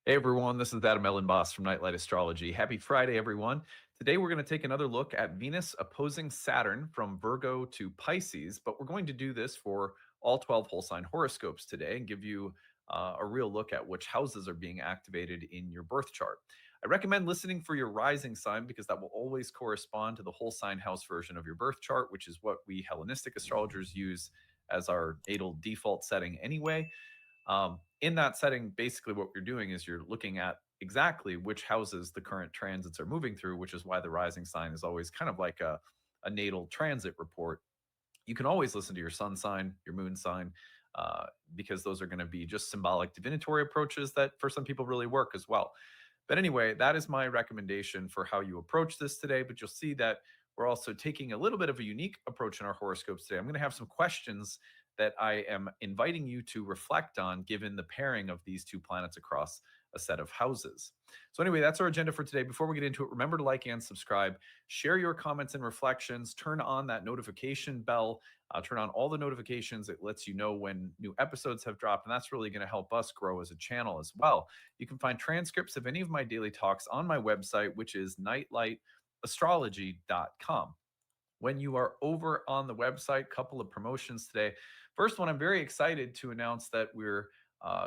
Hey everyone, this is Adam Ellenboss from Nightlight Astrology. Happy Friday, everyone. Today we're going to take another look at Venus opposing Saturn from Virgo to Pisces, but we're going to do this for all 12 whole sign horoscopes today and give you a real look at which houses are being activated in your birth chart. I recommend listening for your rising sign because that will always correspond to the whole sign house version of your birth chart, which is what we Hellenistic astrologers use as our natal default setting anyway. In that setting, basically what you're doing is you're looking at exactly which houses the current transits are moving through, which is why the rising sign is always kind of like a natal transit report. You can always listen to your sun sign, your moon sign, because those are going to be just symbolic divinatory approaches that for some people really work as well. But anyway, that is my recommendation for how you approach this today. But you'll see that we're also taking a little bit of a unique approach in our horoscopes today. I'm going to have some questions that I am inviting you to reflect on given the pairing of these two planets across a set of houses. So anyway, that's our agenda for today. Before we get into it, remember to like and subscribe, share your comments and reflections, turn on that notification bell, turn on all the notifications. It lets you know when new episodes have dropped, and that's really going to help us grow as a channel as well. You can find transcripts of any of my daily talks on my website, which is nightlightastrology.com. When you are over on the website, couple of promotions today. First one, I'm very excited to announce that we're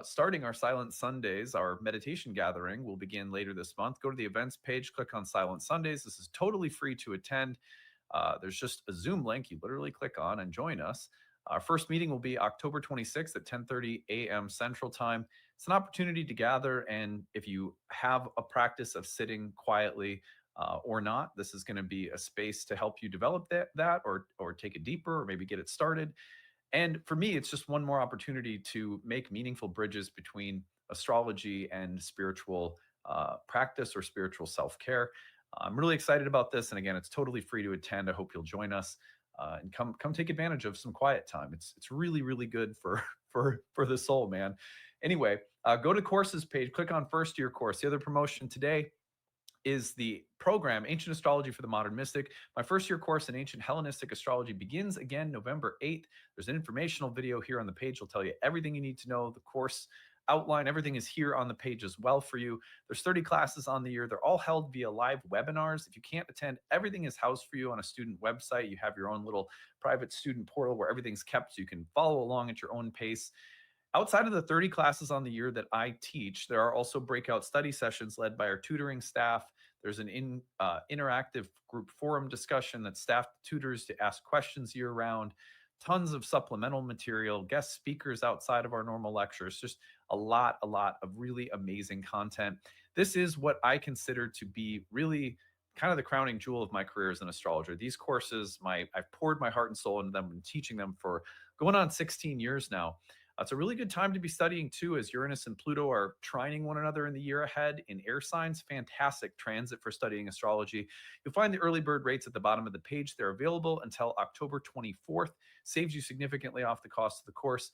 starting our Silent Sundays. Our meditation gathering will begin later this month. Go to the events page, click on Silent Sundays. This is totally free to attend. There's just a Zoom link. You literally click on and join us. Our first meeting will be October 26th at 10:30 a.m. Central Time. It's an opportunity to gather, and if you have a practice of sitting quietly or not, this is going to be a space to help you develop that or take it deeper or maybe get it started. And for me, it's just one more opportunity to make meaningful bridges between astrology and spiritual practice or spiritual self-care. I'm really excited about this. And again, it's totally free to attend. I hope you'll join us and come take advantage of some quiet time. It's really, really good for the soul, man. Anyway, go to courses page, click on first year course. The other promotion today is the program Ancient Astrology for the Modern Mystic. My first year course in Ancient Hellenistic Astrology begins again November 8th. There's an informational video here on the page. It'll tell you everything you need to know. The course outline, everything is here on the page as well for you. There's 30 classes on the year. They're all held via live webinars. If you can't attend, everything is housed for you on a student website. You have your own little private student portal where everything's kept so you can follow along at your own pace. Outside of the 30 classes on the year that I teach, there are also breakout study sessions led by our tutoring staff. There's an interactive group forum discussion that staff tutors to ask questions year round, tons of supplemental material, guest speakers outside of our normal lectures, just a lot of really amazing content. This is what I consider to be really kind of the crowning jewel of my career as an astrologer. These courses, I've poured my heart and soul into them and teaching them for going on 16 years now. It's a really good time to be studying too, as Uranus and Pluto are trining one another in the year ahead in air signs. Fantastic transit for studying astrology. You'll find the early bird rates at the bottom of the page. They're available until October 24th. Saves you significantly off the cost of the course.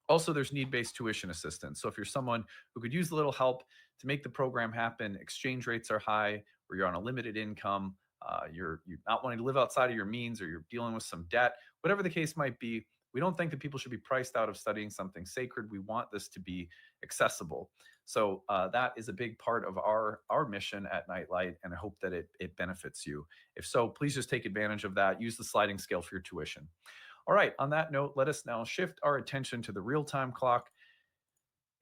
Also, there's need-based tuition assistance. So if you're someone who could use a little help to make the program happen, exchange rates are high, or you're on a limited income, you're not wanting to live outside of your means, or you're dealing with some debt, whatever the case might be, we don't think that people should be priced out of studying something sacred. We want this to be accessible. So that is a big part of our mission at Nightlight, and I hope that it benefits you. If so, please just take advantage of that. Use the sliding scale for your tuition. All right, on that note, let us now shift our attention to the real-time clock.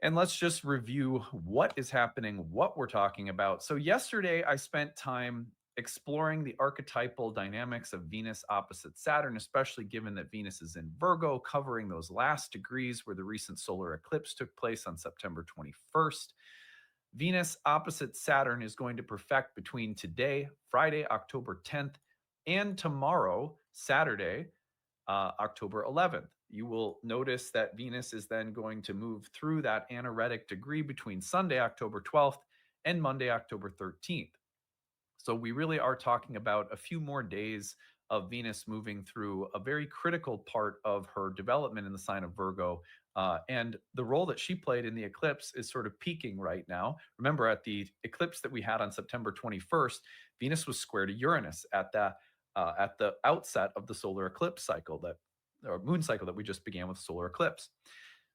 And let's just review what is happening, what we're talking about. So yesterday, I spent time exploring the archetypal dynamics of Venus opposite Saturn, especially given that Venus is in Virgo, covering those last degrees where the recent solar eclipse took place on September 21st. Venus opposite Saturn is going to perfect between today, Friday, October 10th, and tomorrow, Saturday, October 11th. You will notice that Venus is then going to move through that anaretic degree between Sunday, October 12th, and Monday, October 13th. So we really are talking about a few more days of Venus moving through a very critical part of her development in the sign of Virgo. And the role that she played in the eclipse is sort of peaking right now. Remember, at the eclipse that we had on September 21st, Venus was square to Uranus at the outset of the solar eclipse cycle, or moon cycle that we just began with solar eclipse.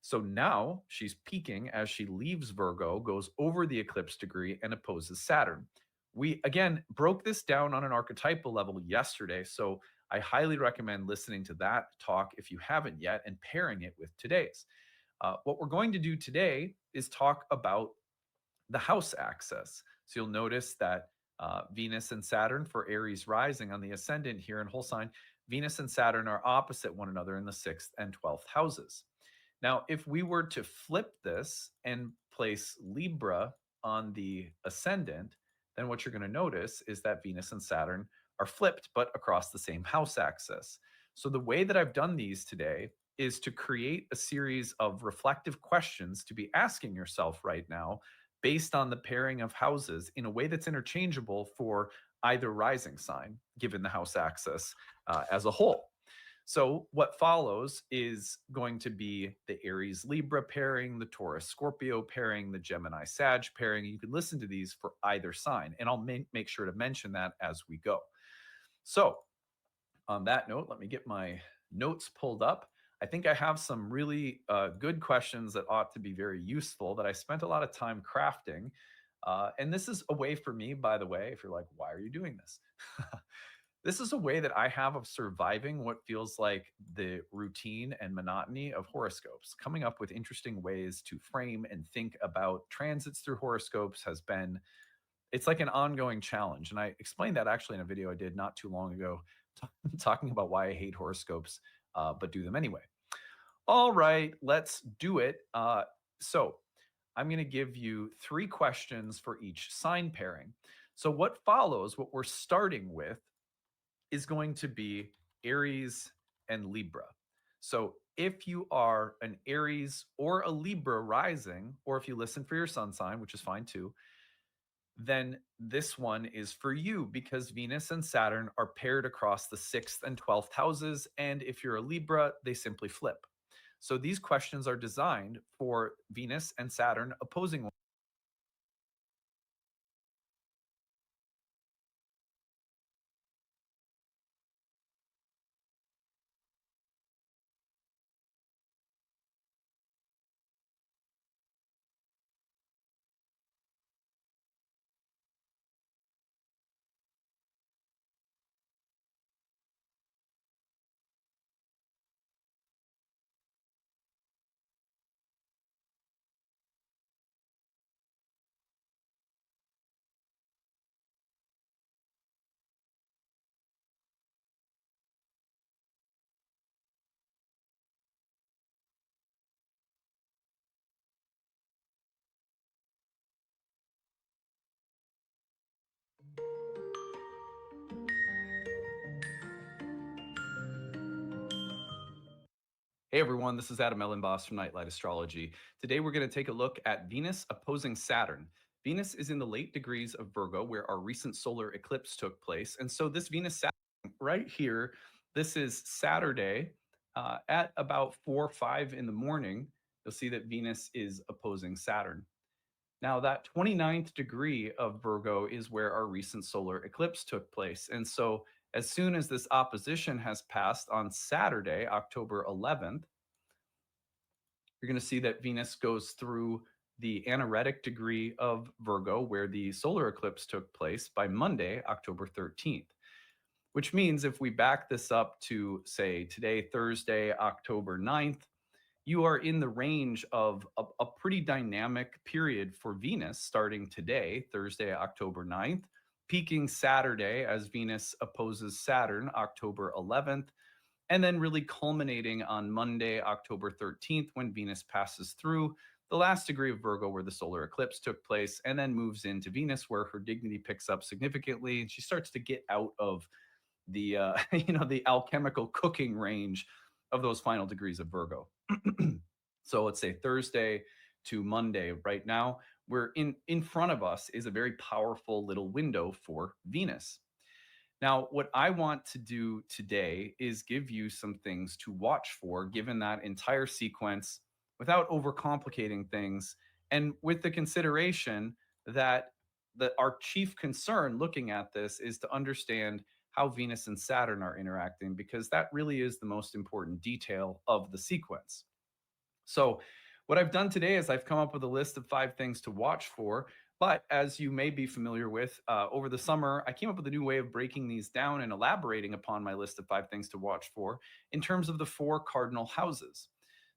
So now she's peaking as she leaves Virgo, goes over the eclipse degree, and opposes Saturn. We again broke this down on an archetypal level yesterday. So I highly recommend listening to that talk if you haven't yet and pairing it with today's. What we're going to do today is talk about the house axis. So you'll notice that Venus and Saturn for Aries rising on the ascendant here in whole sign, Venus and Saturn are opposite one another in the 6th and 12th houses. Now, if we were to flip this and place Libra on the ascendant, then what you're going to notice is that Venus and Saturn are flipped, but across the same house axis. So the way that I've done these today is to create a series of reflective questions to be asking yourself right now based on the pairing of houses in a way that's interchangeable for either rising sign, given the house axis as a whole. So, what follows is going to be the Aries Libra pairing, the Taurus Scorpio pairing, the Gemini Sag pairing. You can listen to these for either sign, and I'll make sure to mention that as we go. So, on that note, let me get my notes pulled up. I think I have some really good questions that ought to be very useful that I spent a lot of time crafting. And this is a way for me, by the way, if you're like, why are you doing this? This is a way that I have of surviving what feels like the routine and monotony of horoscopes. Coming up with interesting ways to frame and think about transits through horoscopes has been, it's like an ongoing challenge. And I explained that actually in a video I did not too long ago, talking about why I hate horoscopes, but do them anyway. All right, let's do it. So I'm going to give you 3 questions for each sign pairing. So what follows, what we're starting with, is going to be Aries and Libra. So if you are an Aries or a Libra rising, or if you listen for your sun sign, which is fine too, then this one is for you because Venus and Saturn are paired across the 6th and 12th houses. And if you're a Libra, they simply flip. So these questions are designed for Venus and Saturn opposing one. Hey everyone, this is Adam Ellenboss from Nightlight Astrology. Today we're going to take a look at Venus opposing Saturn. Venus is in the late degrees of Virgo where our recent solar eclipse took place. And so this Venus Saturn right here, this is Saturday at about 4 or 5 in the morning. You'll see that Venus is opposing Saturn. Now, that 29th degree of Virgo is where our recent solar eclipse took place. And so, as soon as this opposition has passed on Saturday, October 11th, you're going to see that Venus goes through the anaretic degree of Virgo, where the solar eclipse took place, by Monday, October 13th. Which means if we back this up to, say, today, Thursday, October 9th, you are in the range of a pretty dynamic period for Venus starting today, Thursday, October 9th, peaking Saturday as Venus opposes Saturn, October 11th, and then really culminating on Monday, October 13th, when Venus passes through the last degree of Virgo where the solar eclipse took place, and then moves into Venus where her dignity picks up significantly, and she starts to get out of the the alchemical cooking range of those final degrees of Virgo. So let's say Thursday to Monday right now, we're in front of us is a very powerful little window for Venus. Now, what I want to do today is give you some things to watch for given that entire sequence without overcomplicating things and with the consideration that our chief concern looking at this is to understand how Venus and Saturn are interacting because that really is the most important detail of the sequence. So, what I've done today is I've come up with a list of 5 things to watch for. But as you may be familiar with, over the summer, I came up with a new way of breaking these down and elaborating upon my list of 5 things to watch for in terms of the 4 cardinal houses.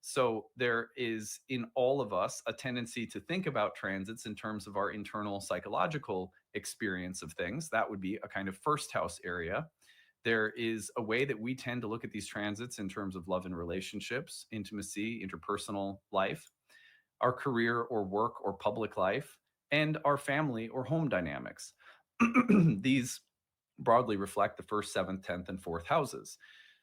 So, there is in all of us a tendency to think about transits in terms of our internal psychological experience of things. That would be a kind of first house area. There is a way that we tend to look at these transits in terms of love and relationships, intimacy, interpersonal life, our career or work or public life, and our family or home dynamics. These broadly reflect the first, seventh, 10th, and fourth houses.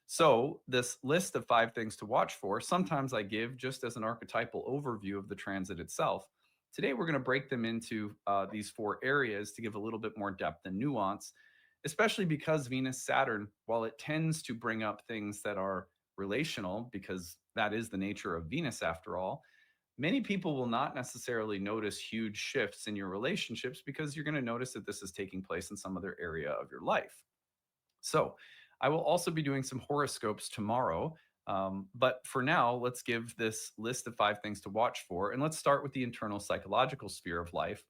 So, this list of 5 things to watch for, sometimes I give just as an archetypal overview of the transit itself. Today, we're going to break them into these 4 areas to give a little bit more depth and nuance, especially because Venus Saturn, while it tends to bring up things that are relational, because that is the nature of Venus after all, many people will not necessarily notice huge shifts in your relationships because you're going to notice that this is taking place in some other area of your life. So, I will also be doing some horoscopes tomorrow. But for now, let's give this list of 5 things to watch for. And let's start with the internal psychological sphere of life.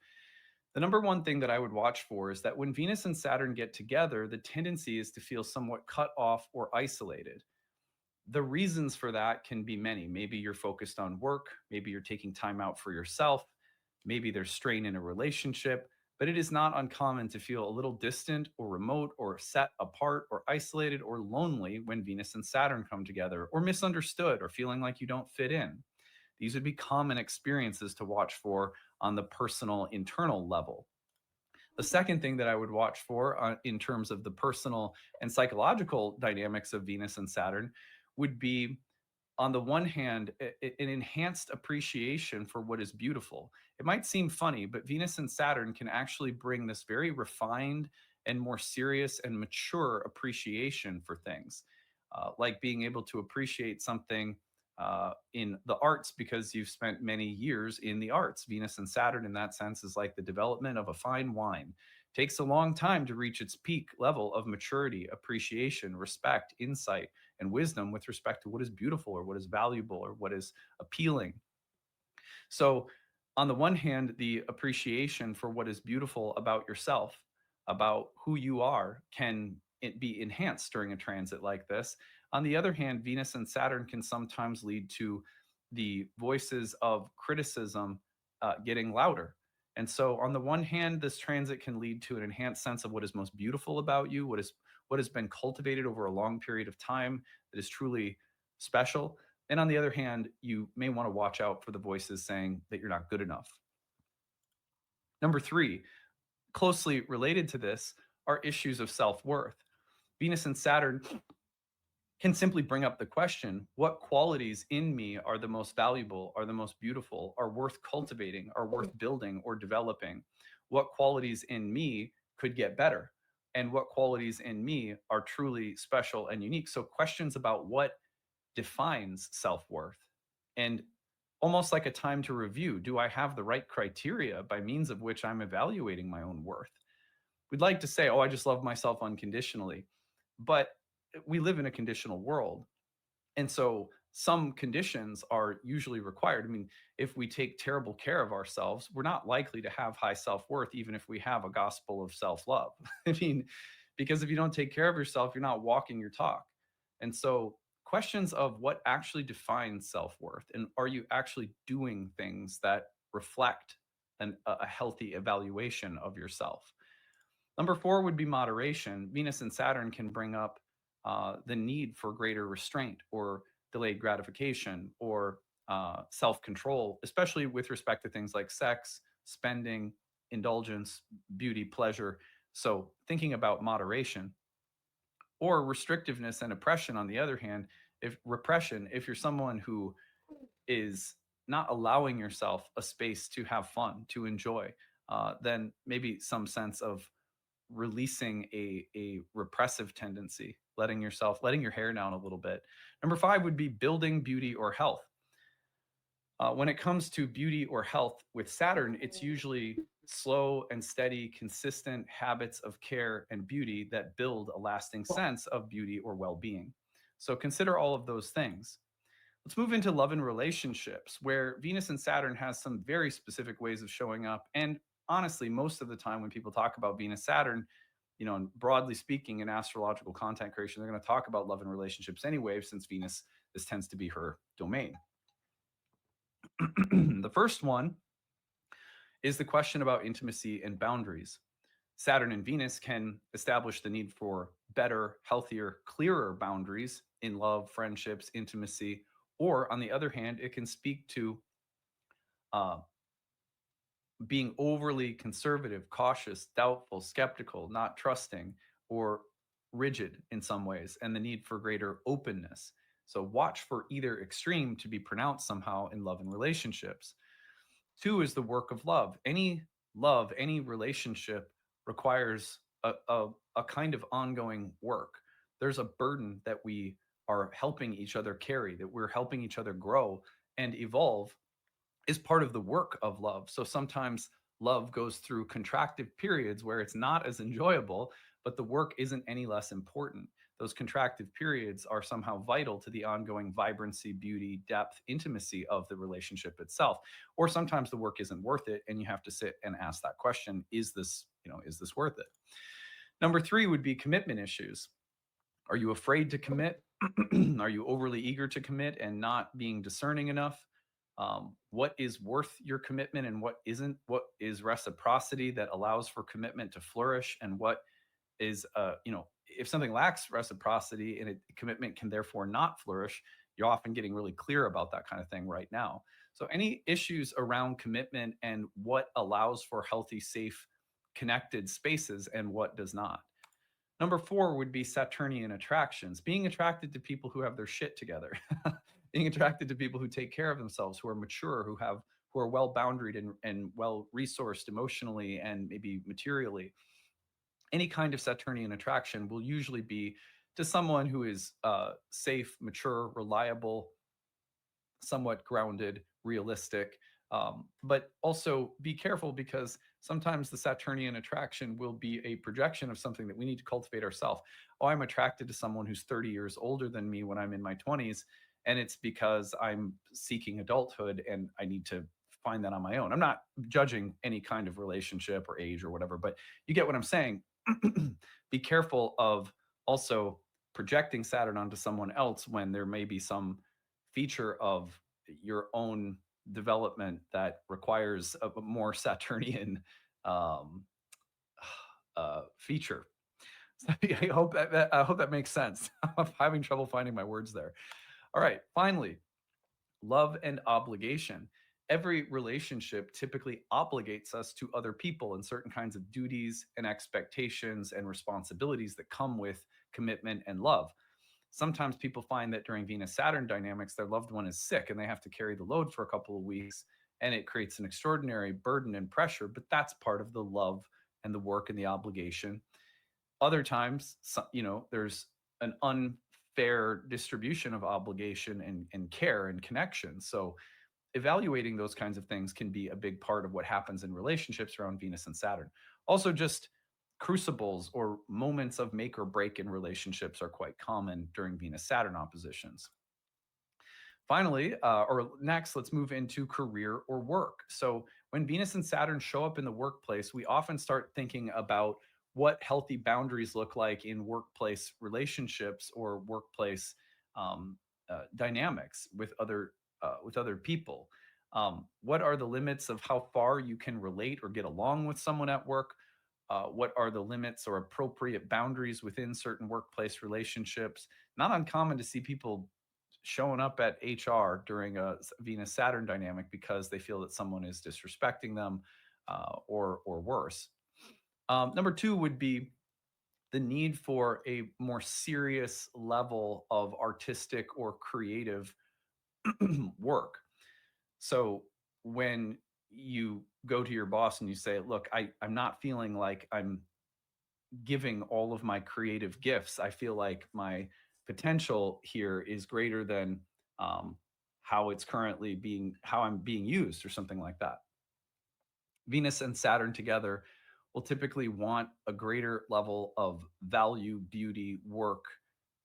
The number one thing that I would watch for is that when Venus and Saturn get together, the tendency is to feel somewhat cut off or isolated. The reasons for that can be many. Maybe you're focused on work, maybe you're taking time out for yourself, maybe there's strain in a relationship, but it is not uncommon to feel a little distant or remote or set apart or isolated or lonely when Venus and Saturn come together, or misunderstood or feeling like you don't fit in. These would be common experiences to watch for on the personal internal level. The second thing that I would watch for in terms of the personal and psychological dynamics of Venus and Saturn would be, on the one hand, an enhanced appreciation for what is beautiful. It might seem funny, but Venus and Saturn can actually bring this very refined and more serious and mature appreciation for things, like being able to appreciate something in the arts because you've spent many years in the arts. Venus and Saturn, in that sense, is like the development of a fine wine. Takes a long time to reach its peak level of maturity, appreciation, respect, insight, and wisdom with respect to what is beautiful or what is valuable or what is appealing. So, on the one hand, the appreciation for what is beautiful about yourself, about who you are, can it be enhanced during a transit like this. On the other hand, Venus and Saturn can sometimes lead to the voices of criticism getting louder. And so, on the one hand, this transit can lead to an enhanced sense of what is most beautiful about you, what has been cultivated over a long period of time that is truly special. And on the other hand, you may want to watch out for the voices saying that you're not good enough. Number 3, closely related to this, are issues of self worth. Venus and Saturn can simply bring up the question, what qualities in me are the most valuable, are the most beautiful, are worth cultivating, are worth building or developing? What qualities in me could get better? And what qualities in me are truly special and unique? So, questions about what defines self worth, and almost like a time to review, do I have the right criteria by means of which I'm evaluating my own worth? We'd like to say, oh, I just love myself unconditionally. But we live in a conditional world. And so some conditions are usually required. I mean, if we take terrible care of ourselves, we're not likely to have high self worth, even if we have a gospel of self love. I mean, because if you don't take care of yourself, you're not walking your talk. And so, questions of what actually defines self worth, and are you actually doing things that reflect a healthy evaluation of yourself? Number 4 would be moderation. Venus and Saturn can bring up the need for greater restraint or delayed gratification or self control, especially with respect to things like sex, spending, indulgence, beauty, pleasure. So, thinking about moderation or restrictiveness and oppression, on the other hand, if you're someone who is not allowing yourself a space to have fun, to enjoy, then maybe some sense of releasing a repressive tendency, letting your hair down a little bit. Number 5 would be building beauty or health. When it comes to beauty or health with Saturn, it's usually slow and steady, consistent habits of care and beauty that build a lasting sense of beauty or well being. So consider all of those things. Let's move into love and relationships, where Venus and Saturn has some very specific ways of showing up. And honestly, most of the time when people talk about Venus, Saturn, and broadly speaking in astrological content creation, they're going to talk about love and relationships anyway, since Venus, this tends to be her domain. The first one is the question about intimacy and boundaries. Saturn and Venus can establish the need for better, healthier, clearer boundaries in love, friendships, intimacy. Or on the other hand, it can speak to uh, being overly conservative, cautious, doubtful, skeptical, not trusting, or rigid in some ways, and the need for greater openness. So watch for either extreme to be pronounced somehow in love and relationships. Two is the work of love. Any love, any relationship requires a kind of ongoing work. There's a burden that we are helping each other carry, that we're helping each other grow and evolve, is part of the work of love. So sometimes love goes through contractive periods where it's not as enjoyable, but the work isn't any less important. Those contractive periods are somehow vital to the ongoing vibrancy, beauty, depth, intimacy of the relationship itself. Or sometimes the work isn't worth it, and you have to sit and ask that question: is this worth it? Number three would be commitment issues. Are you afraid to commit? Are you overly eager to commit and not being discerning enough? What is worth your commitment and what isn't? What is reciprocity that allows for commitment to flourish? And what is, if something lacks reciprocity and commitment can therefore not flourish, you're often getting really clear about that kind of thing right now. So, any issues around commitment and what allows for healthy, safe, connected spaces and what does not? Number four would be Saturnian attractions, being attracted to people who have their shit together, being attracted to people who take care of themselves, who are mature, who are well boundaried and well resourced emotionally and maybe materially. Any kind of Saturnian attraction will usually be to someone who is safe, mature, reliable, somewhat grounded, realistic. But also be careful, because sometimes the Saturnian attraction will be a projection of something that we need to cultivate ourselves. Oh, I'm attracted to someone who's 30 years older than me when I'm in my 20s. And it's because I'm seeking adulthood and I need to find that on my own. I'm not judging any kind of relationship or age or whatever, but you get what I'm saying. Be careful of also projecting Saturn onto someone else when there may be some feature of your own development that requires a more Saturnian um, feature. So I hope that makes sense. I'm having trouble finding my words there. All right, finally, love and obligation. Every relationship typically obligates us to other people and certain kinds of duties and expectations and responsibilities that come with commitment and love. Sometimes people find that during Venus Saturn dynamics, their loved one is sick and they have to carry the load for a couple of weeks. And it creates an extraordinary burden and pressure, but that's part of the love and the work and the obligation. Other times, there's an unfair distribution of obligation and care and connection. So evaluating those kinds of things can be a big part of what happens in relationships around Venus and Saturn. Also, just crucibles or moments of make or break in relationships are quite common during Venus Saturn oppositions. Finally, or next, let's move into career or work. So, when Venus and Saturn show up in the workplace, we often start thinking about what healthy boundaries look like in workplace relationships or workplace dynamics with other people. What are the limits of how far you can relate or get along with someone at work? What are the limits or appropriate boundaries within certain workplace relationships? Not uncommon to see people showing up at HR during a Venus Saturn dynamic because they feel that someone is disrespecting them, or worse. Number two would be the need for a more serious level of artistic or creative work. So when you go to your boss and you say, look, I'm not feeling like I'm giving all of my creative gifts. I feel like my potential here is greater than um, how I'm being used, or something like that. Venus and Saturn together will typically want a greater level of value, beauty, work,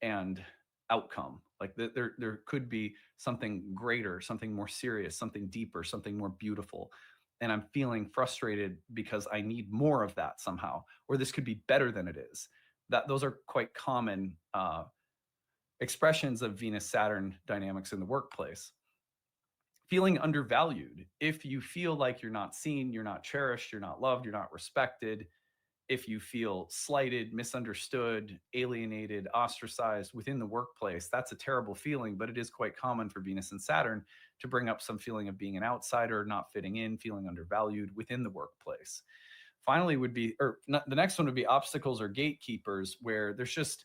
and outcome. Like there could be something greater, something more serious, something deeper, something more beautiful. And I'm feeling frustrated because I need more of that somehow, or this could be better than it is. That those are quite common expressions of Venus Saturn dynamics in the workplace. Feeling undervalued. If you feel like you're not seen, you're not cherished, you're not loved, you're not respected, if you feel slighted, misunderstood, alienated, ostracized within the workplace, that's a terrible feeling, but it is quite common for Venus and Saturn to bring up some feeling of being an outsider, not fitting in, feeling undervalued within the workplace. Finally, would be, or not, the next one would be obstacles or gatekeepers, where there's just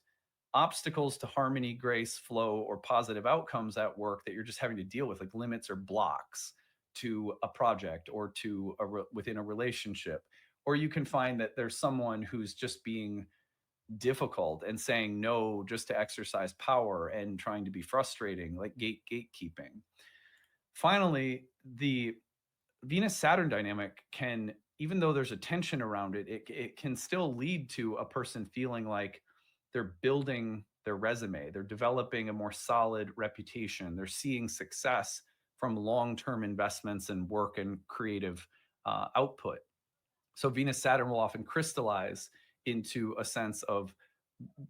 obstacles to harmony, grace, flow, or positive outcomes at work that you're just having to deal with, like limits or blocks to a project or to within a relationship. Or you can find that there's someone who's just being difficult and saying no just to exercise power and trying to be frustrating, like gatekeeping. Finally, the Venus Saturn dynamic can, even though there's a tension around it, it can still lead to a person feeling like they're building their resume, they're developing a more solid reputation, they're seeing success from long term investments in work and creative output. So Venus Saturn will often crystallize into a sense of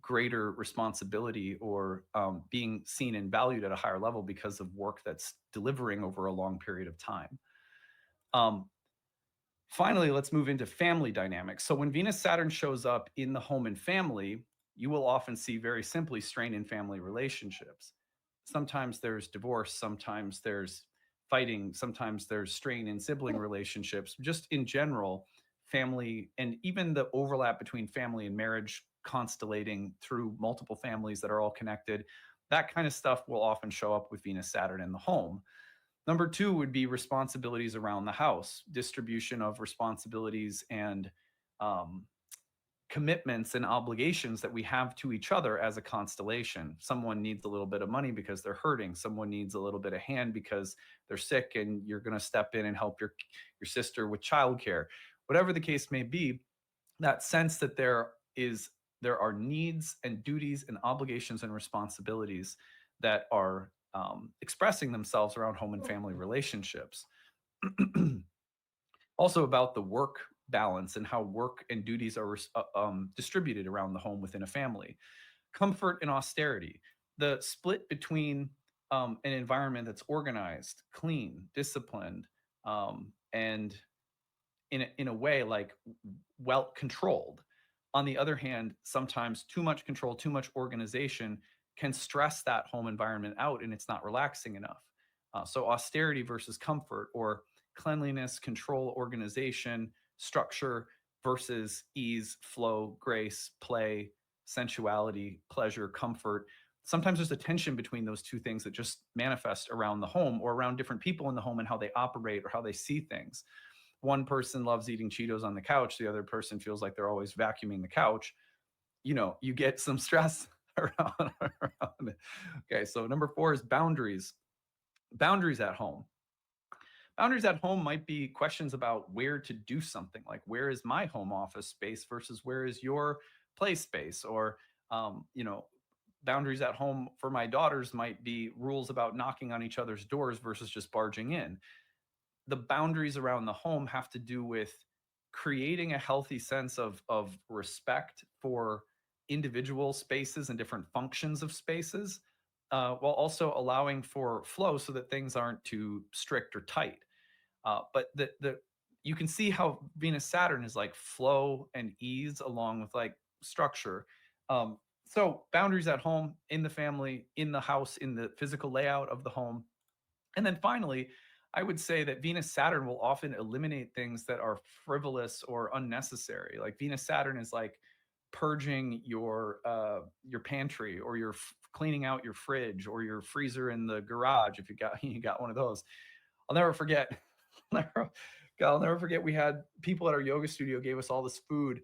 greater responsibility or being seen and valued at a higher level because of work that's delivering over a long period of time. Um, Finally, let's move into family dynamics. So when Venus Saturn shows up in the home and family, you will often see very simply strain in family relationships. Sometimes there's divorce, sometimes there's fighting, sometimes there's strain in sibling relationships. Just in general, family and even the overlap between family and marriage constellating through multiple families that are all connected, that kind of stuff will often show up with Venus Saturn in the home. Number two would be responsibilities around the house, distribution of responsibilities and um, commitments and obligations that we have to each other as a constellation. Someone needs a little bit of money because they're hurting. Someone needs a little bit of hand because they're sick, and you're going to step in and help your sister with childcare. Whatever the case may be, that sense that there are needs and duties and obligations and responsibilities that are expressing themselves around home and family relationships. Also about the work balance and how work and duties are distributed around the home within a family. Comfort and austerity, the split between an environment that's organized, clean, disciplined, and in a way like well controlled. On the other hand, sometimes too much control, too much organization can stress that home environment out, and it's not relaxing enough. So austerity versus comfort, or cleanliness, control, organization, structure versus ease, flow, grace, play, sensuality, pleasure, comfort. Sometimes there's a tension between those two things that just manifest around the home or around different people in the home and how they operate or how they see things. One person loves eating Cheetos on the couch, the other person feels like they're always vacuuming the couch. You get some stress around it. Okay, so number four is boundaries. Boundaries at home. Boundaries at home might be questions about where to do something, like where is my home office space versus where is your play space, or boundaries at home for my daughters might be rules about knocking on each other's doors versus just barging in. The boundaries around the home have to do with creating a healthy sense of respect for individual spaces and different functions of spaces, while also allowing for flow so that things aren't too strict or tight. But the you can see how Venus Saturn is like flow and ease along with like structure. So boundaries at home, in the family, in the house, in the physical layout of the home. And then finally, I would say that Venus Saturn will often eliminate things that are frivolous or unnecessary. Like Venus Saturn is like purging your pantry, or you're cleaning out your fridge or your freezer in the garage if you got one of those. I'll never forget. I'll never forget. We had people at our yoga studio gave us all this food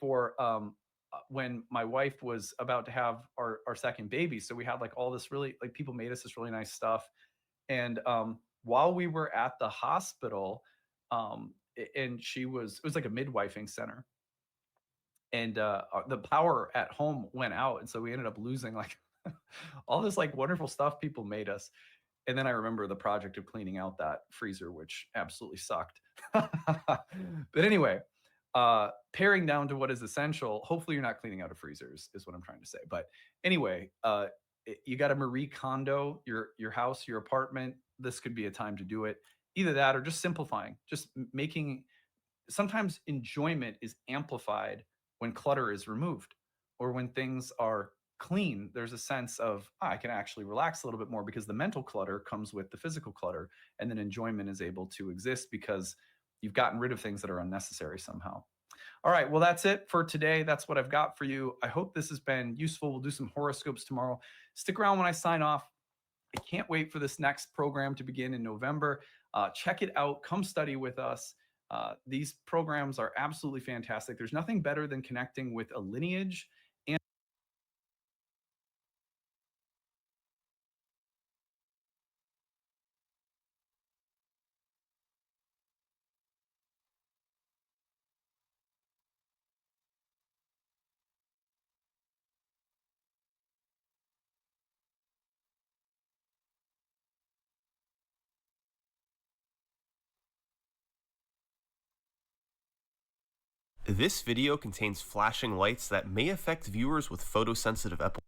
for when my wife was about to have our second baby. So we had like all this really, like, people made us this really nice stuff. And while we were at the hospital, and it was like a midwifing center, and the power at home went out, and so we ended up losing like all this like wonderful stuff people made us. And then I remember the project of cleaning out that freezer, which absolutely sucked. But anyway, paring down to what is essential. Hopefully, you're not cleaning out of freezers, is what I'm trying to say. But anyway, you got to Marie Kondo your house, your apartment. This could be a time to do it. Either that, or just simplifying, just making. Sometimes enjoyment is amplified when clutter is removed, or when things are clean. There's a sense of I can actually relax a little bit more because the mental clutter comes with the physical clutter, and then enjoyment is able to exist because you've gotten rid of things that are unnecessary somehow. All right, well, that's it for today. That's what I've got for you. I hope this has been useful. We'll do some horoscopes tomorrow. Stick around when I sign off. I can't wait for this next program to begin in November. Check it out. Come study with us. These programs are absolutely fantastic. There's nothing better than connecting with a lineage. And This video contains flashing lights that may affect viewers with photosensitive epilepsy.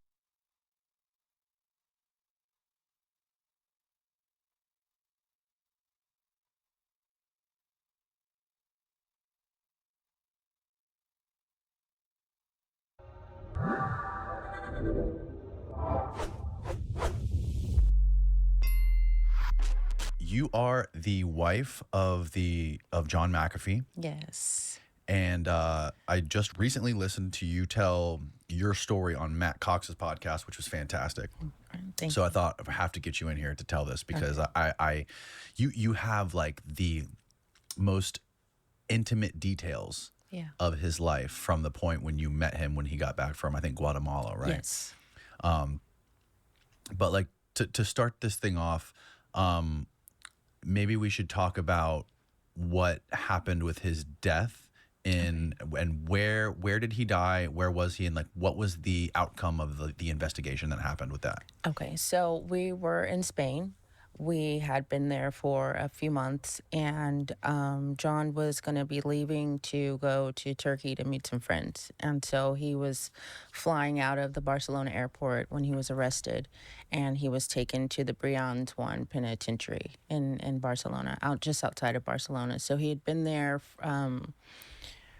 You are the wife of John McAfee, Yes. and I just recently listened to you tell your story on Matt Cox's podcast, which was fantastic. Thank So you. I thought I have to get you in here to tell this because you have like the most intimate details Yeah. of his life from the point when you met him when he got back from, I think, Guatemala, right? Yes. But like to start this thing off, maybe we should talk about what happened with his death and where did he die? Where was he? And like, what was the outcome of the investigation that happened with that? Okay. So we were in Spain. We had been there for a few months, and John was going to be leaving to go to Turkey to meet some friends. And so he was flying out of the Barcelona airport when he was arrested, and he was taken to the Brians One Penitentiary in Barcelona, just outside of Barcelona. So he had been there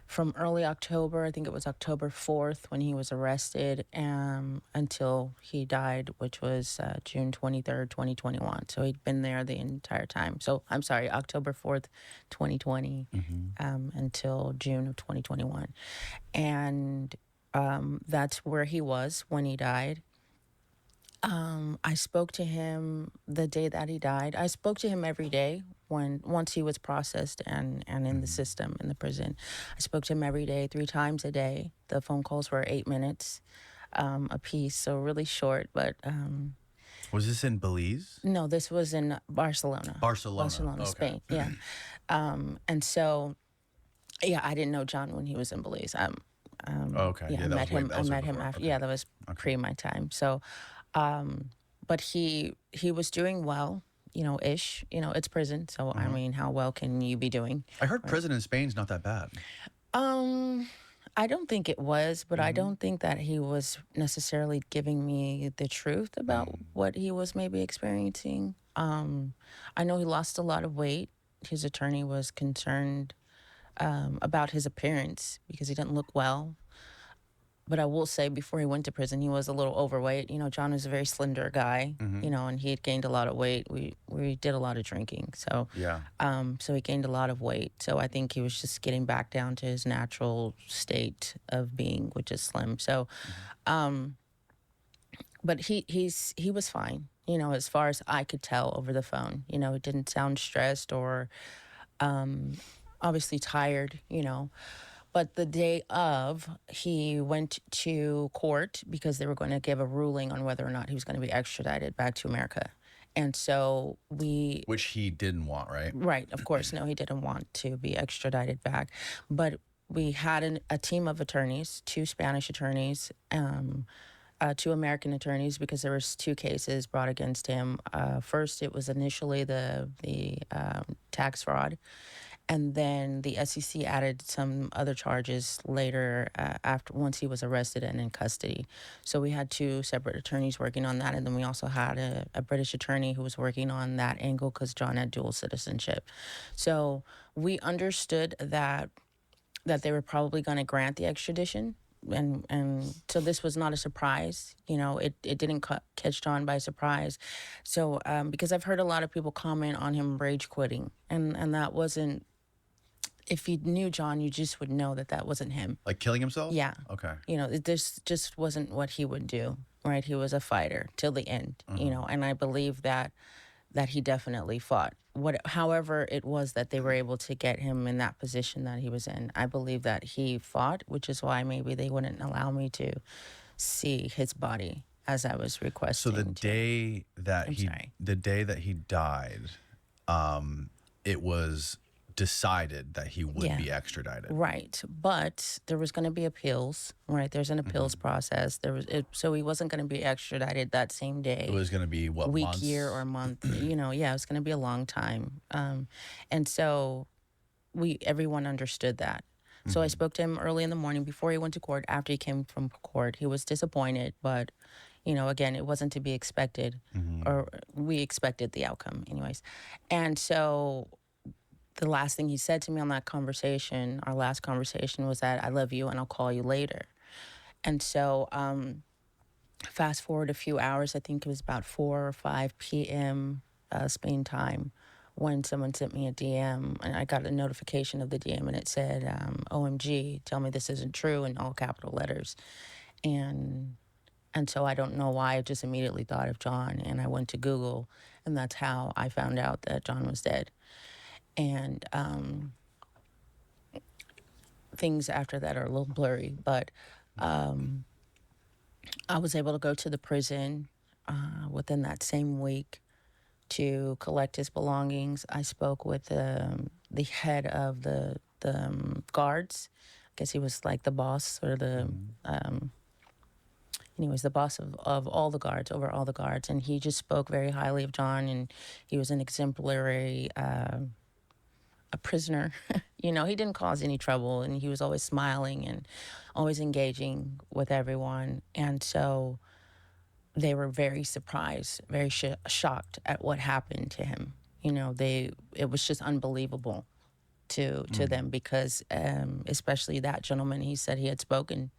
from early October, I think it was October 4th when he was arrested, until he died, which was June 23rd, 2021. So he'd been there the entire time. So I'm sorry, October 4th, 2020, until June of 2021. And that's where he was when he died. I spoke to him the day that he died. I spoke to him every day once he was processed and in the system in the prison. I spoke to him every day, 3 times a day. The phone calls were 8 minutes a piece, so really short. But Was this in Belize? no, this was in Barcelona. Barcelona. Okay. Spain. Yeah. And so, yeah, I didn't know John when he was in Belize. Okay. Yeah, Yeah, I that met was way- him. that I was met him before. after. Okay. Yeah, that was pre my time. So, but he was doing well, ish. It's prison, so I mean, how well can you be doing? I heard prison in Spain's not that bad. I don't think it was, but I don't think that he was necessarily giving me the truth about what he was maybe experiencing. I know he lost a lot of weight. His attorney was concerned about his appearance because he didn't look well. But I will say, before he went to prison, he was a little overweight. John was a very slender guy, and he had gained a lot of weight. We did a lot of drinking, so Yeah. so he gained a lot of weight. So I think he was just getting back down to his natural state of being, which is slim. So, but he was fine. As far as I could tell over the phone. He didn't sound stressed or obviously tired. But the day of, he went to court because they were going to give a ruling on whether or not he was going to be extradited back to America. And so Which he didn't want, right? right, of course, no, he didn't want to be extradited back. But we had a team of attorneys, 2 Spanish attorneys, two American attorneys because there was two cases brought against him. First, it was initially the tax fraud, and then the SEC added some other charges later after once he was arrested and in custody. So we had two separate attorneys working on that, and then we also had a British attorney who was working on that angle because John had dual citizenship. So we understood that they were probably going to grant the extradition. And so this was not a surprise. It didn't catch John by surprise. So because I've heard a lot of people comment on him rage quitting, and that wasn't, if you knew John, you just would know that that wasn't him. Like killing himself? Yeah. Okay. This just wasn't what he would do, right? He was a fighter till the end, and I believe that he definitely fought. However it was that they were able to get him in that position that he was in, I believe that he fought, which is why maybe they wouldn't allow me to see his body as I was So requesting. the day that he died, it was decided that he would be extradited. Right, but there was going to be appeals. Right, there's an appeals process. So he wasn't going to be extradited that same day. It was going to be what, week, months? year, or month. Yeah, it was going to be a long time. And so everyone understood that. So I spoke to him early in the morning before he went to court. After he came from court, he was disappointed, but again, it wasn't to be expected, or we expected the outcome anyways. And so the last thing he said to me on that conversation, our last conversation, was that I love you and I'll call you later. And so fast forward a few hours, I think it was about 4 or 5 p.m. Spain time, when someone sent me a DM, and I got a notification of the DM, and it said, OMG, tell me this isn't true, in all capital letters. And so I don't know why, I just immediately thought of John, and I went to Google, and that's how I found out that John was dead. And things after that are a little blurry, but I was able to go to the prison within that same week to collect his belongings. I spoke with the head of the guards. I guess he was like the boss, or anyways, the boss of all the guards, over all the guards. And he just spoke very highly of John, and he was an exemplary a prisoner. He didn't cause any trouble, and he was always smiling and always engaging with everyone. And so they were very surprised, very shocked at what happened to him. It was just unbelievable to them, because especially that gentleman, he said he had spoken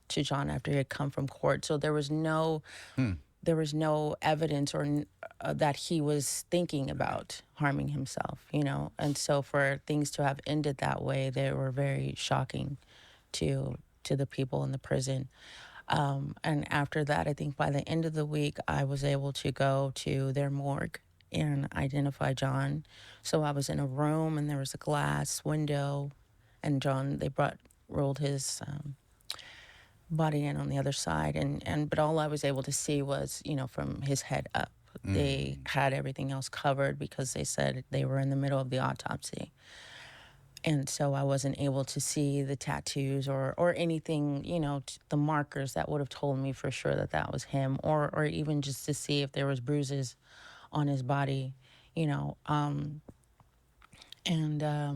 to John after he had come from court. So there was no evidence or that he was thinking about harming himself, And so for things to have ended that way, they were very shocking to the people in the prison. And after that, I think by the end of the week, I was able to go to their morgue and identify John. So I was in a room, and there was a glass window, and John, they rolled his body in on the other side, but all I was able to see was, from his head up. They had everything else covered because they said they were in the middle of the autopsy. And so I wasn't able to see the tattoos or anything, the markers that would have told me for sure that was him, or even just to see if there was bruises on his body, and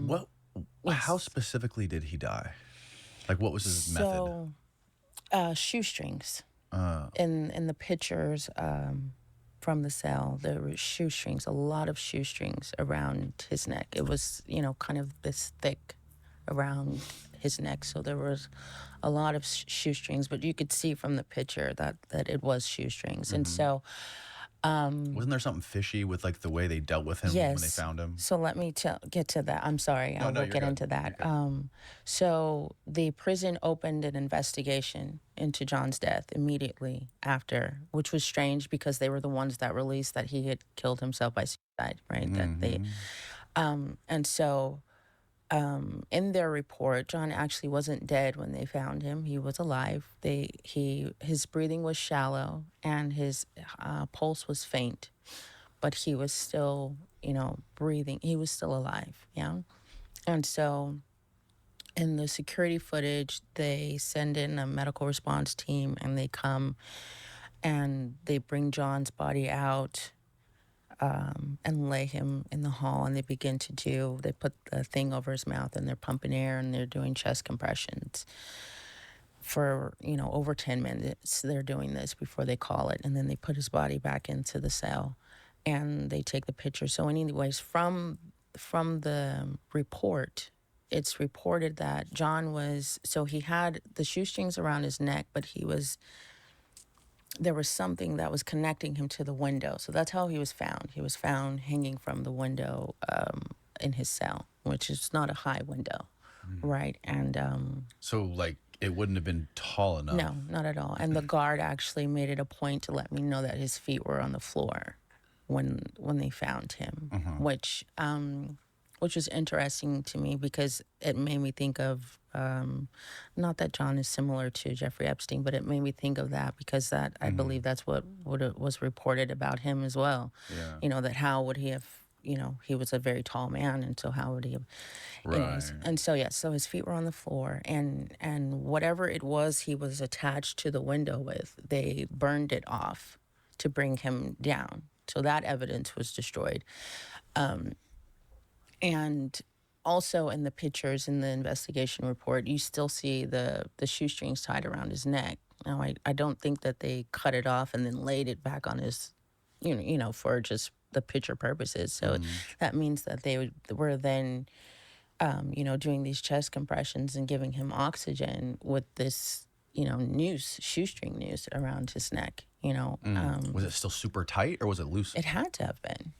What? yes. How specifically did he die? Like, what was his method? Shoestrings. In the pictures from the cell, there were shoestrings, a lot of shoestrings around his neck. It was, kind of this thick around his neck. So there was a lot of shoestrings, but you could see from the picture that it was shoestrings. And so wasn't there something fishy with like the way they dealt with him when they found him? So let me get to that. I'm sorry. I will get into that. So the prison opened an investigation into John's death immediately after, which was strange because they were the ones that released that he had killed himself by suicide, right? That they, and so in their report, John actually wasn't dead when they found him. He was alive. His breathing was shallow, and his pulse was faint, but he was still, breathing. He was still alive, yeah. And so in the security footage, they send in a medical response team and they come and they bring John's body out and lay him in the hall, and they put the thing over his mouth and they're pumping air and they're doing chest compressions for, over 10 minutes. They're doing this before they call it, and then they put his body back into the cell and they take the picture. So anyways, from the report, it's reported that he had the shoestrings around his neck, but there was something that was connecting him to the window. So that's how he was found. He was found hanging from the window in his cell, which is not a high window, right? And So like it wouldn't have been tall enough. no, not at all. And the guard actually made it a point to let me know that his feet were on the floor when they found him, which was interesting to me because it made me think of, not that John is similar to Jeffrey Epstein, but it made me think of that because I believe that's what it was reported about him as well. Yeah. That how would he have, he was a very tall man, and so how would he have, anyways. Right. And so, yeah, so his feet were on the floor, and whatever it was he was attached to the window with, they burned it off to bring him down. So that evidence was destroyed. And also in the pictures in the investigation report, you still see the shoestrings tied around his neck. Now, I don't think that they cut it off and then laid it back on his, for just the picture purposes. So that means that they were then, doing these chest compressions and giving him oxygen with this, shoestring noose around his neck, Was it still super tight or was it loose? It had to have been.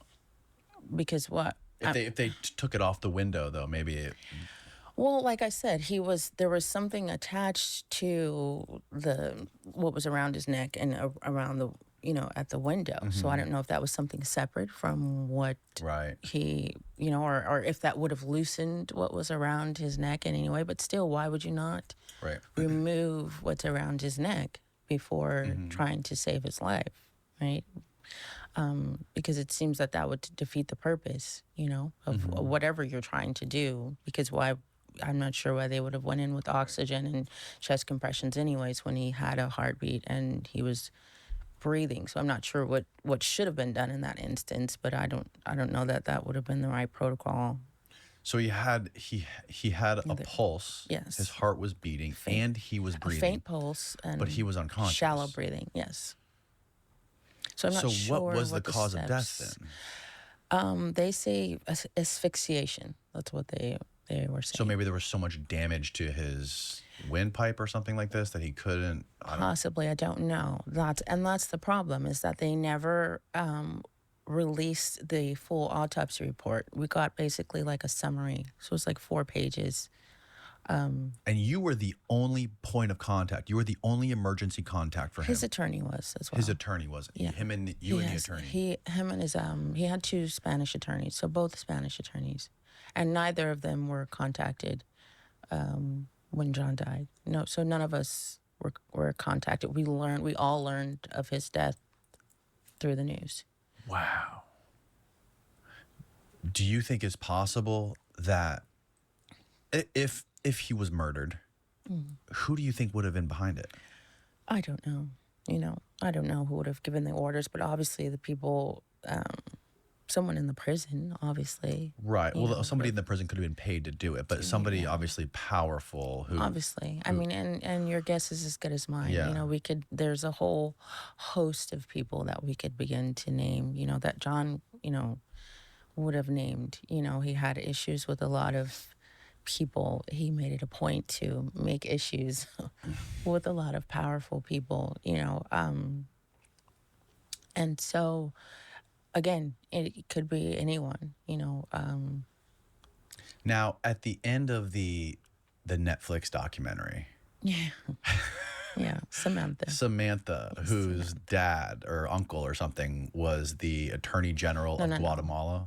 Because what? If they took it off the window, though, maybe it. Well, like I said, there was something attached to what was around his neck and around the, at the window. So I don't know if that was something separate from what Right. he, or if that would have loosened what was around his neck in any way. But still, why would you not Right. remove what's around his neck before trying to save his life, right? Because it seems that would defeat the purpose, of whatever you're trying to do. Because I'm not sure why they would have went in with oxygen and chest compressions anyways when he had a heartbeat and he was breathing. So I'm not sure what should have been done in that instance, but I don't know that would have been the right protocol. So he had a pulse. Yes. His heart was beating and he was breathing. A faint pulse and but he was unconscious. Shallow breathing, yes. So I'm not sure what was the cause of death steps. then? They say asphyxiation. That's what they were saying. So maybe there was so much damage to his windpipe or something like this that he couldn't. Possibly, I don't know. That's the problem, is that they never released the full autopsy report. We got basically like a summary, so it's like 4 pages. And you were the only point of contact. You were the only emergency contact for him. His attorney was as well. His attorney was. Yeah. Him and you and the attorney. Him and his he had 2 Spanish attorneys, so both Spanish attorneys, and neither of them were contacted when John died. No, so none of us were contacted. We all learned of his death through the news. Wow. Do you think it's possible that if he was murdered, who do you think would have been behind it? I don't know. I don't know who would have given the orders, but obviously the people, someone in the prison, obviously. Right. Well, somebody in the prison could have been paid to do it, but somebody obviously powerful who. Obviously. I mean, and your guess is as good as mine. Yeah. There's a whole host of people that we could begin to name, that John, would have named. He had issues with a lot of people. He made it a point to make issues with a lot of powerful people, and so again, it could be anyone, Now, at the end of the Netflix documentary, yeah, Samantha, whose dad or uncle or something was the Attorney General of Guatemala.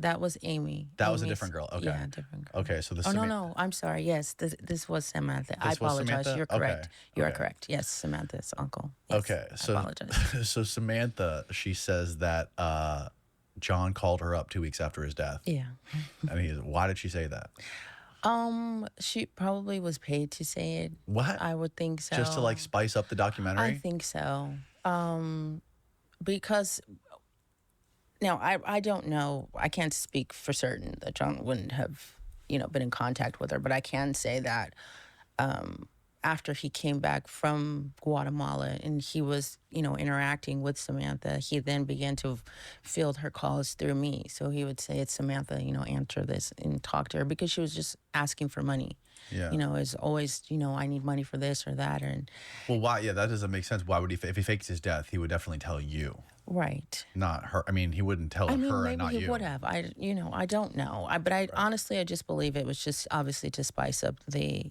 That was Amy. That was a different girl. Okay. Yeah, different girl. Okay, so no, I'm sorry. Yes, this was Samantha. I This was apologize. Samantha? You're correct. Okay, You are okay. correct. Yes, Samantha's uncle. Yes, Okay, I so apologize. so Samantha, she says that John called her up 2 weeks after his death. Yeah. And why did she say that? She probably was paid to say it. What? I would think so. Just to like spice up the I documentary? think so. Because now I don't know. I can't speak for certain that John wouldn't have, been in contact with her, but I can say that after he came back from Guatemala and he was, interacting with Samantha, he then began to field her calls through me. So he would say, "It's Samantha, answer this and talk to her," because she was just asking for money. Yeah. Is always, "I need money for this or that," and Well, why? Yeah, that doesn't make sense. Why would he? If he fakes his death, he would definitely tell you, right. not her. I mean, he wouldn't tell I mean, her and maybe not he you. would have. I don't know. But I honestly, I just believe it was just obviously to spice up the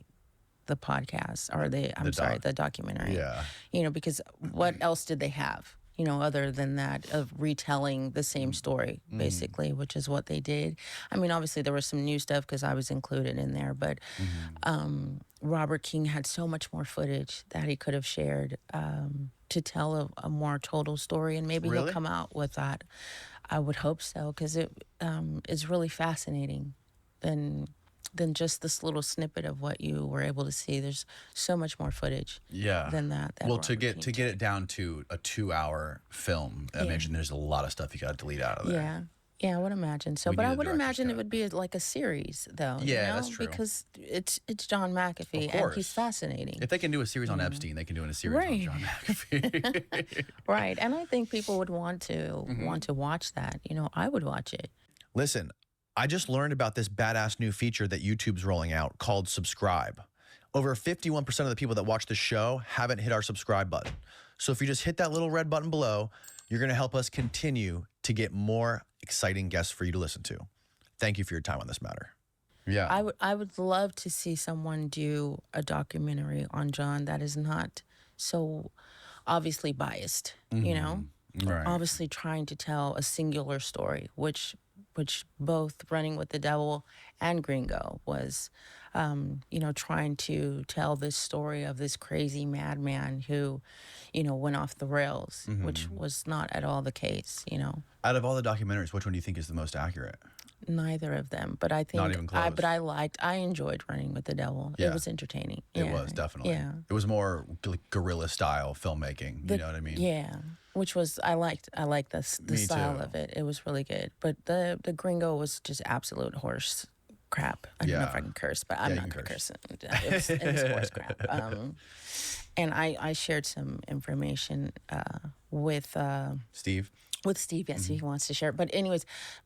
podcast or the documentary. Yeah. Because what else did they have? Other than that of retelling the same story, basically, which is what they did. I mean, obviously there was some new stuff because I was included in there, but Robert King had so much more footage that he could have shared to tell a more total story, and maybe he'll Really? come out with that. I would hope so because it is really fascinating than just this little snippet of what you were able to see. There's so much more footage Yeah. than that. Well, to Robert get King to get it down to a 2-hour film, I imagine there's a lot of stuff you got to delete out of there. Yeah, I would imagine so. We But need I a would director's imagine it cut. would be like a series, though. Yeah, that's true. Because it's John McAfee, Of and course. he's fascinating. If they can do a series on Epstein, they can do a series on Right. John McAfee. Right, and I think people would want to watch that. I would watch it. Listen, I just learned about this badass new feature that YouTube's rolling out called Subscribe. Over 51% of the people that watch the show haven't hit our subscribe button. So if you just hit that little red button below, you're going to help us continue to get more exciting guests for you to listen to. Thank you for your time on this matter. Yeah. I would love to see someone do a documentary on John that is not so obviously biased, Right. obviously trying to tell a singular story, which both Running with the Devil and Gringo was, trying to tell this story of this crazy madman who, went off the rails, which was not at all the case, Out of all the documentaries, which one do you think is the most accurate? Neither of them, but I think Not even close. I enjoyed Running with the Devil. Yeah. It was entertaining. It Yeah. was, definitely. Yeah. It was more like guerrilla style filmmaking. You know what I mean? Yeah, which was I liked the Me style too. of it. It was really good. But the Gringo was just absolute horse crap. I don't know if Yeah. I can curse, but I'm Yeah, you not can gonna curse. curse. It was horse crap. And I shared some information with Steve? Steve, yes, he wants to share it. But anyways,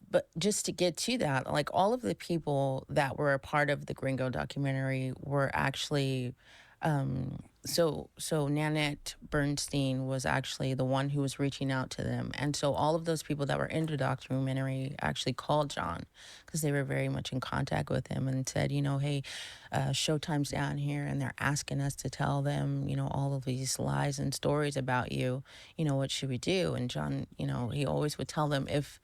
but just to get to that, like all of the people that were a part of the Gringo documentary were actually, so Nanette Bernstein was actually the one who was reaching out to them. And so all of those people that were in the documentary actually called John because they were very much in contact with him and said, hey, Showtime's down here and they're asking us to tell them, all of these lies and stories about you, what should we do? And John, he always would tell them if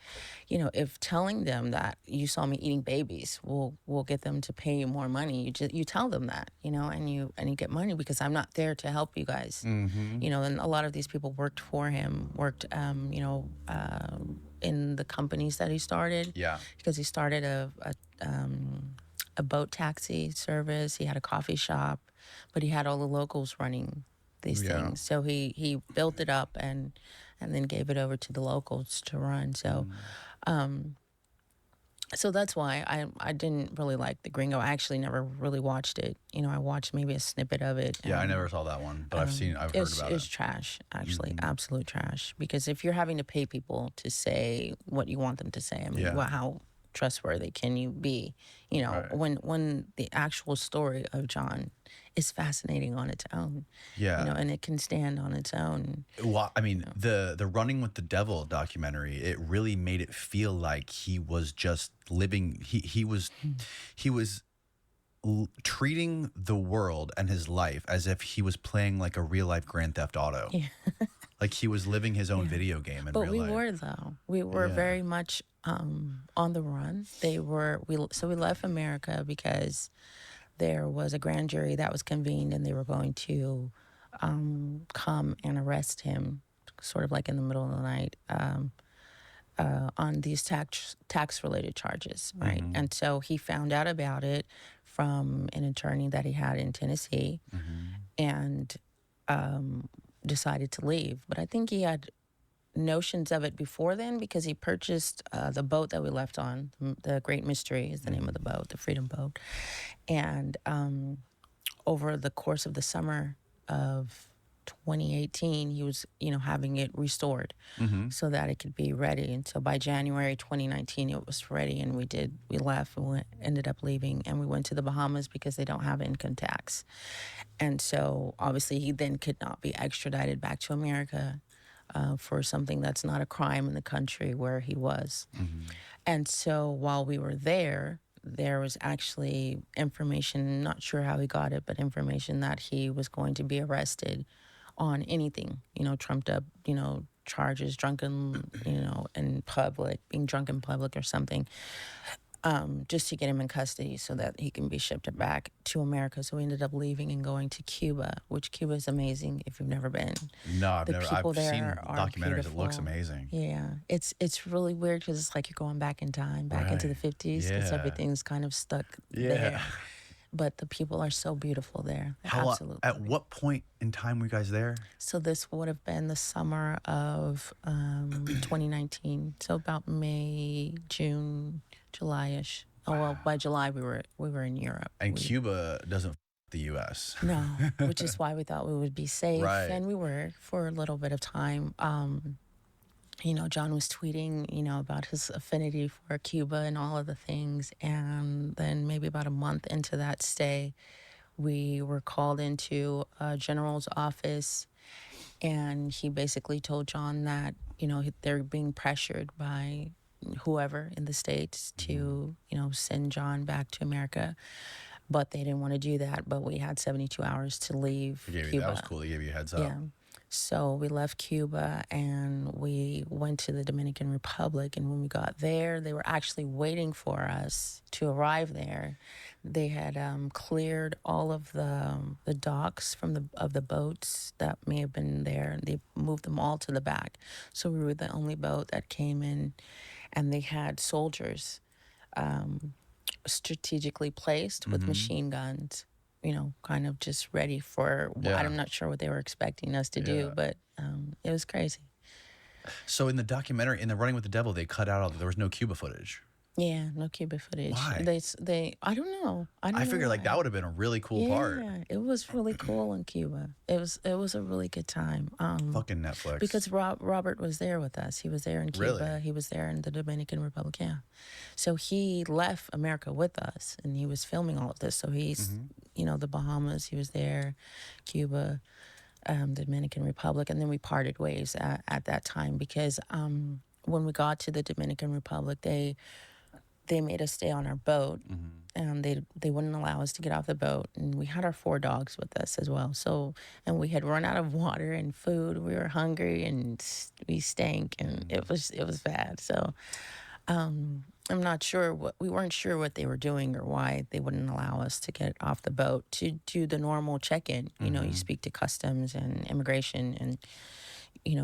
telling them that you saw me eating babies will get them to pay you more money, you tell them that, and you get money because I'm not there to help you guys. And a lot of these people worked for him, in the companies that he started. Yeah. Because he started a boat taxi service. He had a coffee shop, but he had all the locals running these Yeah. things. So he built it up and then gave it over to the locals to run. So, so that's why I didn't really like the Gringo. I actually never really watched it. I watched maybe a snippet of it. Yeah, I and, never saw that one, but I've heard about it's it. trash, actually, absolute trash. Because if you're having to pay people to say what you want them to say, I mean, Yeah. how trustworthy can you be? Right. When the actual story of John is fascinating on its own. Yeah. And it can stand on its own. Well, I mean, the Running with the Devil documentary, it really made it feel like he was just living. He was treating the world and his life as if he was playing like a real life Grand Theft Auto. Yeah. Like he was living his own video game in But real we life. were though. We were Yeah. very much on the run. We left America because there was a grand jury that was convened and they were going to come and arrest him, sort of like in the middle of the night, on these tax related charges, right? And so he found out about it from an attorney that he had in Tennessee, and decided to leave. But I think he had notions of it before then, because he purchased the boat that we left on. The Great Mystery is the name of the boat, the Freedom Boat. And over the course of the summer of 2018, he was, having it restored so that it could be ready. And so by January 2019, it was ready, and we left and ended up leaving, and we went to the Bahamas because they don't have income tax. And so obviously he then could not be extradited back to America for something that's not a crime in the country where he was. And so while we were there was actually information, not sure how he got it, but information that he was going to be arrested on anything, trumped up, charges, drunken, in public, being drunk in public or something, just to get him in custody so that he can be shipped back to America. So we ended up leaving and going to Cuba, which Cuba is amazing if you've never been. No, I've The never. people I've there seen are documentaries. It looks beautiful. amazing. Yeah, it's really weird because it's like you're going back in time, back into the Right. 50s, because Yeah. everything's kind of stuck Yeah. there. But the people are so beautiful there. How long? Absolutely. At what point in time were you guys there? So this would have been the summer of 2019. So about May, June, July-ish. Oh well, by July we were in Europe. And Cuba doesn't the U.S. No, which is why we thought we would be safe, Right. and we were for a little bit of time. John was tweeting, about his affinity for Cuba and all of the things, and then maybe about a month into that stay, we were called into a general's office, and he basically told John that, they're being pressured by whoever in the States to, send John back to America. But they didn't want to do that. But we had 72 hours to leave Cuba. That was cool. They gave you a heads up. Yeah. So we left Cuba and we went to the Dominican Republic. And when we got there, they were actually waiting for us to arrive there. They had cleared all of the docks of the boats that may have been there. They moved them all to the back. So we were the only boat that came in, and they had soldiers strategically placed with machine guns, kind of just ready for. Yeah. I'm not sure what they were expecting us to do, but it was crazy. So in the documentary, in the Running with the Devil, they cut out all. There was no Cuba footage. Yeah, no Cuba footage. Why? They I don't know. I figured like that would have been a really cool part. Yeah, it was really cool in Cuba. It was a really good time. Fucking Netflix. Because Robert was there with us. He was there in Cuba. Really? He was there in the Dominican Republic. Yeah. So he left America with us, and he was filming all of this. So he's, the Bahamas. He was there, Cuba, the Dominican Republic, and then we parted ways at that time because when we got to the Dominican Republic, they made us stay on our boat, and they wouldn't allow us to get off the boat. And we had our 4 dogs with us as well. So, and we had run out of water and food. We were hungry and we stank, and it was bad. So, I'm not sure we weren't sure what they were doing or why they wouldn't allow us to get off the boat to do the normal check-in. You speak to customs and immigration and,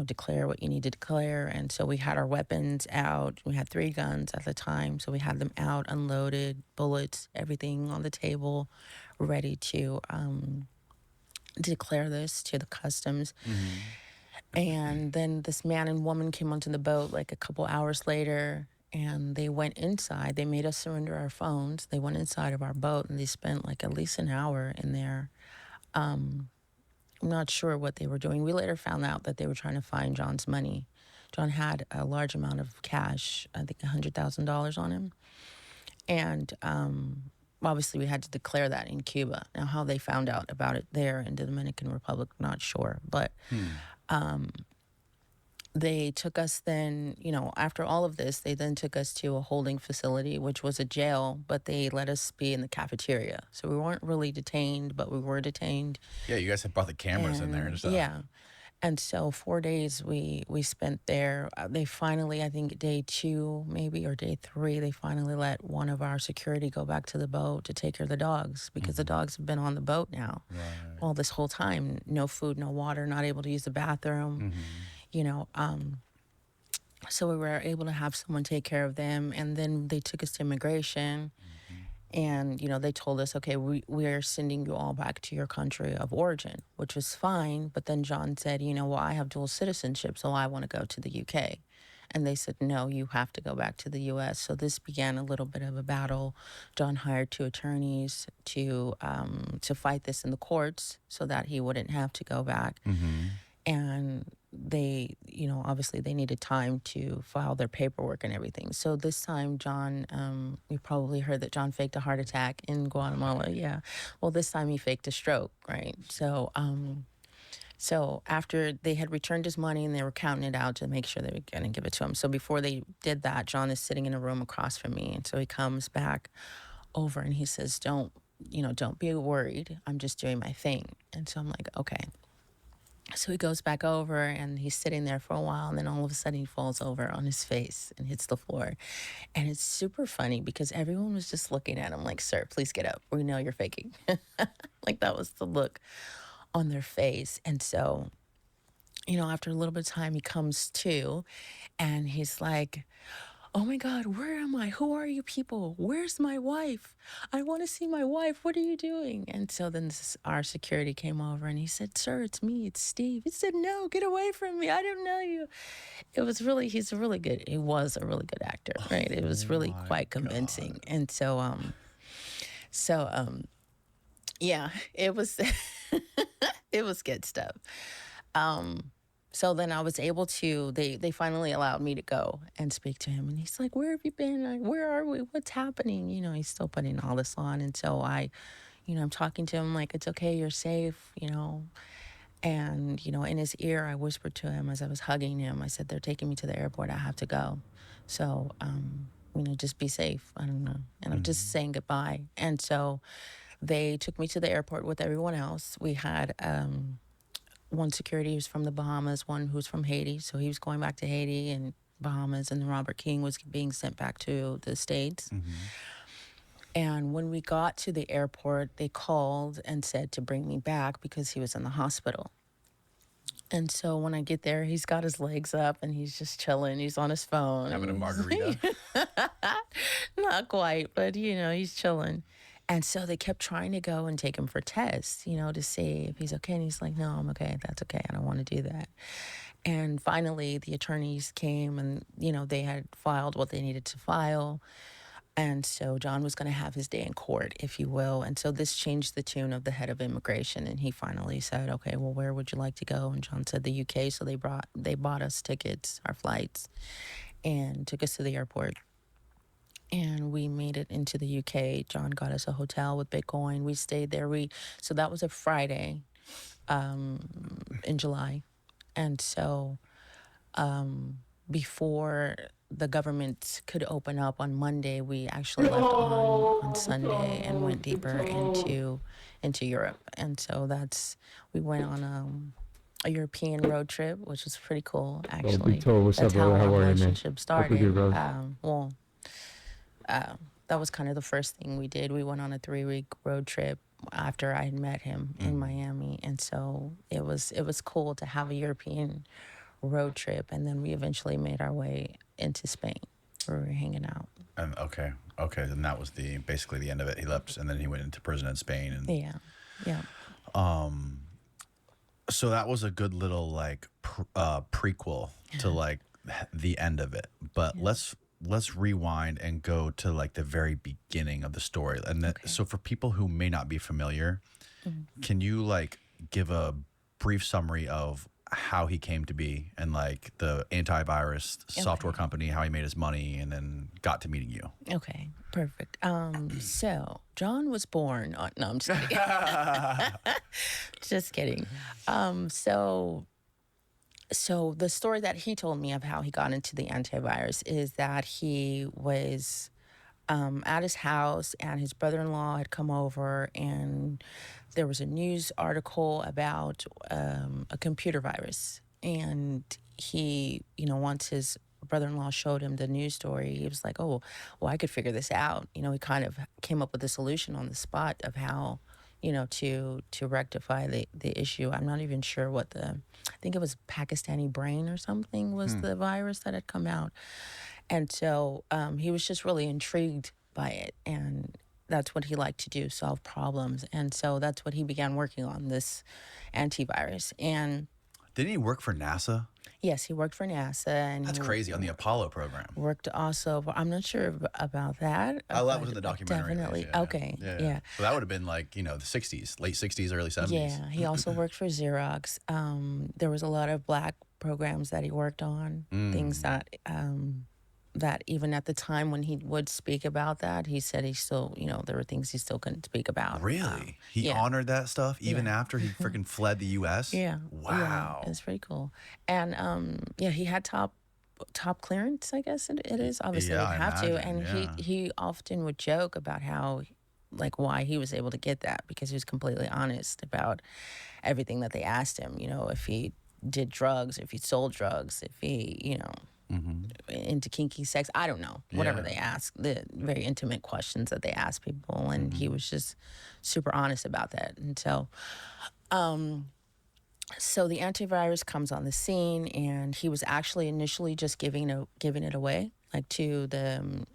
declare what you need to declare. And so we had our weapons out. We had 3 guns at the time. So we had them out, unloaded, bullets, everything on the table, ready to declare this to the customs. And then this man and woman came onto the boat like a couple hours later, and they went inside. They made us surrender our phones. They went inside of our boat, and they spent like at least an hour in there. I'm not sure what they were doing. We later found out that they were trying to find John's money. John had a large amount of cash, I think $100,000 on him. And obviously we had to declare that in Cuba. Now, how they found out about it there in the Dominican Republic, not sure. But they took us then, after all of this, they then took us to a holding facility, which was a jail, but they let us be in the cafeteria. So we weren't really detained, but we were detained. Yeah, you guys had brought the cameras in there and stuff. Yeah. And so 4 days we spent there. They finally, I think day 2 maybe, or day 3, they finally let one of our security go back to the boat to take care of the dogs, because the dogs have been on the boat now all this whole time. No food, no water, not able to use the bathroom. So we were able to have someone take care of them, and then they took us to immigration, And, they told us, okay, we are sending you all back to your country of origin, which was fine. But then John said, well, I have dual citizenship, so I want to go to the UK. And they said, no, you have to go back to the US. So this began a little bit of a battle. John hired 2 attorneys to fight this in the courts so that he wouldn't have to go back. And they, obviously they needed time to file their paperwork and everything. So this time, John, you probably heard that John faked a heart attack in Guatemala. Yeah. Well, this time he faked a stroke, right? So after they had returned his money and they were counting it out to make sure they were going to give it to him. So before they did that, John is sitting in a room across from me. And so he comes back over and he says, don't be worried. I'm just doing my thing. And so I'm like, okay. So he goes back over and he's sitting there for a while, and then all of a sudden he falls over on his face and hits the floor. And it's super funny because everyone was just looking at him like, sir, please get up. We know you're faking. Like that was the look on their face. And so, after a little bit of time, he comes to and he's like, oh my God, where am I? Who are you people? Where's my wife? I want to see my wife. What are you doing? And so then our security came over and he said, sir, it's me. It's Steve. He said, no, get away from me. I don't know you. He was a really good actor, right? It was really my quite convincing. And yeah, it was, it was good stuff. So then I was able to, they finally allowed me to go and speak to him. And he's like, where have you been? Where are we? What's happening? He's still putting all this on. And so I'm talking to him like, it's okay, you're safe, And, in his ear, I whispered to him as I was hugging him, I said, they're taking me to the airport. I have to go. So, just be safe. I don't know. And I'm just saying goodbye. And so they took me to the airport with everyone else. We had, one security who's from the Bahamas, one who's from Haiti. So he was going back to Haiti and Bahamas, and then Robert King was being sent back to the States. And when we got to the airport, they called and said to bring me back because he was in the hospital. And so when I get there, he's got his legs up and he's just chilling. He's on his phone. Having a margarita. Not quite, but he's chilling. And so they kept trying to go and take him for tests, to see if he's okay. And he's like, no, I'm okay. That's okay. I don't want to do that. And finally, the attorneys came and, they had filed what they needed to file. And so John was going to have his day in court, if you will. And so this changed the tune of the head of immigration. And he finally said, okay, well, where would you like to go? And John said the UK. So they bought us tickets, our flights, and took us to the airport. And we made it into the UK. John got us a hotel with Bitcoin. We stayed there. So that was a Friday in July. And so before the government could open up on Monday, we actually left on Sunday and went deeper into Europe. And so we went on a European road trip, which was pretty cool, actually. That's how our relationship started. That was kind of the first thing we did. We went on a 3-week road trip after I had met him in Miami. And so it was cool to have a European road trip. And then we eventually made our way into Spain where we were hanging out. And okay. Then that was basically the end of it. He left and then he went into prison in Spain. And Yeah. So that was a good little prequel to the end of it. But let's rewind and go to the very beginning of the story. And so for people who may not be familiar, can you give a brief summary of how he came to be and the antivirus software company, how he made his money, and then got to meeting you? Okay, perfect. So John was born on, no, I'm just kidding. Just kidding. So the story that he told me of how he got into the antivirus is that he was at his house and his brother-in-law had come over and there was a news article about a computer virus. And he, once his brother-in-law showed him the news story, he was like, oh, well, I could figure this out. He kind of came up with a solution on the spot of how, to rectify the issue. I'm not even sure I think it was Pakistani brain or something was the virus that had come out. And so he was just really intrigued by it. And that's what he liked to do, solve problems. And so that's what he began working on, this antivirus. And Didn't he work for NASA? yes, he worked for NASA, and That's he crazy, on the Apollo program. worked also. I'm not sure about that. Oh, that but was in the documentary. Definitely. Yeah, yeah. Okay. Yeah. Yeah. So that would have been like, the 60s, late 60s, early 70s. Yeah. He also worked for Xerox. There was a lot of black programs that he worked on, things that even at the time when he would speak about that, he said he still, there were things he still couldn't speak about. Really? He yeah. honored that stuff even after he freaking fled the U.S.? Yeah. Wow. Yeah, it's pretty cool. And he had top clearance, I guess it is. Obviously, Yeah, they'd I have to. imagine, And yeah. he often would joke about how, like, why he was able to get that, because he was completely honest about everything that they asked him. If he did drugs, if he sold drugs, if he, into kinky sex. I don't know. Whatever Yeah. they ask, the very intimate questions that they ask people. And he was just super honest about that. And so, so the antivirus comes on the scene, and he was actually initially just giving it away, like, to the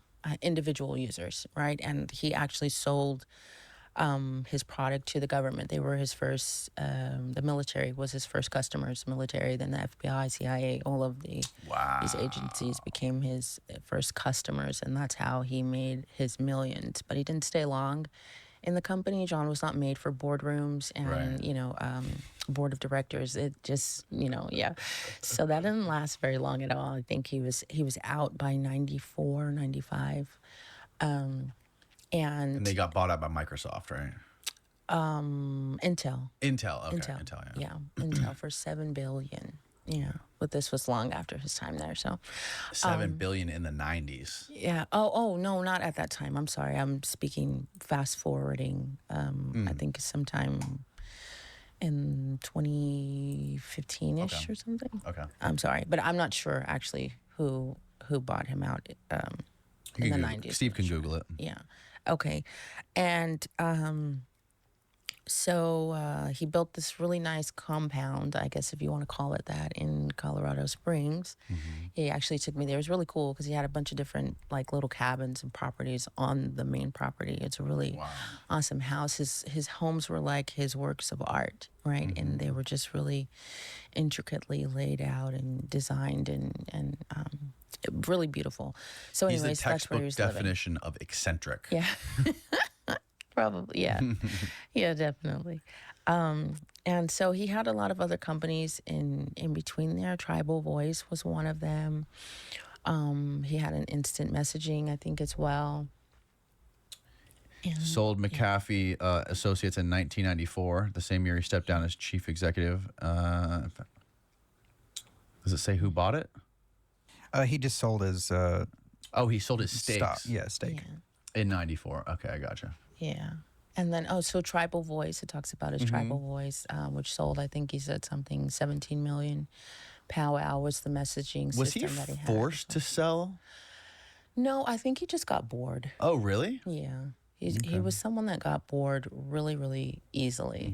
individual users, right? And he actually sold his product to the government. They were his first. The military was his first customers. Military, then the FBI, CIA, all of these agencies became his first customers, and that's how he made his millions. But he didn't stay long in the company. John was not made for boardrooms and board of directors. It just so that didn't last very long at all. I think he was out by 94, 95. And they got bought out by Microsoft, right? Intel. Intel, okay. Intel, yeah. Intel for $7 billion. Yeah, but this was long after his time there. So $7 billion in the 90s. yeah. Oh no, not at that time. I'm sorry. I'm speaking fast forwarding. I think sometime in 2015-ish or something. Okay. I'm sorry, but I'm not sure actually who bought him out in the 90s. Steve can Google it. Yeah. Okay. And so he built this really nice compound, I guess if you want to call it that, in Colorado Springs. He actually took me there. It was really cool because he had a bunch of different, like, little cabins and properties on the main property. It's a really awesome house. His homes were like his works of art, right? And they were just really intricately laid out and designed and really beautiful. So anyways, He's the that's where textbook he was living. definition of eccentric. Yeah. Probably, yeah. Yeah, definitely. And so he had a lot of other companies in between there. Tribal Voice was one of them. He had an instant messaging, I think, as well. And, Sold McAfee Associates in 1994, the same year he stepped down as chief executive. Does it say who bought it? He just sold his He sold his stakes. stock. Yeah, stake. Yeah. In 94. Okay, I gotcha. Yeah. And then, so Tribal Voice, it talks about his Tribal Voice, which sold, I think he said something, 17 million. Powwow was the messaging Was he system that he had. forced to sell? No, I think he just got bored. Oh, really? Yeah. He was someone that got bored really, really easily.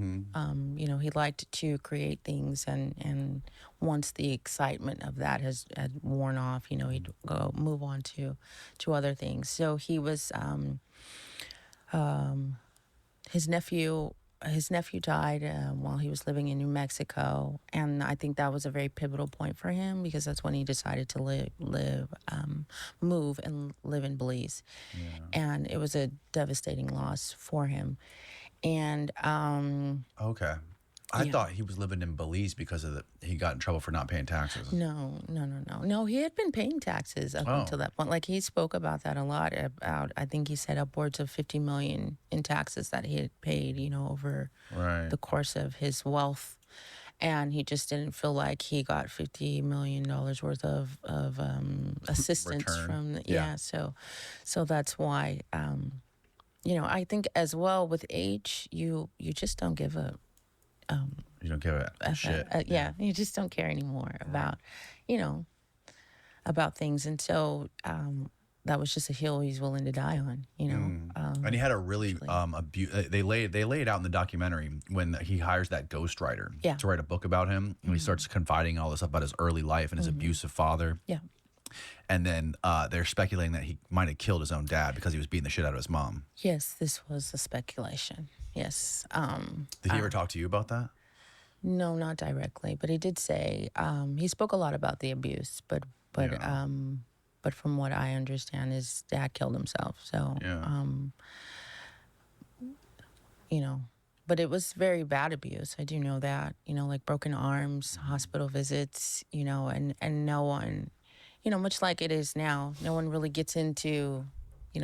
He liked to create things, and once the excitement of that had worn off, he'd move on to other things. So he was, his nephew died while he was living in New Mexico, and I think that was a very pivotal point for him, because that's when he decided to move and live in Belize. And it was a devastating loss for him. And Okay. I thought he was living in Belize because he got in trouble for not paying taxes. No, he had been paying taxes up until that point. Like, he spoke about that a lot, about, I think he said, upwards of 50 million in taxes that he had paid, over the course of his wealth. And he just didn't feel like he got $50 million worth of assistance Return. from so that's why I think as well with age, you just don't give a You don't give a shit. you just don't care anymore about about things. And so that was just a hill he's willing to die on, And he had a really they lay it out in the documentary when he hires that ghostwriter to write a book about him, and he starts confiding all this stuff about his early life and his abusive father. Yeah. And then they're speculating that he might have killed his own dad because he was beating the shit out of his mom. Yes, this was a speculation. Yes. Did he ever talk to you about that? No, not directly, but he did say he spoke a lot about the abuse, Yeah. but from what I understand, his dad killed himself. So Yeah. you know, but it was very bad abuse. I do know that, like broken arms, hospital visits, and no one, much like it is now, no one really gets into,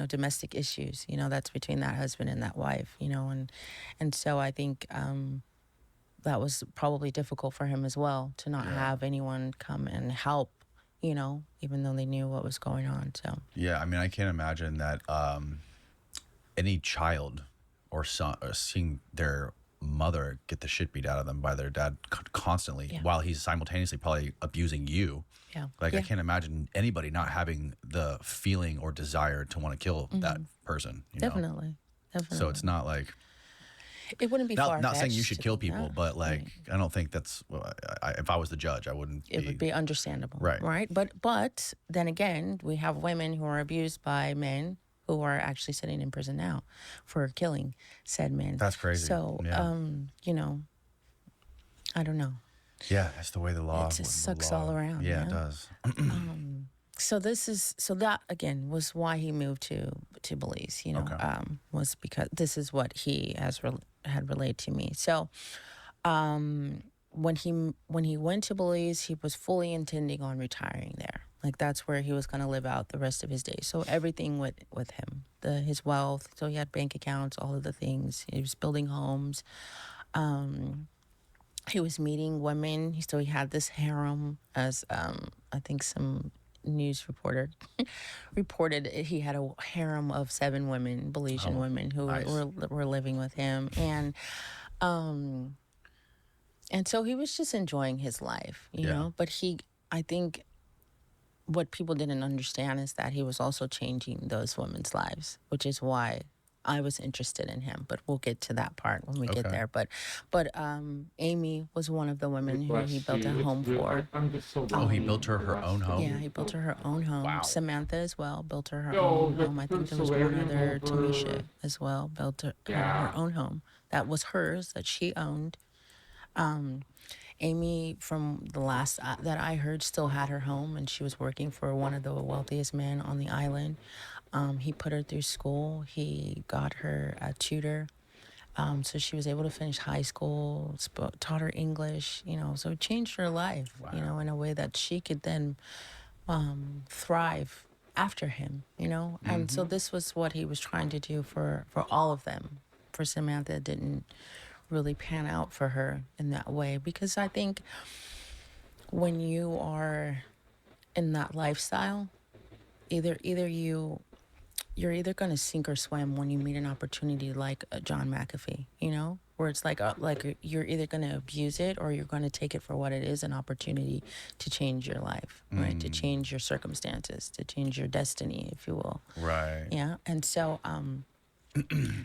domestic issues. That's between that husband and that wife. And so I think that was probably difficult for him as well to not have anyone come and help. Even though they knew what was going on. So Yeah, I mean, I can't imagine that any child or son seeing their mother get the shit beat out of them by their dad constantly while he's simultaneously probably abusing you. Yeah. Like, I can't imagine anybody not having the feeling or desire to want to kill that person. Definitely. So it's not like, It wouldn't be far-fetched. not saying you should to kill think people, that. but like, I don't think that's, if I was the judge, I wouldn't It would be understandable. Right. Right. But then again, we have women who are abused by men who are actually sitting in prison now for killing said men. That's crazy. So, yeah. I don't know. Yeah, that's the way the law. It just sucks all around. Yeah, it does. So that again was why he moved to Belize. Okay. Was because this is what he had relayed to me. So, when he went to Belize, he was fully intending on retiring there. Like that's where he was going to live out the rest of his days. So everything with him, his wealth. So he had bank accounts, all of the things. He was building homes. He was meeting women. So he had this harem, as I think some news reporter reported he had a harem of 7 women, Belizean women, who nice. were living with him, and so he was just enjoying his life, you know. But I think what people didn't understand is that he was also changing those women's lives, which is why I was interested in him. But we'll get to that part when we get there. But Amy was one of the women who he built a home for. Oh, he built her own home? Yeah, he built her own home. Wow. Samantha as well built her own home. I think there was one other, Tamisha as well, built her own home. That was hers, that she owned. Amy, from the last that I heard, still had her home, and she was working for one of the wealthiest men on the island. He put her through school. He got her a tutor, so she was able to finish high school, taught her English, so it changed her life, in a way that she could then thrive after him, And so this was what he was trying to do for all of them. For Samantha, it didn't really pan out for her in that way, because I think when you are in that lifestyle, you're either going to sink or swim when you meet an opportunity like John McAfee, where it's like you're either going to abuse it or you're going to take it for what it is, an opportunity to change your life, right? To change your circumstances, to change your destiny, if you will. Right. Yeah. And so,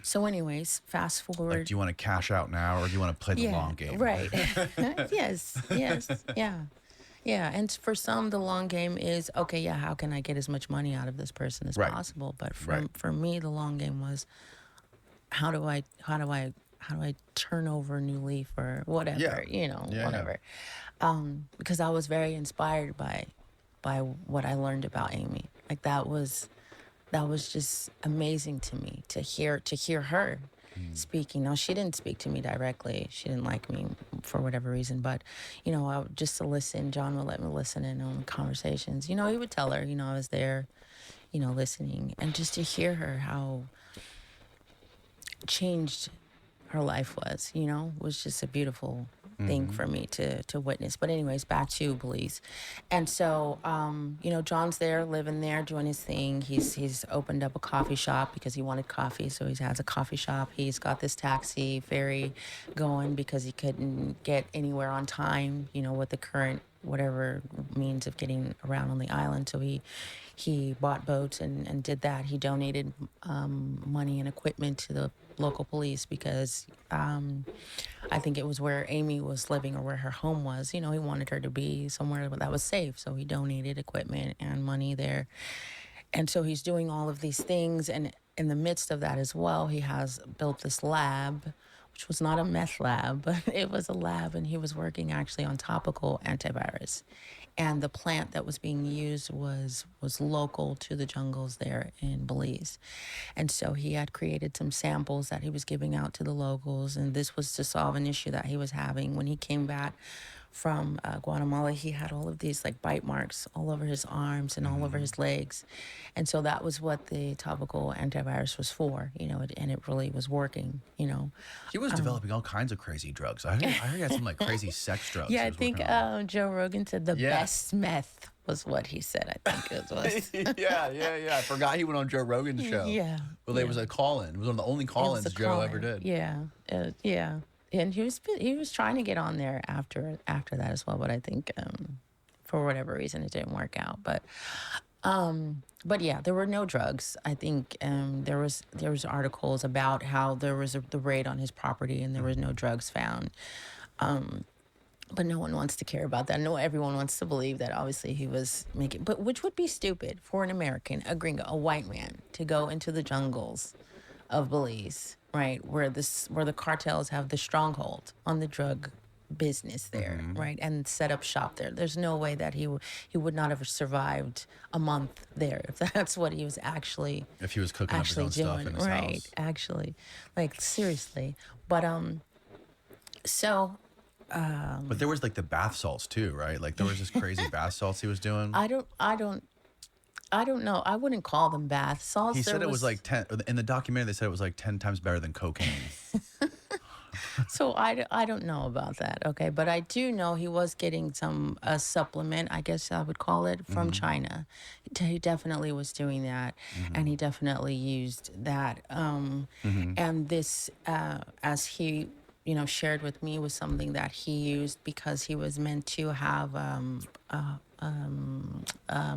so anyways, fast forward. Like, do you want to cash out now or do you want to play the long game? Right. Yes. Yeah. And for some, the long game is, okay, how can I get as much money out of this person as possible? But for me, the long game was, how do I turn over a new leaf or whatever, whatever. Because I was very inspired by what I learned about Amy. Like that was just amazing to me to hear her speaking. Now, she didn't speak to me directly. She didn't like me for whatever reason, but just to listen. John would let me listen in on conversations. He would tell her, I was there, listening, and just to hear her how changed her life was just a beautiful thing for me to witness. But anyways, back to Belize. And so, John's there, living there, doing his thing. He's opened up a coffee shop because he wanted coffee. So he has a coffee shop. He's got this taxi ferry going because he couldn't get anywhere on time, with the current whatever means of getting around on the island. So he bought boats and did that. He donated money and equipment to the local police because I think it was where Amy was living or where her home was. You know, he wanted her to be somewhere that was safe. So he donated equipment and money there. And so he's doing all of these things. And in the midst of that as well, he has built this lab, which was not a meth lab, but it was a lab. And he was working actually on topical antivirus. And the plant that was being used was local to the jungles there in Belize. And so he had created some samples that he was giving out to the locals. And this was to solve an issue that he was having. When he came back from Guatemala, he had all of these like bite marks all over his arms and all over his legs. And so that was what the topical antivirus was for, you know, and it really was working, you know. He was developing all kinds of crazy drugs. I heard he had some like crazy sex drugs. Yeah, he I was think working on. Joe Rogan said the Yeah. best meth was what he said, I think it was. yeah. I forgot he went on Joe Rogan's show. Yeah. Well, there was a call-in. It was one of the only It was call-ins a Joe ever call-in. did. Yeah, yeah. And he was trying to get on there after that as well, but I think for whatever reason it didn't work out. But yeah, there were no drugs. I think there was articles about how there was the raid on his property and there was no drugs found. But no one wants to care about that. No, everyone wants to believe that obviously he was making, but which would be stupid for an American, a gringo, a white man, to go into the jungles of Belize, right, where the cartels have the stronghold on the drug business there, right, and set up shop there. There's no way that he would not have survived a month there if that's what he was actually If he was cooking up his own doing, stuff in his right? house. Actually, like seriously, but so. But there was like the bath salts too, right? Like there was this crazy bath salts he was doing. I don't know. I wouldn't call them bath salts. He said it was like 10 in the documentary. They said it was like 10 times better than cocaine. So I don't know about that. Okay, but I do know he was getting a supplement, I guess I would call it, from China. He definitely was doing that, and he definitely used that. And this, as he shared with me, was something that he used because he was meant to have a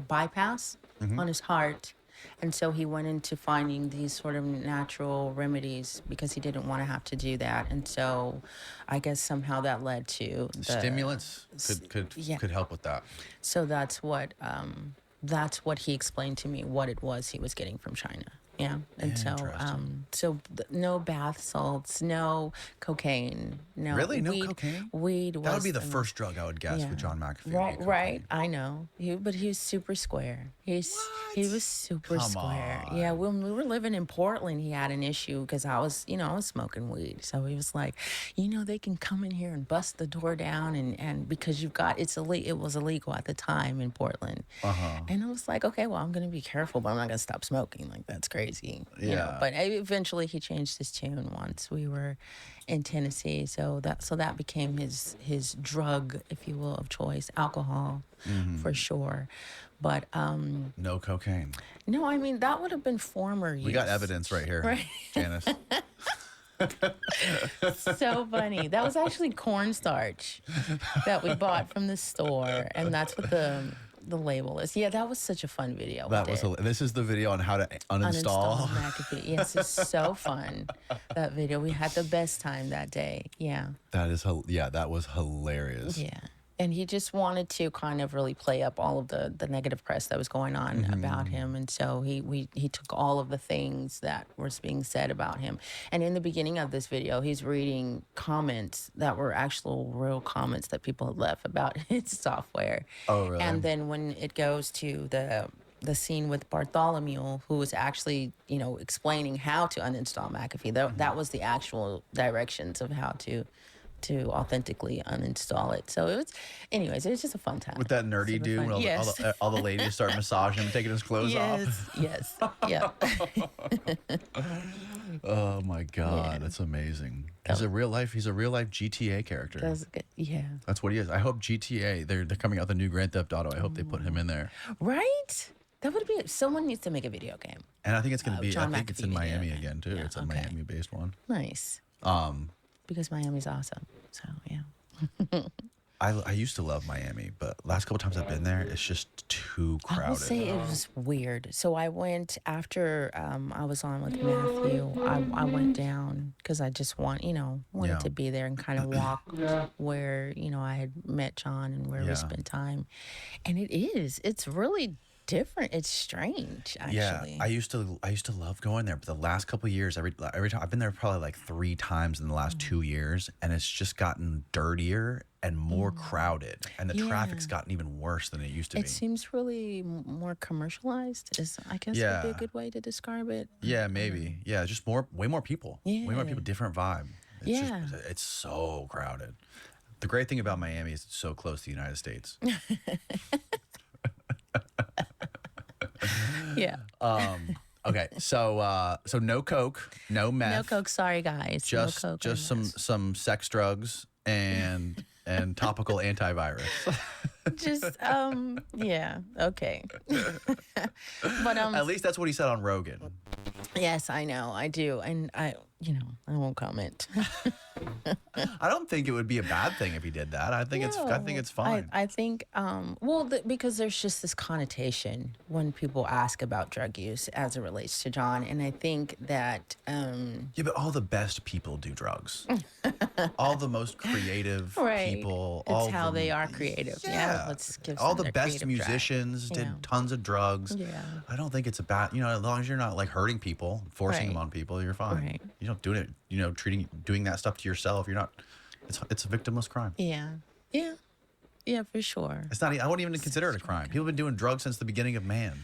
bypass on his heart. And so he went into finding these sort of natural remedies because he didn't want to have to do that. And so I guess somehow that led to Stimulants could help with that. So that's what he explained to me, what it was he was getting from China. Yeah. And so no bath salts, no cocaine, no Really? No weed, cocaine? Weed was That would be the first drug I would guess with John McAfee. would be Right, cocaine. right. I know. But he was super square. He was super Come square. on. Yeah, when we were living in Portland, he had an issue because I was smoking weed. So he was like, they can come in here and bust the door down and because it was illegal at the time in Portland. And I was like, okay, well, I'm going to be careful, but I'm not going to stop smoking. Like, that's crazy. Yeah. But eventually he changed his tune once we were in Tennessee. So that became his drug, if you will, of choice, alcohol, for sure. But No cocaine. no, I mean that would have been former use. We got evidence right here, Right. Janice. So funny. That was actually cornstarch that we bought from the store, and that's what the label is. Yeah, that was such a fun video. This is the video on how to uninstall. McAfee. Yes, it's so fun. That video. We had the best time that day. Yeah. That was hilarious. Yeah. And he just wanted to kind of really play up all of the negative press that was going on about him. And so he took all of the things that was being said about him. And in the beginning of this video, he's reading comments that were actual real comments that people had left about his software. Oh, really? And then when it goes to the scene with Bartholomew, who was actually, explaining how to uninstall McAfee, that was the actual directions of how to authentically uninstall it. So it was just a fun time. With that nerdy Super dude, fun. when all the ladies start massaging him, taking his clothes off. Yes, yeah. Oh my God, that's amazing. He's a real life GTA character. That's good. Yeah. That's what he is. I hope GTA. They're coming out with the new Grand Theft Auto. I hope they put him in there. Right? That would be. Someone needs to make a video game. And I think it's gonna be. John I think it's McAfee in video Miami game. again too. Yeah, It's a okay. Miami-based one. Nice. Because Miami's awesome. So yeah. I used to love Miami, but last couple times I've been there, it's just too I will crowded. say it was weird. So I went after I was on with Matthew. I went down because I just wanted Yeah. to be there and kind of walk where I had met John and where we Yeah. spent time. And it's really different. It's strange, actually. Yeah, I used to love going there, but the last couple of years, every time I've been there probably like 3 times in the last 2 years, and it's just gotten dirtier and more crowded, and the traffic's Yeah. gotten even worse than it used to It be. seems really more commercialized. I guess would be Yeah. a good way to describe it. Yeah, maybe. Yeah, just way more people. Way more Yeah. people, different vibe. It's Yeah. just, it's so crowded. The great thing about Miami is it's so close to the United States. Yeah. Okay, so no coke, no meth. No Coke, sorry guys. Just no Coke. just on some sex drugs and topical antivirus. this. Just yeah, okay. But At least that's what he said on Rogan. yes, I know, I do, and I won't comment. I don't think it would be a bad thing if he did that. I think it's fine. I think because there's just this connotation when people ask about drug use as it relates to John, and I think that Yeah, but all the best people do drugs. All the most creative right, people. it's all how the, they are creative. Yeah, let's give all some the their best creative drive, musicians you did know. tons of drugs. Yeah. I don't think it's a bad. As long as you're not like hurting people, forcing them Right. on people, you're fine. Right. You don't do it. Doing that stuff to yourself. You're not. It's a victimless crime. Yeah, for sure. It's not. I wouldn't even consider it a crime. People have been doing drugs since the beginning of man.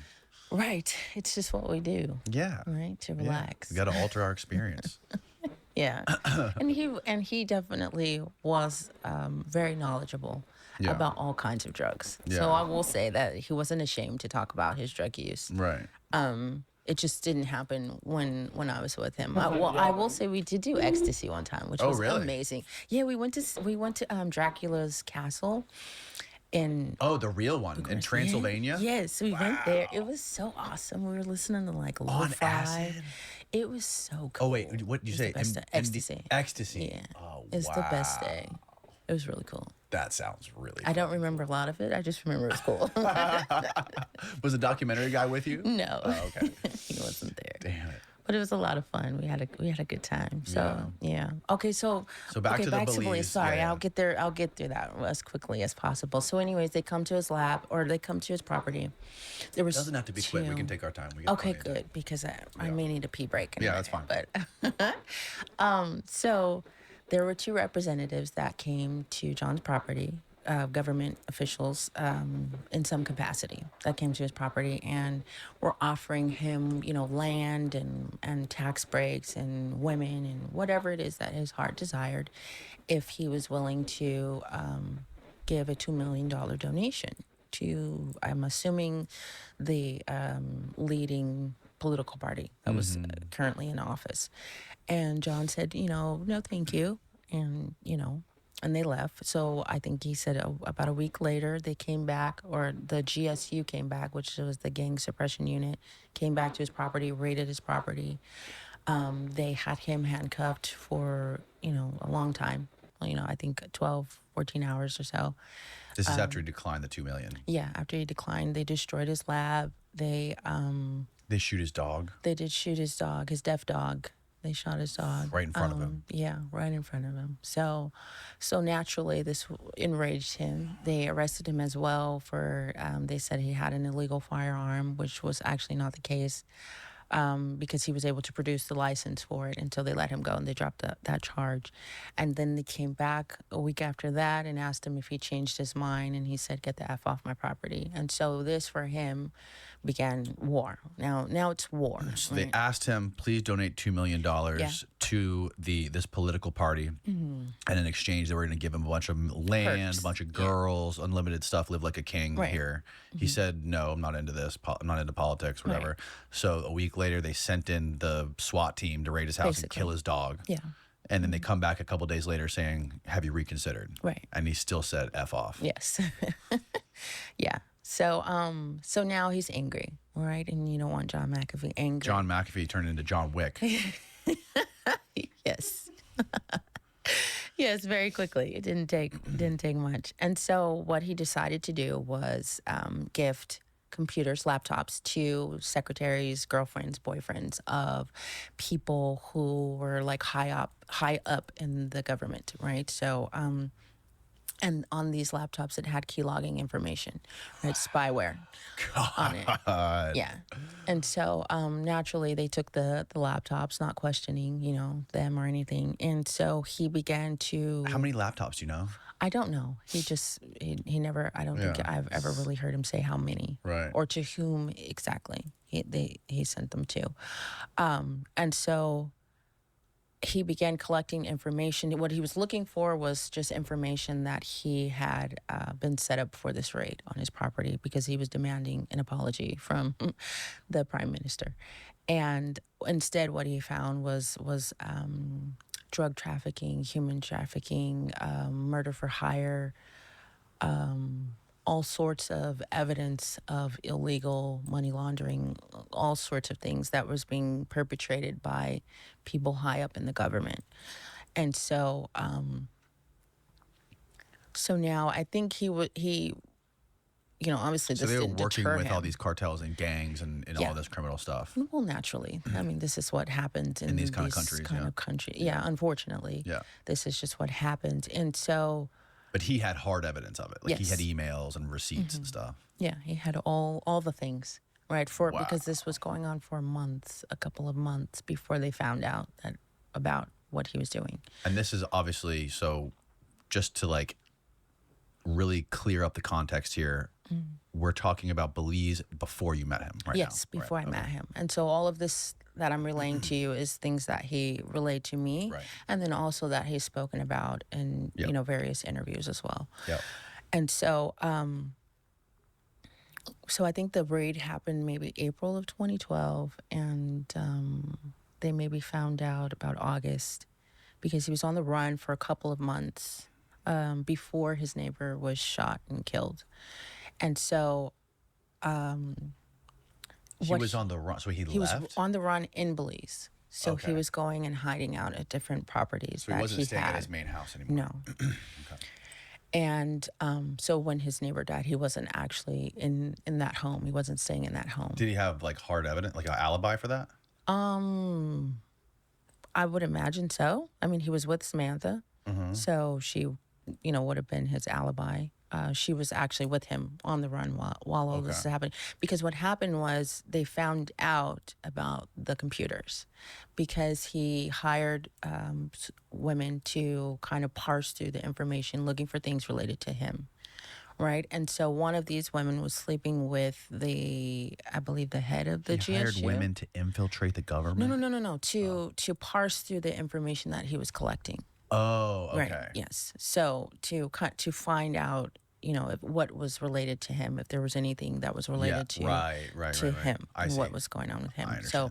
Right, it's just what we do, Yeah. right, to Yeah. relax. We got to alter our experience. Yeah, and he definitely was very knowledgeable Yeah. about all kinds of drugs. Yeah. So I will say that he wasn't ashamed to talk about his drug use. Right. It just didn't happen when I was with him. I will say we did do ecstasy one time, which was really? amazing. Yeah, we went to Dracula's castle in Oh, the real one in Transylvania. Yes, we went there. It was so awesome. We were listening to like On lo-fi. acid? It was so cool. Oh wait, what did you say? It was the best ecstasy. Ecstasy. Yeah. Oh, It was the best day. It was really cool. That sounds really. I don't remember a lot of it. I just remember it was cool. Was the documentary guy with you? No. Oh, okay. He wasn't there. Damn it. But it was a lot of fun. We had a good time. So yeah. Okay, so back to the Belize. Belize. Sorry, Yeah, yeah. I'll get through that as quickly as possible. So anyways, they come to his lab or they come to his property. There was Doesn't have to be quick. We can take our time. We got Okay, plenty of time. good, because I may need a pee break. in a Yeah, that's minute, But so there were 2 representatives that came to John's property, government officials in some capacity that came to his property and were offering him, land and tax breaks and women and whatever it is that his heart desired, if he was willing to give a $2 million donation to, I'm assuming, the leading political party that was currently in office. And John said, no, thank you. And, and they left. So I think he said about a week later, they came back, or the GSU came back, which was the gang suppression unit, came back to his property, raided his property. They had him handcuffed for, a long time. I think 12, 14 hours or so. This is after he declined the $2 million. Yeah, after he declined, they destroyed his lab. They shoot his dog. They did shoot his dog, his deaf dog. They shot his dog Right in front of him. Yeah, right in front of him. So naturally, this enraged him. They arrested him as well for. They said he had an illegal firearm, which was actually not the case, because he was able to produce the license for it until they let him go and they dropped that charge. And then they came back a week after that and asked him if he changed his mind, and he said, "Get the F off my property." And so this for him began war. Now it's war. So they asked him, please donate $2 million to this political party. And in exchange, they were going to give him a bunch of land, Perks. a bunch of girls, unlimited stuff, live like a king Right. here. He said, no, I'm not into this. I'm not into politics, whatever. Right. So a week later, they sent in the SWAT team to raid his house and Basically. kill his dog. Yeah. And then they come back a couple days later saying, have you reconsidered? Right. And he still said F off. Yes. Yeah. So now he's angry, right? And you don't want John McAfee angry. John McAfee turned into John Wick. Yes. Yeah. Yes, very quickly. It didn't take much. And so what he decided to do was gift computers, laptops to secretaries, girlfriends, boyfriends of people who were like high up in the government, right? So and on these laptops it had key logging information, right? Spyware on it. God. Yeah. And so naturally they took the laptops, not questioning, them or anything. And so he began to. How many laptops do you know? I don't know. He never, I don't think Yeah. I've ever really heard him say how many. Right. Or to whom exactly he sent them to. And so he began collecting information. What he was looking for was just information that he had been set up for this raid on his property because he was demanding an apology from the prime minister. And instead, what he found was drug trafficking, human trafficking, murder for hire, all sorts of evidence of illegal money laundering, all sorts of things that was being perpetrated by people high up in the government. And so, so now I think he, obviously So this they were didn't working deter with all him. these cartels and gangs and Yeah. all this criminal stuff. Well, naturally. I mean, this is what happens in these kind of countries, yeah. Yeah, unfortunately. Yeah. This is just what happens. And so, But he had hard evidence of it. Like he had Yes. emails and receipts and stuff. yeah, he had all the things, right? Wow. Because this was going on for months, a couple of months before they found out about what he was doing. And this is obviously, so just to like really clear up the context here, we're talking about Belize before you met him, right? Yes, now. before Right, I met okay. him. And so all of this that I'm relaying to you is things that he relayed to me, Right. and then also that he's spoken about in Yep. various interviews as well. Yep. And so, so I think the raid happened maybe April of 2012, and they maybe found out about August because he was on the run for a couple of months before his neighbor was shot and killed. And so, He what was on the run, so he was left? on the run in Belize. So Okay. he was going and hiding out at different properties So he that wasn't he staying had. at his main house anymore. No. And so when his neighbor died, he wasn't actually in that home. He wasn't staying in that home. Did he have like hard evidence, like an alibi for that? I would imagine so. I mean, he was with Samantha, so she, would have been his alibi. She was actually with him on the run while all this is happening. Because what happened was they found out about the computers because he hired women to kind of parse through the information, looking for things related to him. Right. And so one of these women was sleeping with I believe the head of the He GSU. hired women to infiltrate the government? No. To parse through the information that he was collecting. Oh, okay. Right. Yes. So to find out, what was related to him, if there was anything that was related to right, him, I and see. what was going on with him. I So,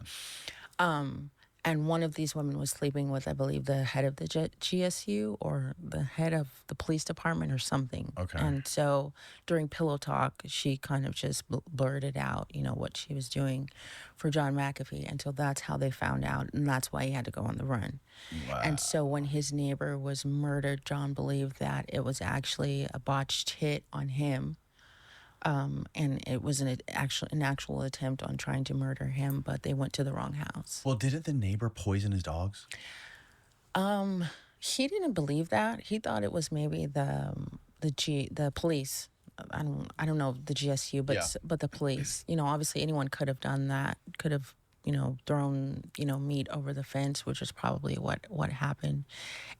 and one of these women was sleeping with, I believe, the head of the GSU or the head of the police department or something. Okay. And so during pillow talk, she kind of just blurted out, what she was doing for John McAfee. And so that's how they found out. And that's why he had to go on the run. Wow. And so when his neighbor was murdered, John believed that it was actually a botched hit on him. And it was an actual attempt on trying to murder him, but they went to the wrong house. Well, didn't the neighbor poison his dogs? He didn't believe that. He thought it was maybe the police. I don't know the GSU, but Yeah. but the police. Obviously anyone could have done that. Could have thrown meat over the fence, which is probably what happened.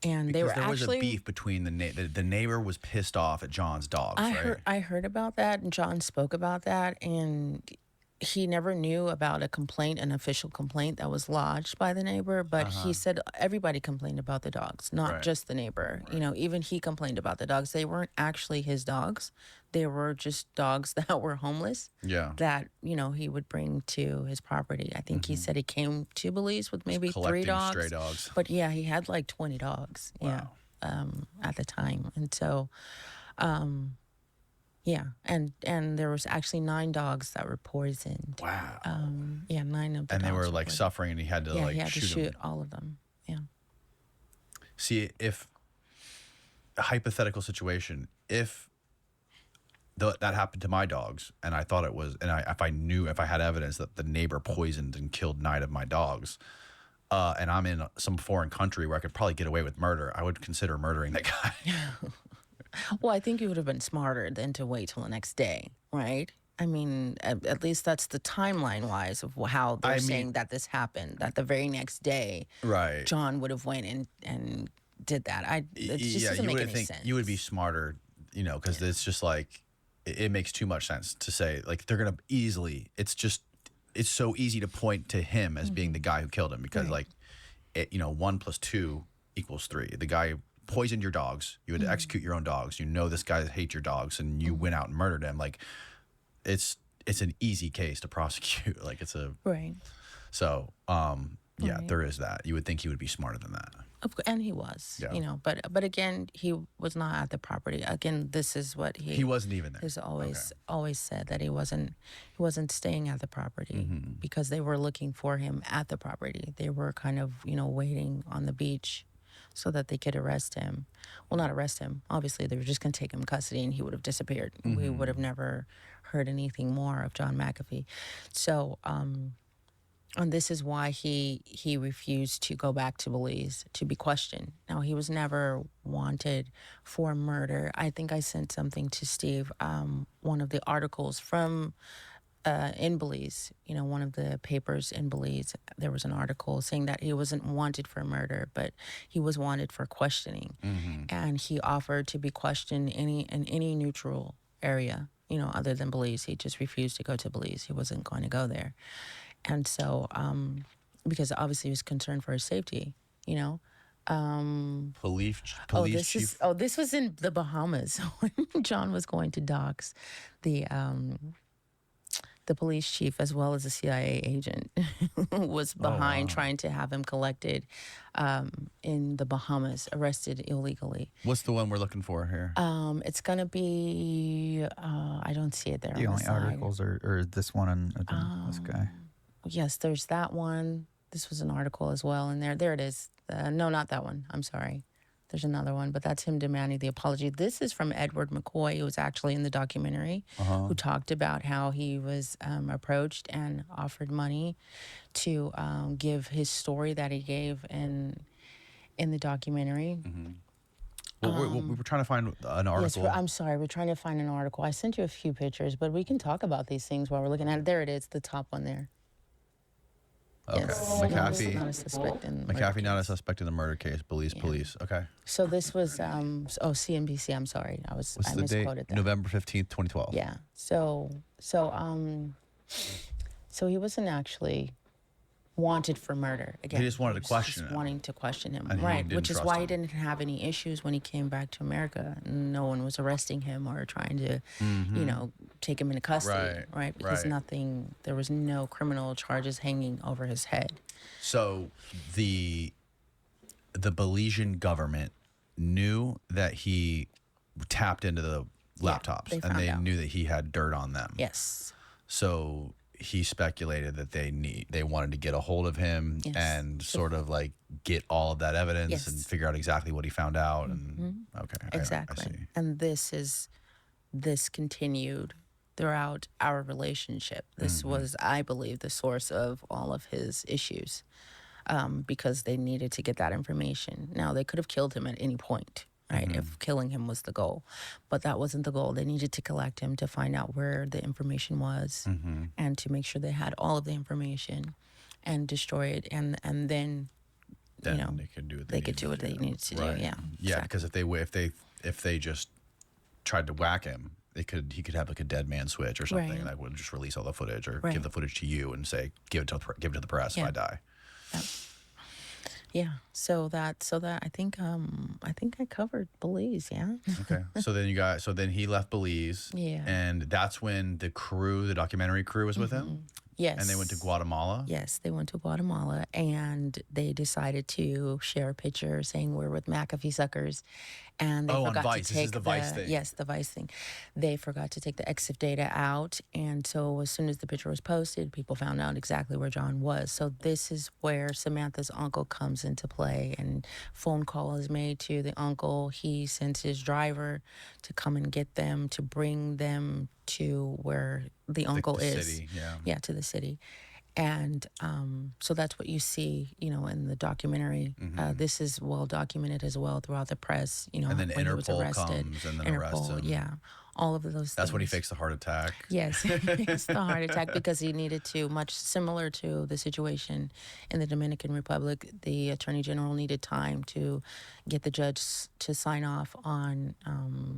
And they Because were there was actually a beef between the neighbor was pissed off at John's dogs, right? I heard about that, and John spoke about that, and he never knew about an official complaint that was lodged by the neighbor, but he said everybody complained about the dogs, not Right. just the neighbor. Even he complained about the dogs. They weren't actually his dogs. They were just dogs that were homeless Yeah. that, he would bring to his property. I think he said he came to Belize with maybe 3 Collecting dogs. stray dogs. But yeah, he had like 20 dogs. Wow. Yeah. At the time. And so yeah, and there was actually 9 dogs that were poisoned. Wow. 9 of the And they dogs were were like poisoned. suffering, and he had to Yeah, like he had to shoot shoot them. all of them. Yeah. See, if a hypothetical situation. If that happened to my dogs, and I thought it was, and if I had evidence that the neighbor poisoned and killed 9 of my dogs, and I'm in some foreign country where I could probably get away with murder, I would consider murdering that guy. Well, I think you would have been smarter than to wait till the next day, right? I mean, at least that's the timeline wise of how they're saying that this happened. That the very next day, Right. John would have went and did that. It just doesn't you make would any think sense. you would be smarter, because it's just like it makes too much sense to say like they're gonna easily. It's so easy to point to him as being the guy who killed him because Right. 1 + 2 = 3. The guy poisoned your dogs. You had to execute your own dogs. This guy hates your dogs, and you went out and murdered him. Like, it's an easy case to prosecute. Like Right. so. Yeah, Right. there is that. You would think he would be smarter than that. And he was, Yeah. but again, he was not at the property. Again, this is what He wasn't even there. has always said, that he wasn't staying at the property because they were looking for him at the property. They were kind of, waiting on the beach so that they could arrest him. Well, not arrest him. Obviously, they were just going to take him in custody and he would have disappeared. We would have never heard anything more of John McAfee. So, and this is why he refused to go back to Belize to be questioned. Now, he was never wanted for murder. I think I sent something to Steve, one of the articles from in Belize, one of the papers in Belize. There was an article saying that he wasn't wanted for murder, but he was wanted for questioning. And he offered to be questioned in any neutral area, other than Belize. He just refused to go to Belize. He wasn't going to go there. And so, because obviously he was concerned for his safety, Police chief. This was in the Bahamas when John was going to dox the police chief as well as the CIA agent was behind trying to have him collected in the Bahamas, arrested illegally. What's the one we're looking for here? It's gonna be I don't see it there. The on only the side. articles are this one and this guy. Yes, there's that one. This was an article as well in there. There it is. No, not that one. I'm sorry. There's another one, but that's him demanding the apology. This is from Edward McCoy, who was actually in the documentary, who talked about how he was approached and offered money to give his story that he gave in the documentary. Well, we were trying to find an article. Yes, I'm sorry. We're trying to find an article. I sent you a few pictures, but we can talk about these things while we're looking at it. There it is, the top one there. Okay. Yes. McAfee. Not a suspect in the McAfee, murder not a case. suspect in the murder case. Belize police. Okay. So this was CNBC. I'm sorry, I What's the misquoted date? that. November 15th, 2012. Yeah. So he wasn't actually wanted for murder. Again, He just wanted to was question just him. wanting to question him, And he right? didn't Which is trust why him. he didn't have any issues when he came back to America. No one was arresting him or trying to, take him into custody, right? Because right. there was no criminal charges hanging over his head. So the Belizean government knew that he tapped into the laptops, they and found they out. knew that he had dirt on them. Yes. So he speculated that they wanted to get a hold of him Yes. and sort of like get all of that evidence Yes. and figure out exactly what he found out. And okay, Exactly. I see. And this continued throughout our relationship. This was, I believe, the source of all of his issues, because they needed to get that information. Now, they could have killed him at any point, right? If killing him was the goal, but that wasn't the goal. They needed to collect him to find out where the information was and to make sure they had all of the information and destroy it. And then Then they could do what they could do what they needed to do. Right. Yeah. Yeah, exactly. because if they just tried to whack him, he could have like a dead man switch or something, Right. and that would just release all the footage or Right. give the footage to you and say give it to the press if Yeah. I die. Yeah. So that I think I covered Belize. Yeah. Okay. So then he left Belize. Yeah. And that's when the documentary crew was with him. Yes. And they went to Guatemala. Yes, they went to Guatemala and they decided to share a picture saying we're with McAfee suckers. and they Oh, on forgot Vice. to This is take the Vice thing. Yes, the Vice thing. They forgot to take the exif data out, and so as soon as the picture was posted, people found out exactly where John was. So this is where Samantha's uncle comes into play, and phone call is made to the uncle. He sends his driver to come and get them, to bring them to where the uncle the is. city, yeah. Yeah, to the city. And so that's what you see, in the documentary. This is well documented as well throughout the press, And then when he was Interpol arrested. comes and then arrests him. Yeah, all of those That's when he things. fakes the heart attack. Yes, it's the heart attack because he needed to, much similar to the situation in the Dominican Republic. The Attorney General needed time to get the judge to sign off on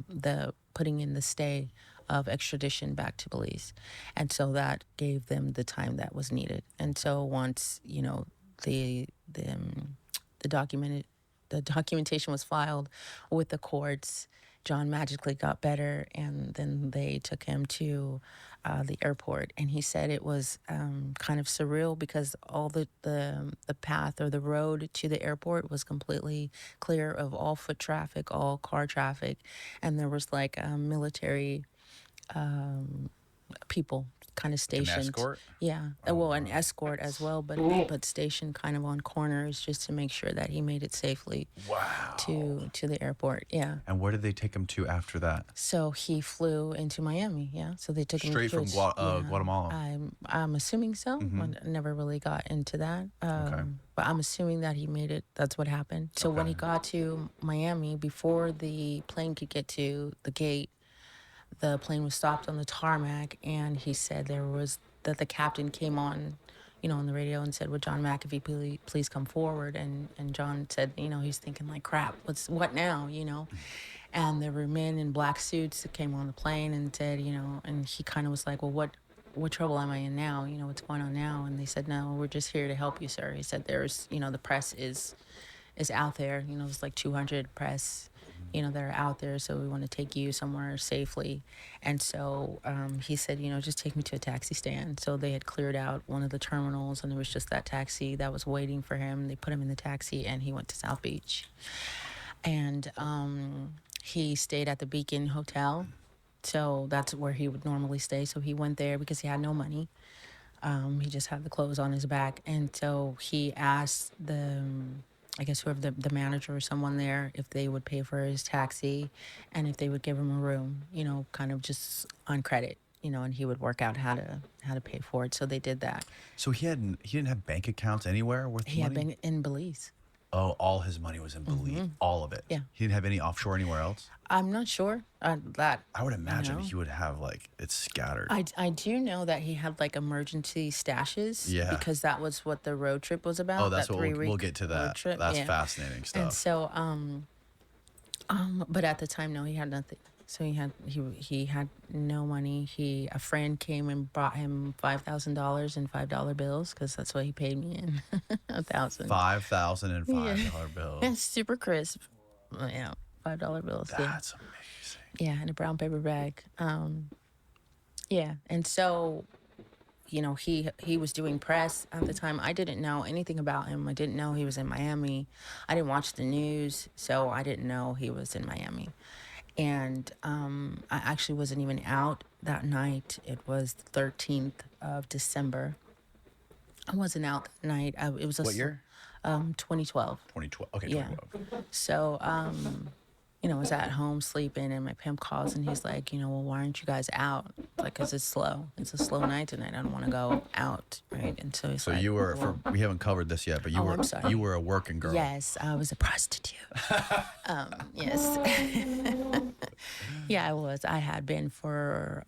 the putting in the stay of extradition back to Belize. And so that gave them the time that was needed. And so once, the documentation was filed with the courts, John magically got better, and then they took him to the airport. And he said it was kind of surreal because all the path or the road to the airport was completely clear of all foot traffic, all car traffic, and there was like a military people kind of stationed. An escort? Yeah. An escort as well, but stationed kind of on corners just to make sure that he made it safely. Wow. To the airport. Yeah. And where did they take him to after that? So he flew into Miami. Yeah. So they took Straight him from Guatemala. I'm assuming so. I never really got into that. Okay. But I'm assuming that he made it. That's what happened. So when he got to Miami, before the plane could get to the gate, the plane was stopped on the tarmac, and he said that the captain came on, on the radio and said, "Would John McAfee please come forward?" And John said, he's thinking like, "Crap, what now?" And there were men in black suits that came on the plane and said, and he kind of was like, "Well, what trouble am I in now? What's going on now?" And they said, "No, we're just here to help you, sir." He said, "There's, the press is out there. There's like 200 press." That are out there, so we want to take you somewhere safely. And so he said, just take me to a taxi stand. So they had cleared out one of the terminals, and there was just that taxi that was waiting for him. They put him in the taxi, and he went to South Beach. And he stayed at the Beacon Hotel. So that's where he would normally stay. So he went there because he had no money. He just had the clothes on his back. And so he asked I guess whoever the manager or someone there, if they would pay for his taxi and if they would give him a room, kind of just on credit, and he would work out how to pay for it. So they did that. So he didn't have bank accounts anywhere with He money? had been in Belize. Oh, all his money was in Belize. All of it. Yeah. He didn't have any offshore anywhere else? I'm not sure that. I would imagine he would have it's scattered. I do know that he had like emergency stashes. Yeah. Because that was what the road trip was about. Oh, that's that what we'll get to that. road trip. That's Yeah. fascinating stuff. And so, but at the time, no, he had nothing. So he had no money. A friend came and brought him $5,000 in $5 bills because that's what he paid me in. 1,000. $5,000 and $5 bills. It's super crisp. Yeah, $5 bills. That's amazing. Yeah, in a brown paper bag. Yeah, and so, he was doing press at the time. I didn't know anything about him. I didn't know he was in Miami. I didn't watch the news, so I didn't know he was in Miami. And I actually wasn't even out that night. It was the 13th of December. I wasn't out that night. It was What year? 2012. 2012. Okay, Yeah. 2012. So, I was at home sleeping, and my pimp calls, and he's like, well, why aren't you guys out? Like, 'cause it's slow. It's a slow night tonight. I don't want to go out, right? And so he's So like, you were, well, we haven't covered this yet, but you I'm sorry. you were a working girl. Yes, I was a prostitute. Yes. Yeah, I was. I had been for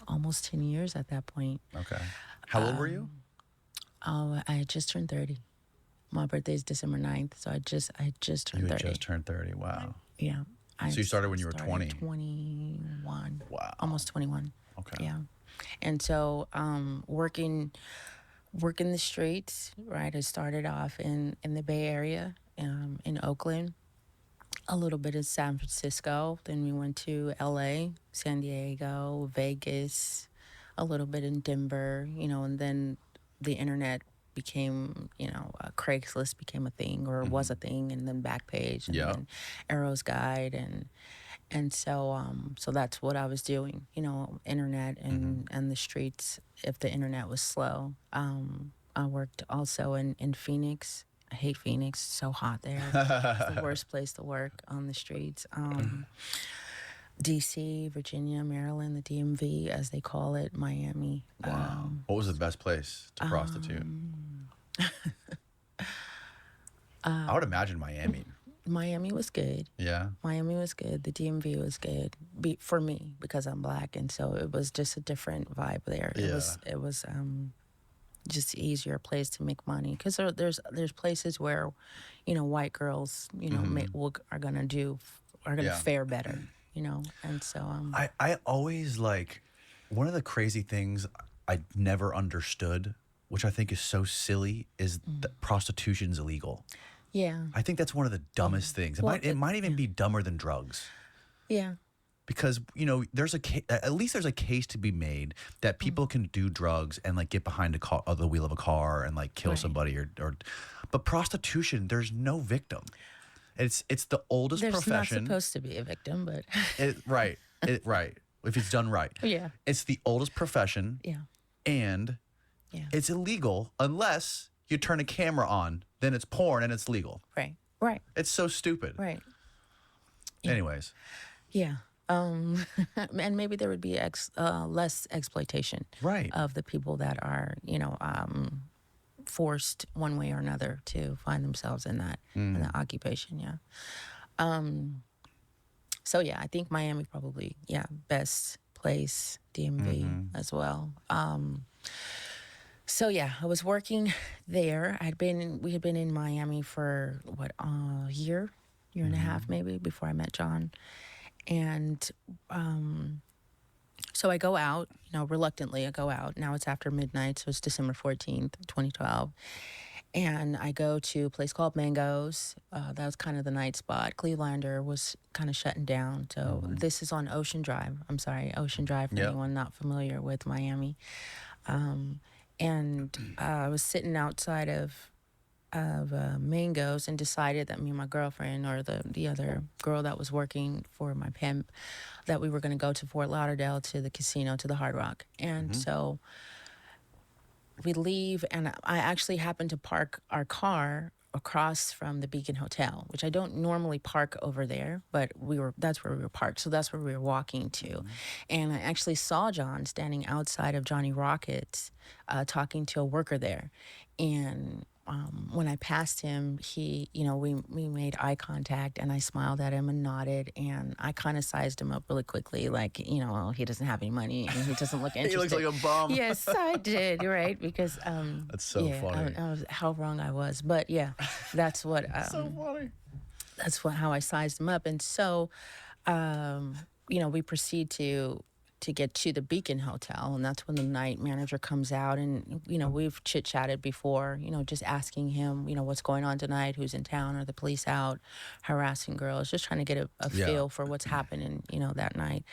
almost 10 years at that point. Okay. How old were you? Oh, I had just turned 30. My birthday is December 9th, so I just turned You had 30. just turned 30. Wow. Yeah. So you started when you were 20? 21. Wow. Almost 21. Okay. Yeah. And so working the streets, right? I started off in the Bay Area, in Oakland, a little bit of San Francisco. Then we went to LA, San Diego, Vegas, a little bit in Denver, and then the internet became, Craigslist became a thing or was a thing, and then Backpage, and Yeah. then Arrow's Guide, and so that's what I was doing, internet and the streets. If the internet was slow, I worked also in Phoenix. I hate Phoenix. It's so hot there. It's the worst place to work on the streets. DC, Virginia, Maryland, the DMV, as they call it, Miami. Wow. What was the best place to prostitute? I would imagine Miami. Miami was good. Yeah. Miami was good. The DMV was good for me because I'm Black, and so it was just a different vibe there. Yeah. It was just easier place to make money because there's places where, white girls, are gonna fare better, and so I always one of the crazy things I never understood, which I think is so silly, is that prostitution's illegal. yeah, I think that's one of the dumbest things. It might even be dumber than drugs. yeah. Because there's at least there's a case to be made that people can do drugs and get behind the wheel of a car and kill Right. somebody but prostitution, there's no victim. It's the oldest There's profession. not supposed to be a victim, but Right. If it's done right. yeah, It's the oldest profession, yeah, and yeah. it's illegal unless you turn a camera on. Then it's porn and it's legal. Right, It's so stupid. right. Anyways. Yeah. And maybe there would be less exploitation Right. of the people that are, forced one way or another to find themselves in that occupation. Yeah. So yeah, I think Miami probably, best place, DMV as well. So yeah, I was working there. We had been in Miami for a year and a half maybe before I met John. And so I go out, reluctantly I go out. Now it's after midnight, so it's December 14th, 2012. And I go to a place called Mangoes. That was kind of the night spot. Clevelander was kind of shutting down. So this is on Ocean Drive. I'm sorry, Ocean Drive for Yep. anyone not familiar with Miami. And I was sitting outside of Mangoes and decided that me and my girlfriend, or the other girl that was working for my pimp, that we were going to go to Fort Lauderdale to the casino, to the Hard Rock. And so we leave, and I actually happened to park our car across from the Beacon Hotel, which I don't normally park over there, but that's where we were parked. So that's where we were walking to. And I actually saw John standing outside of Johnny Rockets talking to a worker there. And when I passed him, he, we made eye contact, and I smiled at him and nodded, and I kind of sized him up really quickly, he doesn't have any money and he doesn't look interested. He looks like a bum. Yes, I did, right? Because That's so funny. I was how wrong I was, but yeah, that's what So funny. that's how I sized him up, and so we proceed to get to the Beacon Hotel, and that's when the night manager comes out, and we've chit-chatted before, just asking him, what's going on tonight, who's in town, are the police out harassing girls, just trying to get a feel for what's happening, that night.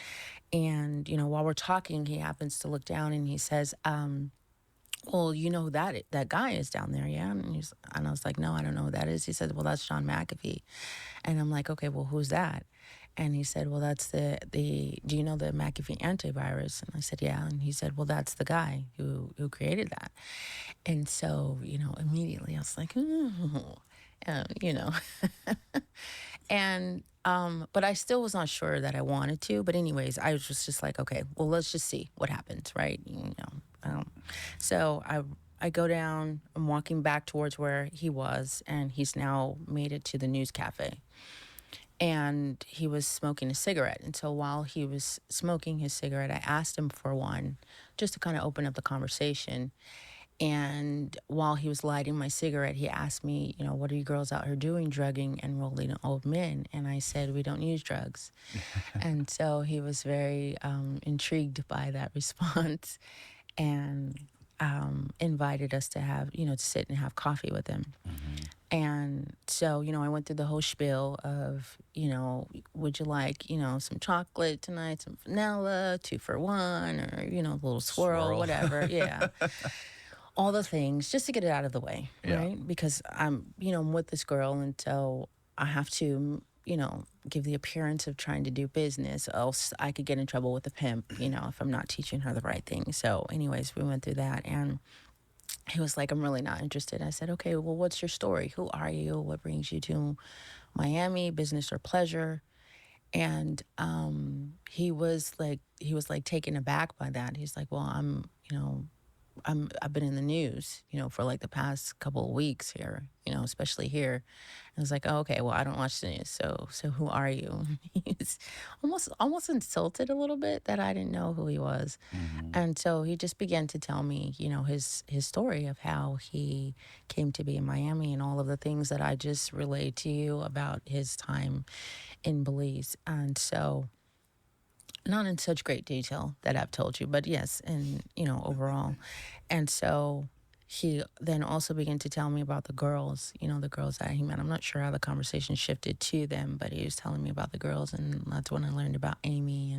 And while we're talking, he happens to look down and he says, well, that guy is down there, yeah? And I was like, no, I don't know who that is. He said, well, that's John McAfee. And I'm like, okay, well, who's that? And he said, well, that's do you know the McAfee antivirus? And I said, yeah. And he said, well, that's the guy who created that. And so, immediately I was like, and, but I still was not sure that I wanted to. But anyways, I was just like, okay, well, let's just see what happens, right? So I go down, I'm walking back towards where he was, and he's now made it to the news cafe. And he was smoking a cigarette. And so while he was smoking his cigarette, I asked him for one just to kind of open up the conversation. And while he was lighting my cigarette, he asked me, what are you girls out here doing, drugging and rolling old men? And I said, we don't use drugs. And so he was very intrigued by that response, and invited us to have, to sit and have coffee with him. And so, I went through the whole spiel of, would you like, some chocolate tonight, some vanilla, 2 for $1, or, a little swirl, whatever. Yeah. all the things just to get it out of the way, Yeah. right? Because I'm with this girl, and so I have to, give the appearance of trying to do business, else I could get in trouble with the pimp, if I'm not teaching her the right thing. So, anyways, we went through that, and he was like, "I'm really not interested." I said, "Okay, well, what's your story? Who are you? What brings you to Miami, business or pleasure?" And he was like taken aback by that. He's like, "Well, I've been in the news, for like the past couple of weeks here, especially here." And I was like, "Oh, okay, well, I don't watch the news, so who are you?" He's almost insulted a little bit that I didn't know who he was. And so he just began to tell me, his story of how he came to be in Miami and all of the things that I just relayed to you about his time in Belize. And so, not in such great detail that I've told you, but yes, and overall. And so he then also began to tell me about the girls, the girls that he met. I'm not sure how the conversation shifted to them, but he was telling me about the girls, and that's when I learned about Amy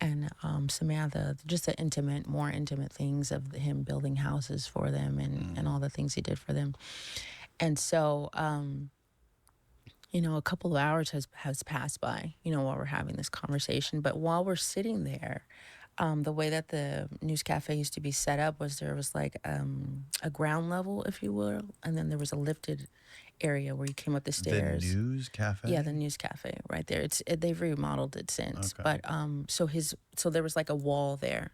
and Samantha, just the more intimate things of him building houses for them and all the things he did for them. And so, a couple of hours has passed by, while we're having this conversation. But while we're sitting there, the way that the news cafe used to be set up was there was like a ground level, if you will, and then there was a lifted area where you came up the The stairs. news cafe. Yeah, the news cafe right there. They've remodeled it since, Okay. but so there was like a wall there.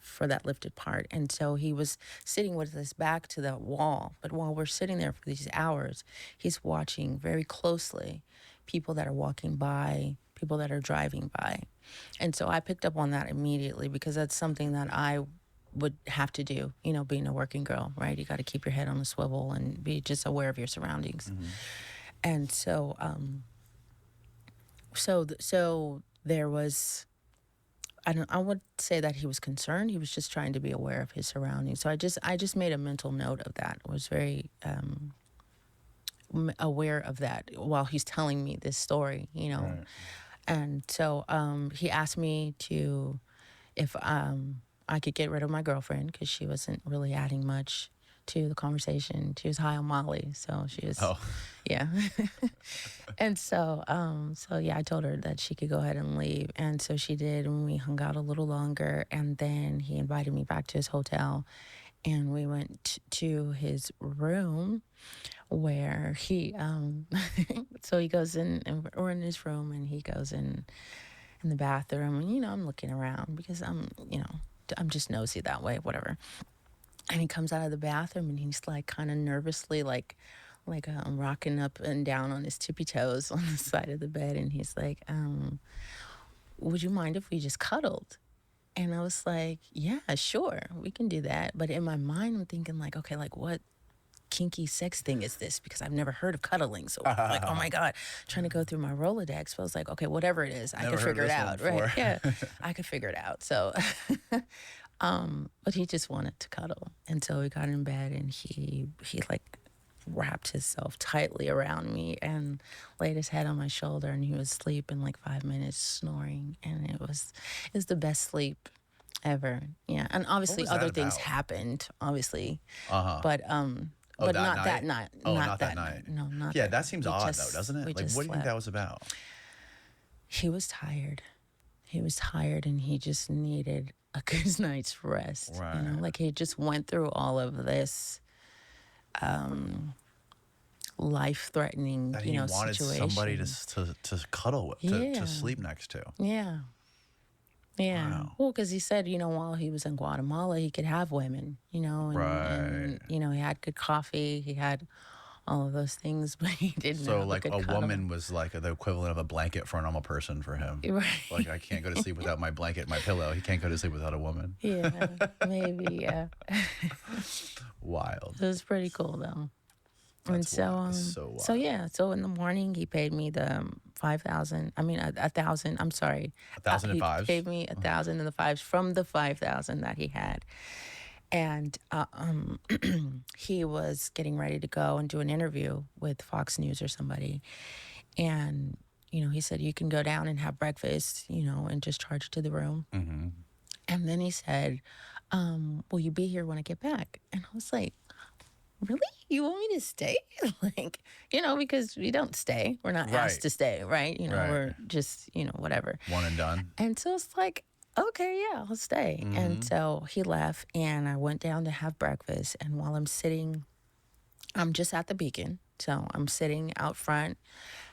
For that lifted part. And so he was sitting with his back to that wall. But while we're sitting there for these hours, he's watching very closely people that are walking by, people that are driving by. And so I picked up on that immediately because that's something that I would have to do, being a working girl, right? You got to keep your head on a swivel and be just aware of your surroundings. And so, so there was, I would say that he was concerned. He was just trying to be aware of his surroundings. So I just made a mental note of that. I was very aware of that while he's telling me this story, Right. And so he asked me if I could get rid of my girlfriend because she wasn't really adding much to the conversation. She was high on Molly, so she was, Oh. yeah. And so yeah, I told her that she could go ahead and leave, and so she did, and we hung out a little longer, and then he invited me back to his hotel, and we went to his room where he so he goes in, and we're in his room, and he goes in the bathroom, and I'm looking around because I'm just nosy that way, whatever. And he comes out of the bathroom, and he's like kind of nervously like rocking up and down on his tippy toes on the side of the bed, and he's like, "Would you mind if we just cuddled?" And I was like, "Yeah, sure, we can do that." But in my mind, I'm thinking like, okay, like what kinky sex thing is this? Because I've never heard of cuddling. So like, oh my God, trying to go through my Rolodex. But I was like, okay, whatever it is, I Never could heard figure it this one out. before. Right. Yeah. I could figure it out. So, but he just wanted to cuddle. And so we got in bed, and he like wrapped himself tightly around me and laid his head on my shoulder, and he was asleep in like 5 minutes, snoring. And it was the best sleep ever. Yeah. And obviously was that other things about? happened, obviously. Uh-huh. But Oh, but that not night? that night. Oh, not that night. No, not Yeah, that that night. seems We odd just- though, doesn't we it? Like, just what do you think slept. that was about? He was tired. He was tired, and he just needed a good night's rest. Right. Like he just went through all of this life-threatening, That he wanted situation. somebody to cuddle with, Yeah. to sleep next to. Yeah. Yeah. Wow. Well, because he said, while he was in Guatemala, he could have women, and Right. he had good coffee, he had all of those things, but he didn't So have like a a good cuddle. woman was like the equivalent of a blanket for a normal person for him. Right. Like, I can't go to sleep without my blanket, my pillow. He can't go to sleep without a woman. Yeah, maybe, yeah. Wild. It was pretty cool though. And That's so, wild. That's so so wild. yeah, so in the morning he paid me the 5,000. I mean, 1,000. I'm sorry, 1,000 and he fives? paid me 1,000 and the fives from the 5,000 that he had, and he was getting ready to go and do an interview with Fox News or somebody, and he said you can go down and have breakfast, and just charge to the room. Mm-hmm. And then he said, will you be here when I get back? And I was like, really? You want me to stay? Like, because we don't stay. We're not Right. asked to stay, right? Right. We're just, whatever. One and done. And so it's like, okay, yeah, I'll stay. And so he left, and I went down to have breakfast. And while I'm sitting, I'm just at the Beacon. So I'm sitting out front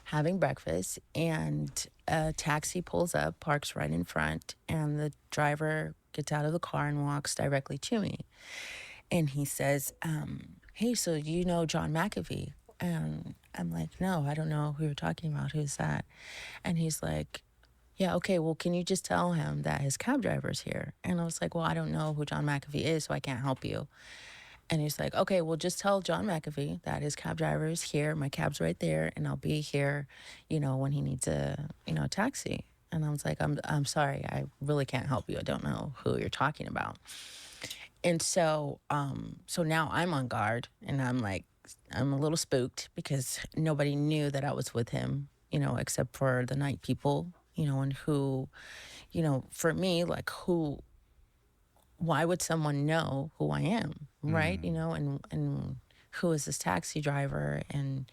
having breakfast, and a taxi pulls up, parks right in front, and the driver gets out of the car and walks directly to me. And he says, hey, so you know John McAfee? And I'm like, no, I don't know who you're talking about. Who's that? And he's like, yeah, okay, well, can you just tell him that his cab driver's here? And I was like, well, I don't know who John McAfee is, so I can't help you. And he's like, okay, well, just tell John McAfee that his cab driver is here. My cab's right there, and I'll be here, when he needs a taxi. And I was like, I'm sorry, I really can't help you. I don't know who you're talking about. And so, so now I'm on guard, and I'm a little spooked because nobody knew that I was with him, except for the night people, and who, for me, like why would someone know who I am, right? And who is this taxi driver? And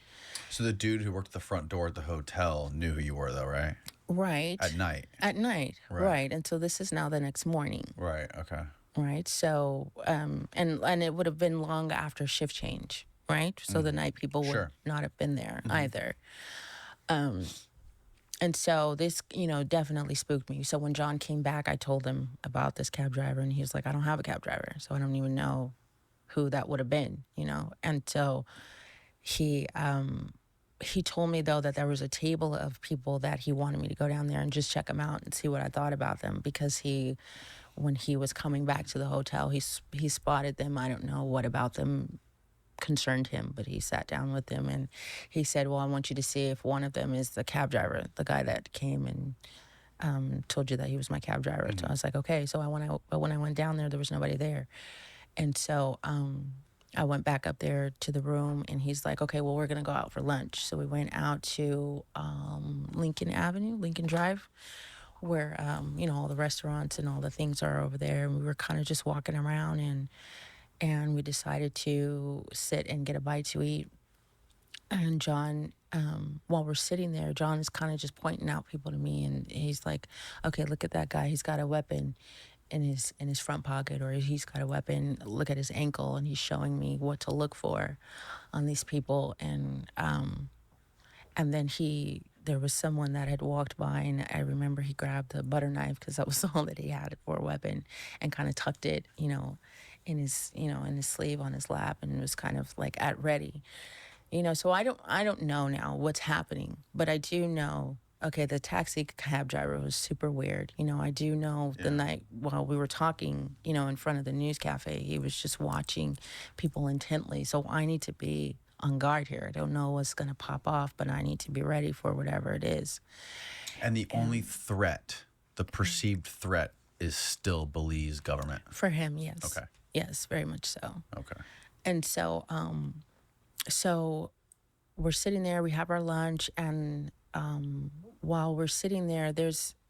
So the dude who worked at the front door at the hotel knew who you were, though, right? right At night. at night, Right. right? And so this is now the next morning, Right. Okay. right? So and it would have been long after shift change, right? So the night people would Sure. not have been there either. And so this, definitely spooked me. So when John came back, I told him about this cab driver, and he was like, I don't have a cab driver, so I don't even know who that would have been, And so he told me, though, that there was a table of people that he wanted me to go down there and just check them out and see what I thought about them, because when he was coming back to the hotel, he spotted them. I don't know what about them concerned him, but he sat down with them, and he said, well, I want you to see if one of them is the cab driver, the guy that came and told you that he was my cab driver. So I was like, okay. So when I went down there, there was nobody there. And so I went back up there to the room, and he's like, okay, well, we're going to go out for lunch. So we went out to Lincoln Drive, where, all the restaurants and all the things are over there. And we were kind of just walking around, and we decided to sit and get a bite to eat. And John, while we're sitting there, John is kind of just pointing out people to me, and he's like, okay, look at that guy. He's got a weapon in his front pocket, or he's got a weapon. Look at his ankle. And he's showing me what to look for on these people. And then there was someone that had walked by, and I remember he grabbed a butter knife, because that was all that he had for a weapon, and kind of tucked it, in his sleeve on his lap, and was kind of like at ready. So I don't know now what's happening, but I do know, okay, the taxi cab driver was super weird. I do know the night while we were talking, in front of the news cafe, he was just watching people intently. So I need to be on guard here. I don't know what's going to pop off, but I need to be ready for whatever it is. And the only threat, the perceived threat, is still Belize government. For him, yes. Okay. Yes, very much so. Okay. And so, so we're sitting there, we have our lunch, and while we're sitting there,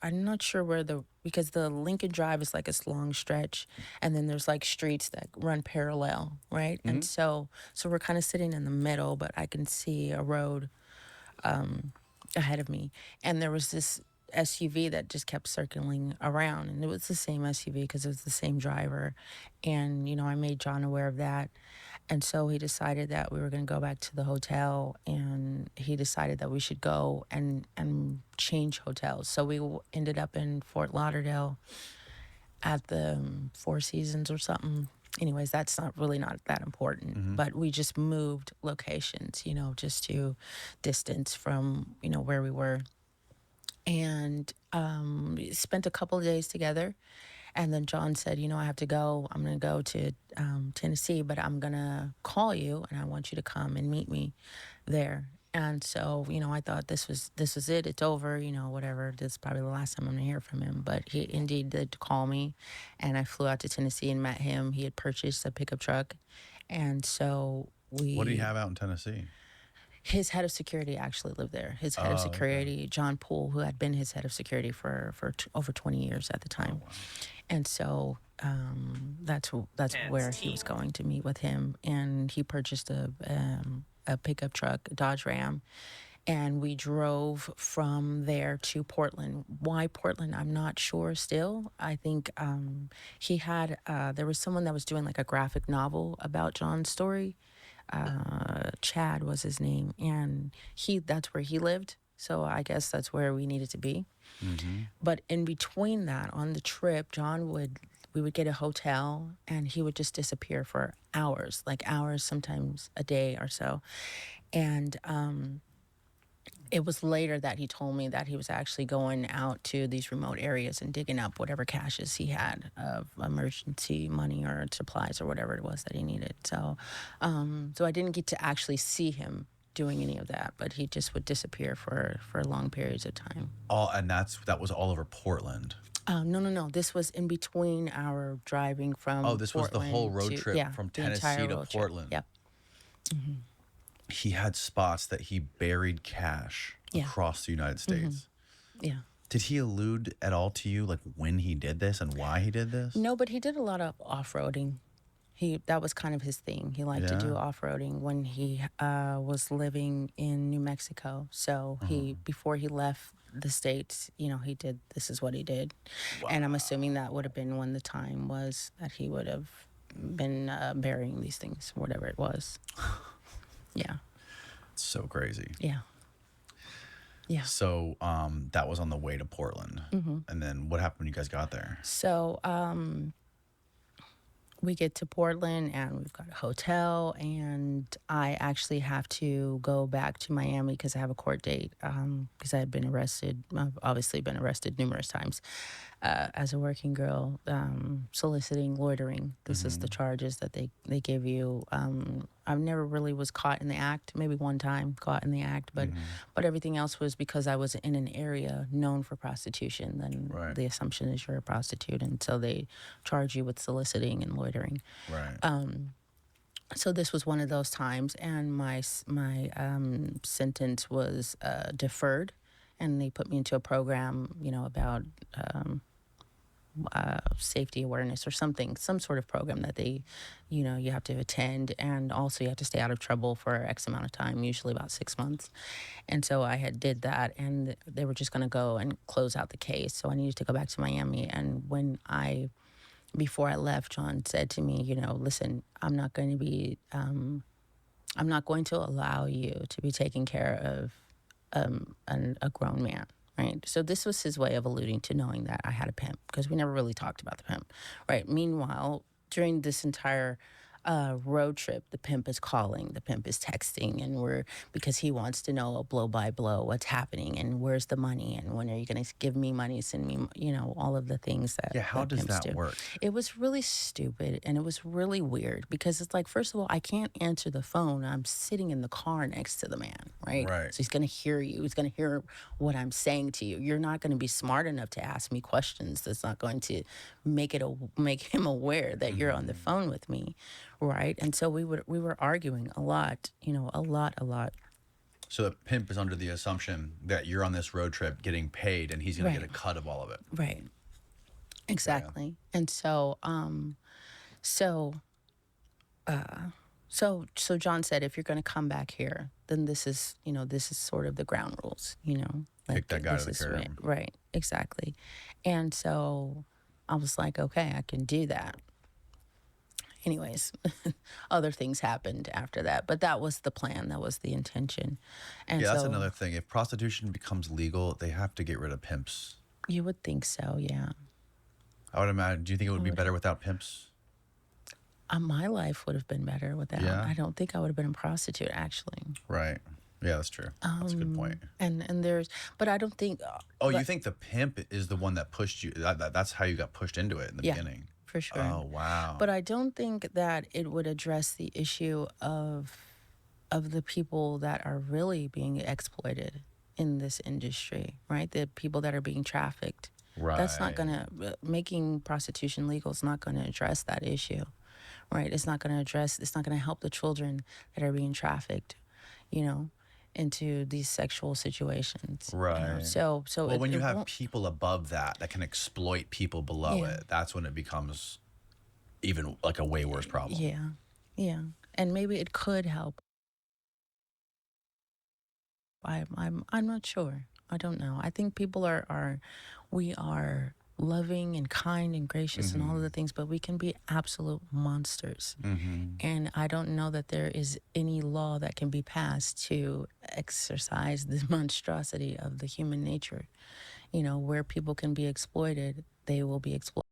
I'm not sure because the Lincoln Drive is like this long stretch, and then there's like streets that run parallel, right? And so we're kind of sitting in the middle, but I can see a road ahead of me, and there was this SUV that just kept circling around, and it was the same SUV because it was the same driver. And I made John aware of that, and so he decided that we were going to go back to the hotel, and he decided that we should go and change hotels. So we ended up in Fort Lauderdale at the Four Seasons or something. Anyways, that's not that important, but we just moved locations, just to distance from where we were. And spent a couple of days together. And then John said, I have to go. I'm going to go to Tennessee, but I'm going to call you, and I want you to come and meet me there. And so, I thought this was it. It's over, whatever. This is probably the last time I'm going to hear from him. But he indeed did call me, and I flew out to Tennessee and met him. He had purchased a pickup truck. And so What do you have out in Tennessee? His head of security actually lived there. His head of security, John Poole, who had been his head of security for over 20 years at the time. Oh, wow. And so That's where he was going to meet with him, and he purchased a pickup truck, a Dodge Ram, and we drove from there to Portland. Why Portland? I'm not sure still. I think he had, there was someone that was doing like a graphic novel about John's story. Chad was his name, and that's where he lived. So I guess that's where we needed to be. But in between that, on the trip, we would get a hotel, and he would just disappear for hours, like hours, sometimes a day or so. And it was later that he told me that he was actually going out to these remote areas and digging up whatever caches he had of emergency money or supplies or whatever it was that he needed. So, so I didn't get to actually see him doing any of that, but he just would disappear for long periods of time. And that was all over Portland. No. This was in between our driving from. Oh, this was the whole road trip from the entire Tennessee to road trip. Portland. Yep. He had spots that he buried cash across the United States. Yeah. Did he allude at all to you, like when he did this and why he did this? No, but he did a lot of off-roading. That was kind of his thing. He liked to do off-roading when he was living in New Mexico. So before he left the States, this is what he did. Wow. And I'm assuming that would have been when the time was that he would have been burying these things, whatever it was. Yeah. It's so crazy. Yeah. Yeah. So that was on the way to Portland. And then what happened when you guys got there? So we get to Portland, and we've got a hotel, and I actually have to go back to Miami because I have a court date because I had been arrested. I've obviously been arrested numerous times as a working girl, soliciting, loitering. This is the charges that they give you. I never really was caught in the act, maybe one time caught in the act, but everything else was because I was in an area known for prostitution. Then the assumption is you're a prostitute, and so they charge you with soliciting and loitering. Right. So this was one of those times, and my sentence was deferred, and they put me into a program, about safety awareness or some sort of program that they, you have to attend, and also you have to stay out of trouble for X amount of time, usually about 6 months. And so I did that, and they were just going to go and close out the case. So I needed to go back to Miami. And before I left, John said to me, listen, I'm not going to allow you to be taking care of a grown man. Right. So this was his way of alluding to knowing that I had a pimp, because we never really talked about the pimp. Right. Meanwhile, during this entire road trip, the pimp is calling, the pimp is texting, and because he wants to know blow by blow what's happening and where's the money and when are you going to give me money, send me, all of the things that. Yeah. How does that work? It was really stupid, and it was really weird because it's like, first of all, I can't answer the phone. I'm sitting in the car next to the man, right? Right. So he's going to hear you. He's going to hear what I'm saying to you. You're not going to be smart enough to ask me questions that's not going to make him aware that you're on the phone with me. Right. And so we were arguing a lot, a lot. So the pimp is under the assumption that you're on this road trip getting paid, and he's going to get a cut of all of it. Right. Exactly. Yeah. And so, so John said, if you're going to come back here, then this is sort of the ground rules, like kick that guy to the curb. Right. Exactly. And so I was like, okay, I can do that. Anyways, other things happened after that, but that was the plan. That was the intention. And yeah, that's another thing. If prostitution becomes legal, they have to get rid of pimps. You would think so, yeah. I would imagine. Do you think it would be better without pimps? My life would have been better without. Yeah. I don't think I would have been a prostitute, actually. Right. Yeah, that's true. That's a good point. But I don't think. You think the pimp is the one that pushed you? That's how you got pushed into it in the beginning. For sure. Oh, wow. But I don't think that it would address the issue of the people that are really being exploited in this industry, right? The people that are being trafficked. Right. That's not making prostitution legal is not going to address that issue, right? It's not going to help the children that are being trafficked, into these sexual situations. Right. So when you have people above that can exploit people below it, that's when it becomes even like a way worse problem. Yeah, and maybe it could help. I'm not sure. I don't know. I think people we are loving and kind and gracious and all of the things, but we can be absolute monsters. And I don't know that there is any law that can be passed to exercise the monstrosity of the human nature. Where people can be exploited, they will be exploited.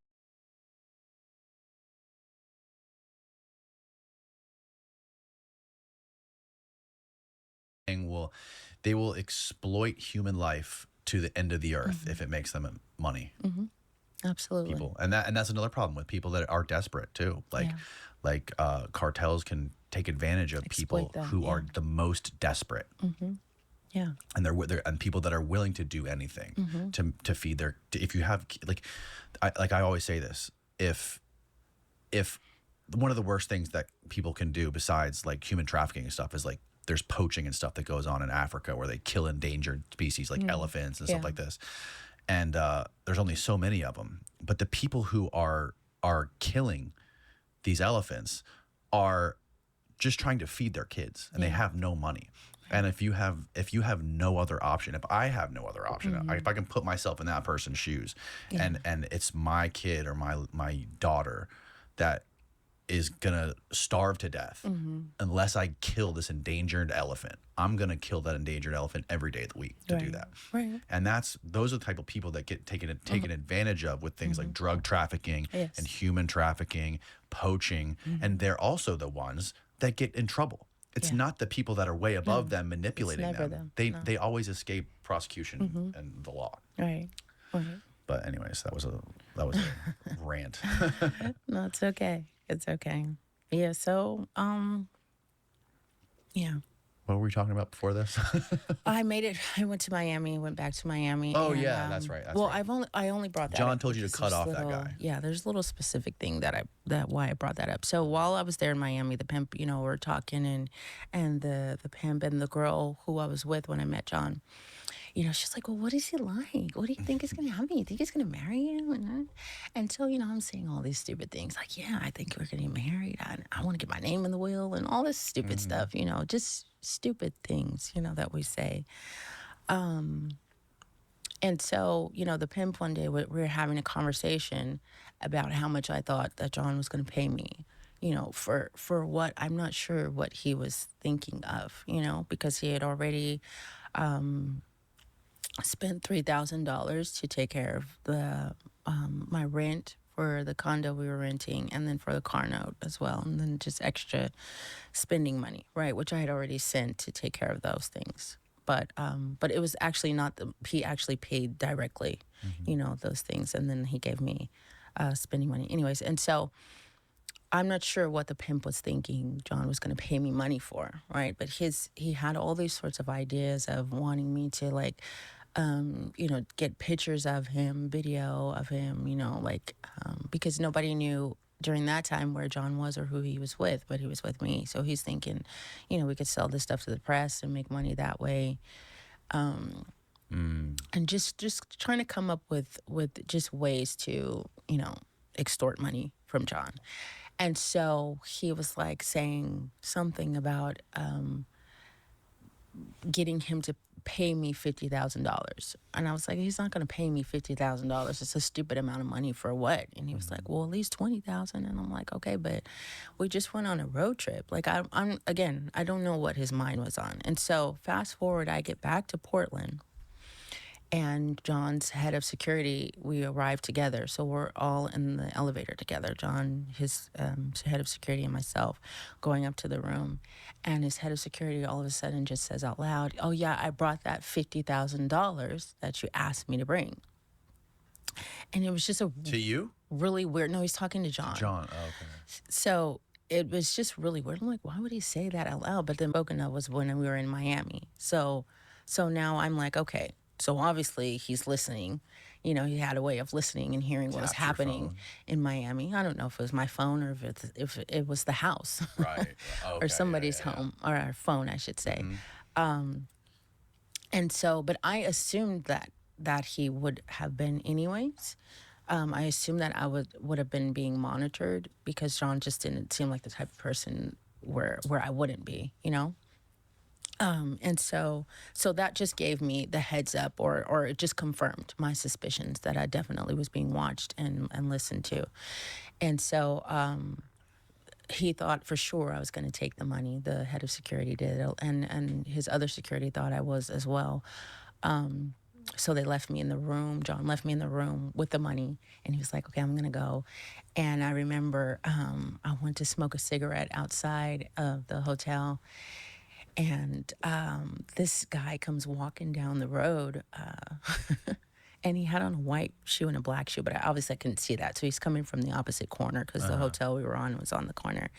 They will exploit human life to the end of the earth if it makes them money. Absolutely. People, and that's another problem with people that are desperate too. Like cartels can take advantage of people Them, who are the most desperate. Yeah. And they're and people that are willing to do anything to feed their. If you have I always say this, if one of the worst things that people can do besides like human trafficking and stuff is like there's poaching and stuff that goes on in Africa where they kill endangered species like elephants and stuff like this. And there's only so many of them. But the people who are killing these elephants are just trying to feed their kids, and they have no money. And if you have no other option, if I have no other option, if I can put myself in that person's shoes, and it's my kid or my daughter that is gonna starve to death unless I kill this endangered elephant. I'm gonna kill that endangered elephant every day of the week to do that. Right. And those are the type of people that get taken advantage of with things like drug trafficking and human trafficking, poaching, and they're also the ones that get in trouble. It's not the people that are way above them manipulating them. They always escape prosecution and the law. Right. But anyways, that was a rant. No, it's okay. It's okay. Yeah. So, yeah. What were we talking about before this? I made it. I went to Miami. Went back to Miami. Oh, and, yeah, that's right. I only brought that. John up told you to because cut there's off that guy. Yeah, there's a little specific thing that why I brought that up. So while I was there in Miami, the pimp, we're talking, and the pimp and the girl who I was with when I met John, she's like, well, what is he like? What do you think is going to happen? You think he's going to marry you? And so, I'm saying all these stupid things like, yeah, I think we're going to get married. I want to get my name in the will and all this stupid stuff, just stupid things, that we say. And so, the pimp one day, we were having a conversation about how much I thought that John was going to pay me, for what I'm not sure what he was thinking of, because he had already spent $3,000 to take care of the my rent for the condo we were renting, and then for the car note as well, and then just extra spending money, right, which I had already sent to take care of those things. But it was actually not he actually paid directly, those things, and then he gave me spending money, anyways. And so I'm not sure what the pimp was thinking John was going to pay me money for, right? But he had all these sorts of ideas of wanting me to get pictures of him, video of him, because nobody knew during that time where John was or who he was with, but he was with me. So he's thinking, we could sell this stuff to the press and make money that way. And just trying to come up with just ways to, extort money from John. And so he was like saying something about getting him to pay me $50,000. And I was like, he's not going to pay me $50,000. It's a stupid amount of money for what? And he was like, well, at least 20,000. And I'm like, okay, but we just went on a road trip. Like I'm again, I don't know what his mind was on. And so fast forward, I get back to Portland, and John's head of security, we arrived together. So we're all in the elevator together. John, his head of security, and myself going up to the room. And his head of security all of a sudden just says out loud, oh, yeah, I brought that $50,000 that you asked me to bring. And it was just To you? really weird. No, he's talking to John. John, oh, okay. So it was just really weird. I'm like, why would he say that out loud? But then spoken of was when we were in Miami. So now I'm like, okay. So obviously he's listening. He had a way of listening and hearing what was happening in Miami. I don't know if it was my phone or if it was the house. Right. Okay, or somebody's home, or our phone, I should say. And so, but I assumed that he would have been anyways. I assumed that I would have been being monitored because John just didn't seem like the type of person where I wouldn't be, you know. And so that just gave me the heads up, or it just confirmed my suspicions that I definitely was being watched and listened to. And so he thought for sure I was going to take the money. The head of security did, and his other security thought I was as well. So they left me in the room. John left me in the room with the money, and he was like, "Okay, I'm gonna go." And I remember I went to smoke a cigarette outside of the hotel, and this guy comes walking down the road, and he had on a white shoe and a black shoe, but obviously I couldn't see that. So he's coming from the opposite corner because the hotel we were on was on the corner.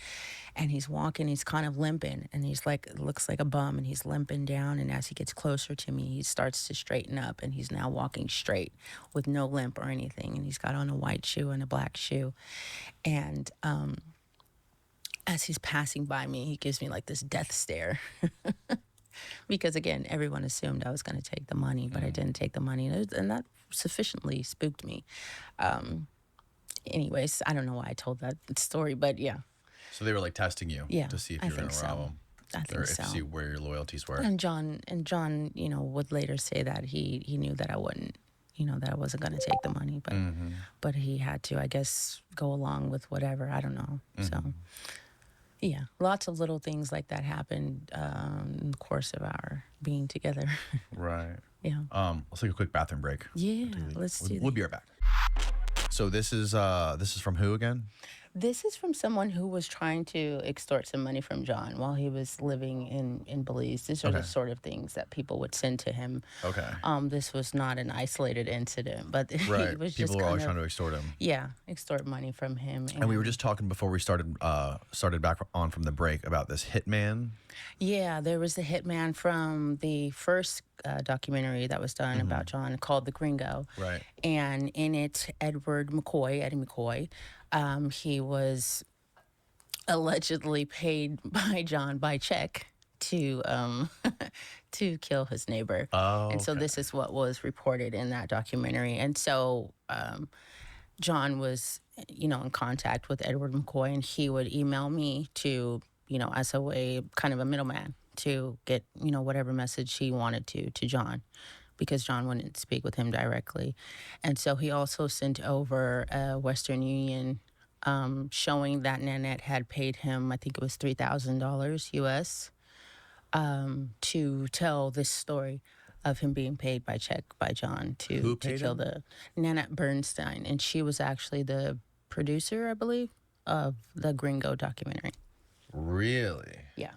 And he's walking, he's kind of limping, and he's like, looks like a bum, and he's limping down. And as he gets closer to me, he starts to straighten up, and he's now walking straight with no limp or anything. And he's got on a white shoe and a black shoe. And as he's passing by me, he gives me like this death stare. Because again, everyone assumed I was going to take the money, but I didn't take the money, and that sufficiently spooked me. Anyways, I don't know why I told that story, but yeah. So they were like testing you to see if I you were going think to rob so. them. I Or think if so. see where your loyalties were. And John, you know, would later say that he knew that I wouldn't, you know, that I wasn't going to take the money, but he had to, I guess, go along with whatever. I don't know. So. Yeah, lots of little things like that happened in the course of our being together. Right. Yeah. Let's take a quick bathroom break. Yeah, let's do We'll that. be right back. So this is from who again? This is from someone who was trying to extort some money from John while he was living in Belize. These are the sort of things that people would send to him. Okay. This was not an isolated incident, but Right. he was People just were always kind trying of, to extort him. yeah, extort money from him. And we were just talking before we started back on from the break about this hitman. Yeah, there was the hitman from the first documentary that was done about John called The Gringo. Right. And in it, Eddie McCoy, he was allegedly paid by John by check to to kill his neighbor. Oh. And so this is what was reported in that documentary. And so John was, you know, in contact with Edward McCoy, and he would email me to, you know, as a way, kind of a middleman, to get, you know, whatever message he wanted to John, because John wouldn't speak with him directly. And so he also sent over a Western Union showing that Nanette had paid him, I think it was $3,000 US, to tell this story of him being paid by check by John Who to paid kill him? the Nanette Bernstein. And she was actually the producer, I believe, of the Gringo documentary. Really? Yeah.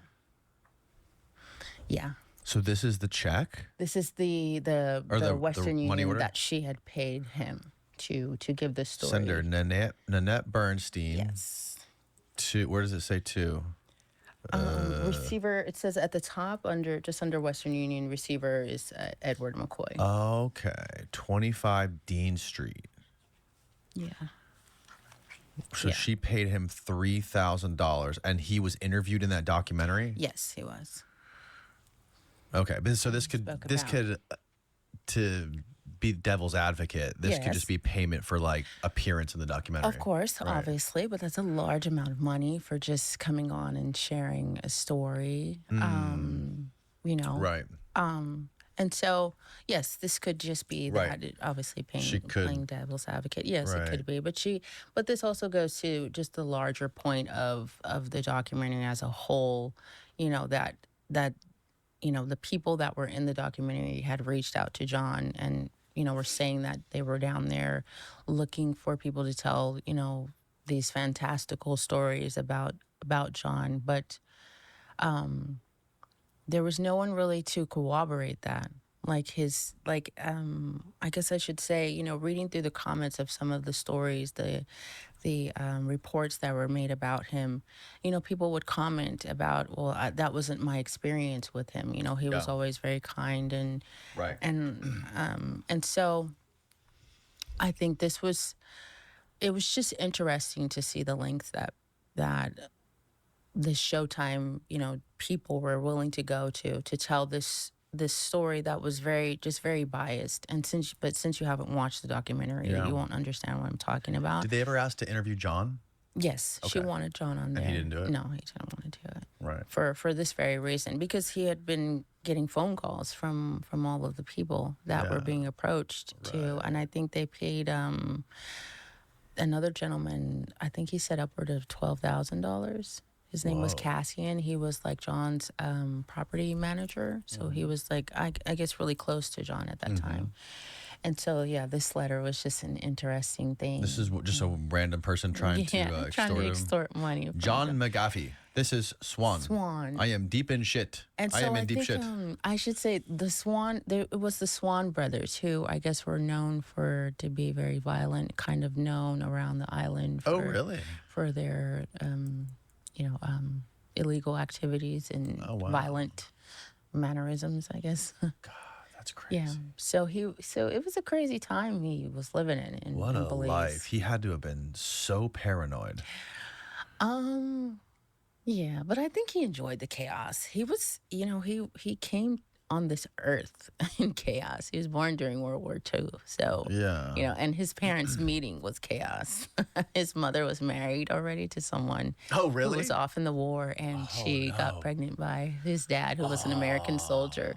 Yeah. So this is the check? This is the Or the Western money Union order? that she had paid him to give the story. Sender Nanette Bernstein. Yes. To where does it say to? Receiver, it says at the top just under Western Union, receiver is Edward McCoy. Okay. 25 Dean Street. Yeah. So Yeah. she paid him $3,000 and he was interviewed in that documentary? Yes, he was. Okay. But so this Spoke could about. to be devil's advocate, this could Yes. just be payment for like appearance in the documentary. Of course, Right. obviously, but that's a large amount of money for just coming on and sharing a story. You know. Right. And so, yes, this could just be Right. that. Obviously, She could. playing devil's advocate. Yes, it Right. could be. But this also goes to just the larger point of the documentary as a whole. You know that you know the people that were in the documentary had reached out to John and, you know, were saying that they were down there looking for people to tell, you know, these fantastical stories about John, but there was no one really to corroborate that. Like I guess I should say, you know, reading through the comments of some of the stories, the reports that were made about him, you know, people would comment about, well, that wasn't my experience with him. You know, he was Yeah. always very kind Right. and so I think it was just interesting to see the lengths that the Showtime, you know, people were willing to go to tell this this story that was very biased. And since you haven't watched the documentary, Yeah. you won't understand what I'm talking about. Did they ever ask to interview John? Yes, she Okay. wanted John on there. And he didn't do it? No, he didn't want to do it. Right. For this very reason, because he had been getting phone calls from all of the people that were Yeah. being approached to, and I think they paid another gentleman. I think he said upward of $12,000. His name was Whoa. Cassian. He was like John's property manager, so he was like I guess really close to John at that time. And so yeah, this letter was just an interesting thing. This is just a random person trying to extort trying to him. extort money. From John McAfee. This is Swan. Swan. I am deep in shit. And so I am in deep think, shit. I should say the Swan. It was the Swan brothers who I guess were known to be very violent, kind of known around the island. Oh, really? For their illegal activities and violent mannerisms, I guess. God, that's crazy. Yeah. So it was a crazy time he was living in. What in a Belize. life. He had to have been so paranoid. Yeah, but I think he enjoyed the chaos. He was, he came on this earth in chaos. He was born during World War II. So, Yeah. and his parents' meeting was chaos. His mother was married already to someone Oh, who really? was off in the war, and she no. got pregnant by his dad, who was an American soldier.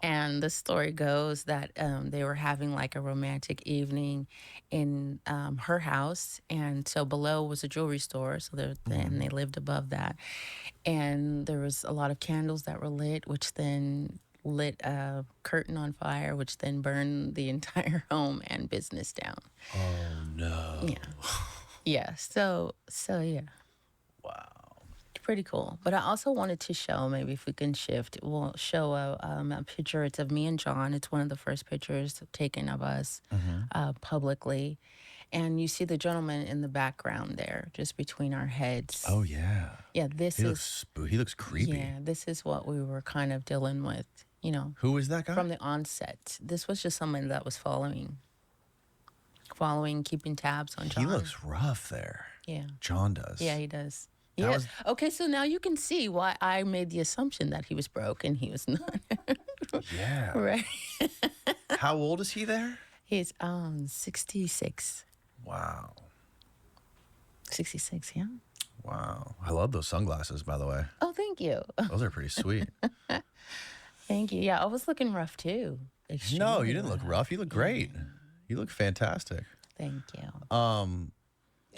And the story goes that they were having like a romantic evening in her house, and so below was a jewelry store, so and they lived above that, and there was a lot of candles that were lit, which then lit a curtain on fire, which then burned the entire home and business down. Oh, no. Yeah. So yeah. Wow. Pretty cool. But I also wanted to show, maybe if we can shift, we'll show a picture. It's of me and John. It's one of the first pictures taken of us publicly. And you see the gentleman in the background there, just between our heads. Oh, yeah. Yeah, He looks creepy. Yeah, this is what we were kind of dealing with, Who is that guy? from the onset. This was just someone that was following, keeping tabs on John. He looks rough there. Yeah. John does. Yeah, he does. That Yeah. was- Okay, so now you can see why I made the assumption that he was broke and he was not. Yeah. Right. How old is he there? He's 66. Wow. 66, yeah. Wow. I love those sunglasses, by the way. Oh, thank you. Those are pretty sweet. Thank you. Yeah, I was looking rough too. No, Extremely you didn't look rough. You look great. You look fantastic. Thank you.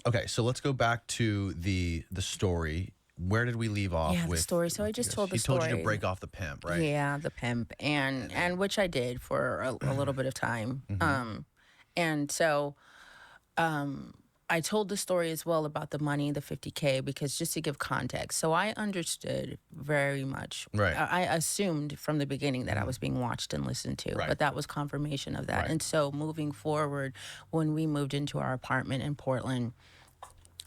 Okay, so let's go back to the story. Where did we leave off Yeah, the with story. So I just told the He told you to story. break off the pimp, right? Yeah, the pimp, and which I did for a little bit of time. And so I told the story as well about the money, the 50K, because just to give context. So I understood very much. Right. I assumed from the beginning that I was being watched and listened to, Right. but that was confirmation of that. Right. And so moving forward, when we moved into our apartment in Portland,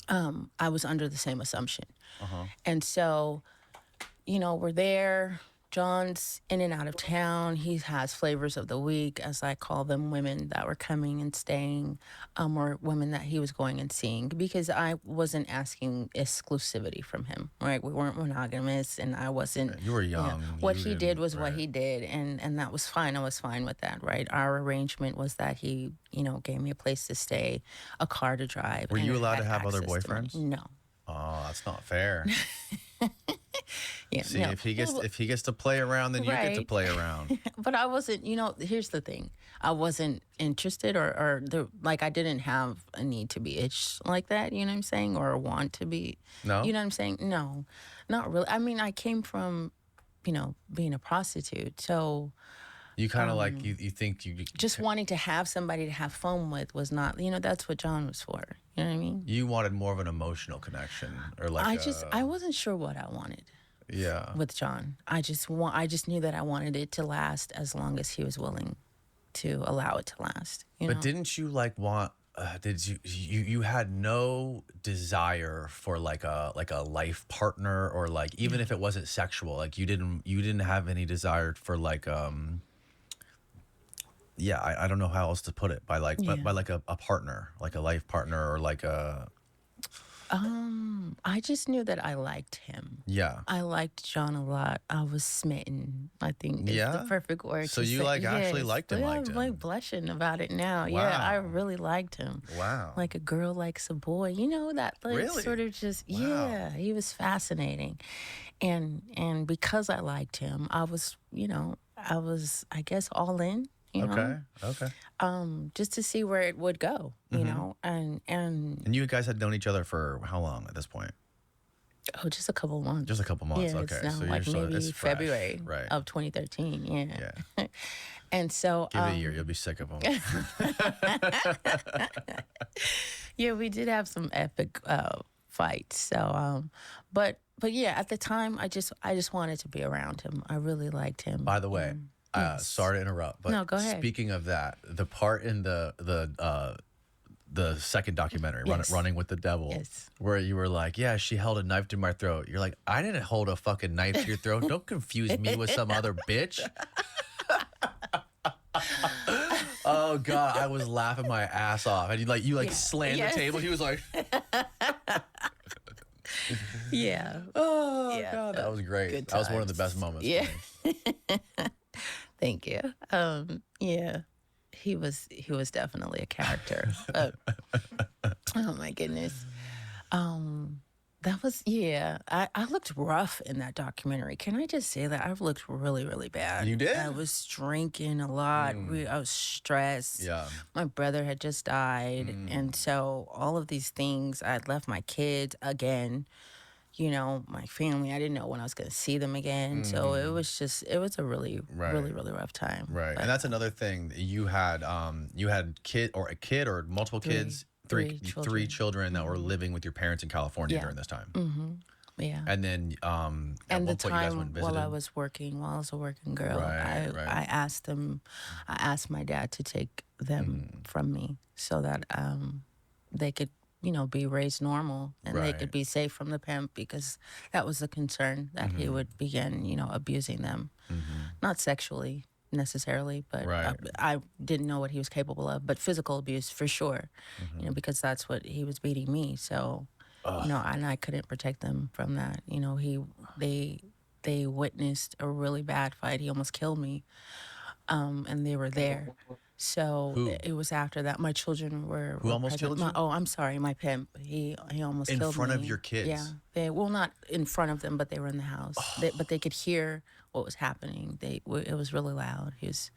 I was under the same assumption. And so, we're there. John's in and out of town. He has flavors of the week, as I call them, women that were coming and staying, or women that he was going and seeing, because I wasn't asking exclusivity from him, right? We weren't monogamous, and I wasn't. You were young. What You he didn't- did was what right. he did, and that was fine. I was fine with that, right? Our arrangement was that he, gave me a place to stay, a car to drive. Were and you I allowed had to have other access to money. boyfriends? No. Oh, that's not fair. Yeah, See, no. if he gets to play around, then you get to Right. play around. But I wasn't, here's the thing. I wasn't interested I didn't have a need to be itched like that, you know what I'm saying? Or a want to be. No? You know what I'm saying? No, not really. I mean, I came from, being a prostitute. So You kind of like you think you just wanting to have somebody to have fun with was not, that's what John was for. You know what I mean? you wanted more of an emotional connection or like I wasn't sure what I wanted yeah. with John. I just knew that I wanted it to last as long as he was willing to allow it to last. But didn't you like want? Did you had no desire for like a life partner or like even if it wasn't sexual, like you didn't have any desire for like yeah, I don't know how else to put it by like but by like a partner, like a life partner or like a I just knew that I liked him. Yeah. I liked John a lot. I was smitten, I think is the Yeah? perfect word So to you say. like actually Yes. liked him, Yeah, liked I'm him. like blushing about it now. Yeah, I Wow. really liked him. Wow. Like a girl likes a boy. You know, that like sort Really? of just Wow. yeah, he was fascinating. And because I liked him, I was, I guess all in, Okay. Okay. just to see where it would go, and And you guys had known each other for how long at this point? oh, just a couple months. Just a couple months. Yeah, Okay. it's now So like you're so maybe it's fresh. February Right. of 2013. Yeah. Yeah. And so Give it a year. You'll be sick of them. yeah, we did have some epic fights. So but yeah, at the time I just wanted to be around him. I really liked him. By the way, yes. sorry to interrupt, but No, go ahead. speaking of that, the part in the second documentary, Yes. Running with the Devil, Yes. where you were like, yeah, she held a knife to my throat. You're like, I didn't hold a fucking knife to your throat. Don't confuse me with some other bitch. Oh God, I was laughing my ass off. And you slammed Yes. the table. He was like, Yeah. oh Yeah, God, that was great. good That was one of the times. best moments. Yeah. For me. Thank you. Yeah. He was definitely a character. But, oh my goodness. That was I looked rough in that documentary. Can I just say that? I've looked really, really bad. You did? I was drinking a lot. I was stressed. Yeah. My brother had just died. And so all of these things, I had left my kids again, my family. I didn't know when I was going to see them again. So it was a really, Right. really, really rough time. Right. But, And that's another thing. You had a kid or multiple kids, three three children that were living with your parents in California Yeah. during this time. yeah. And then at And one the point you guys time went and while visited. I was a working girl, Right, right. I asked my dad to take them from me so that they could, be raised normal and they Right. could be safe from the pimp, because that was the concern, that he would begin, abusing them, not sexually necessarily, but Right. I didn't know what he was capable of, but physical abuse for sure, because that's what he was beating me. So. And I couldn't protect them from that. They witnessed a really bad fight. He almost killed me, and they were there. So Who? it was after that. My children were. Who almost present. killed you? Oh, I'm sorry, my pimp. He almost In killed me. front of your kids? Yeah. Not in front of them, but they were in the house. But they could hear what was happening. It was really loud. He was.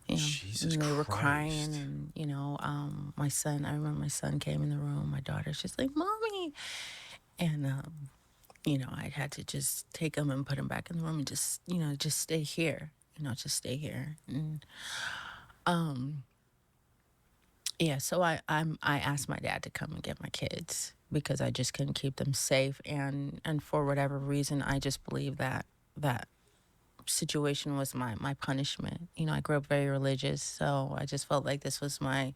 Jesus and they were Christ. crying, and my son. I remember my son came in the room. My daughter's just like, "Mommy," and I had to just take him and put him back in the room and just stay here. Just stay here. And so I asked my dad to come and get my kids because I just couldn't keep them safe, and for whatever reason, I just believe that situation was my punishment. I grew up very religious, so I just felt like this was my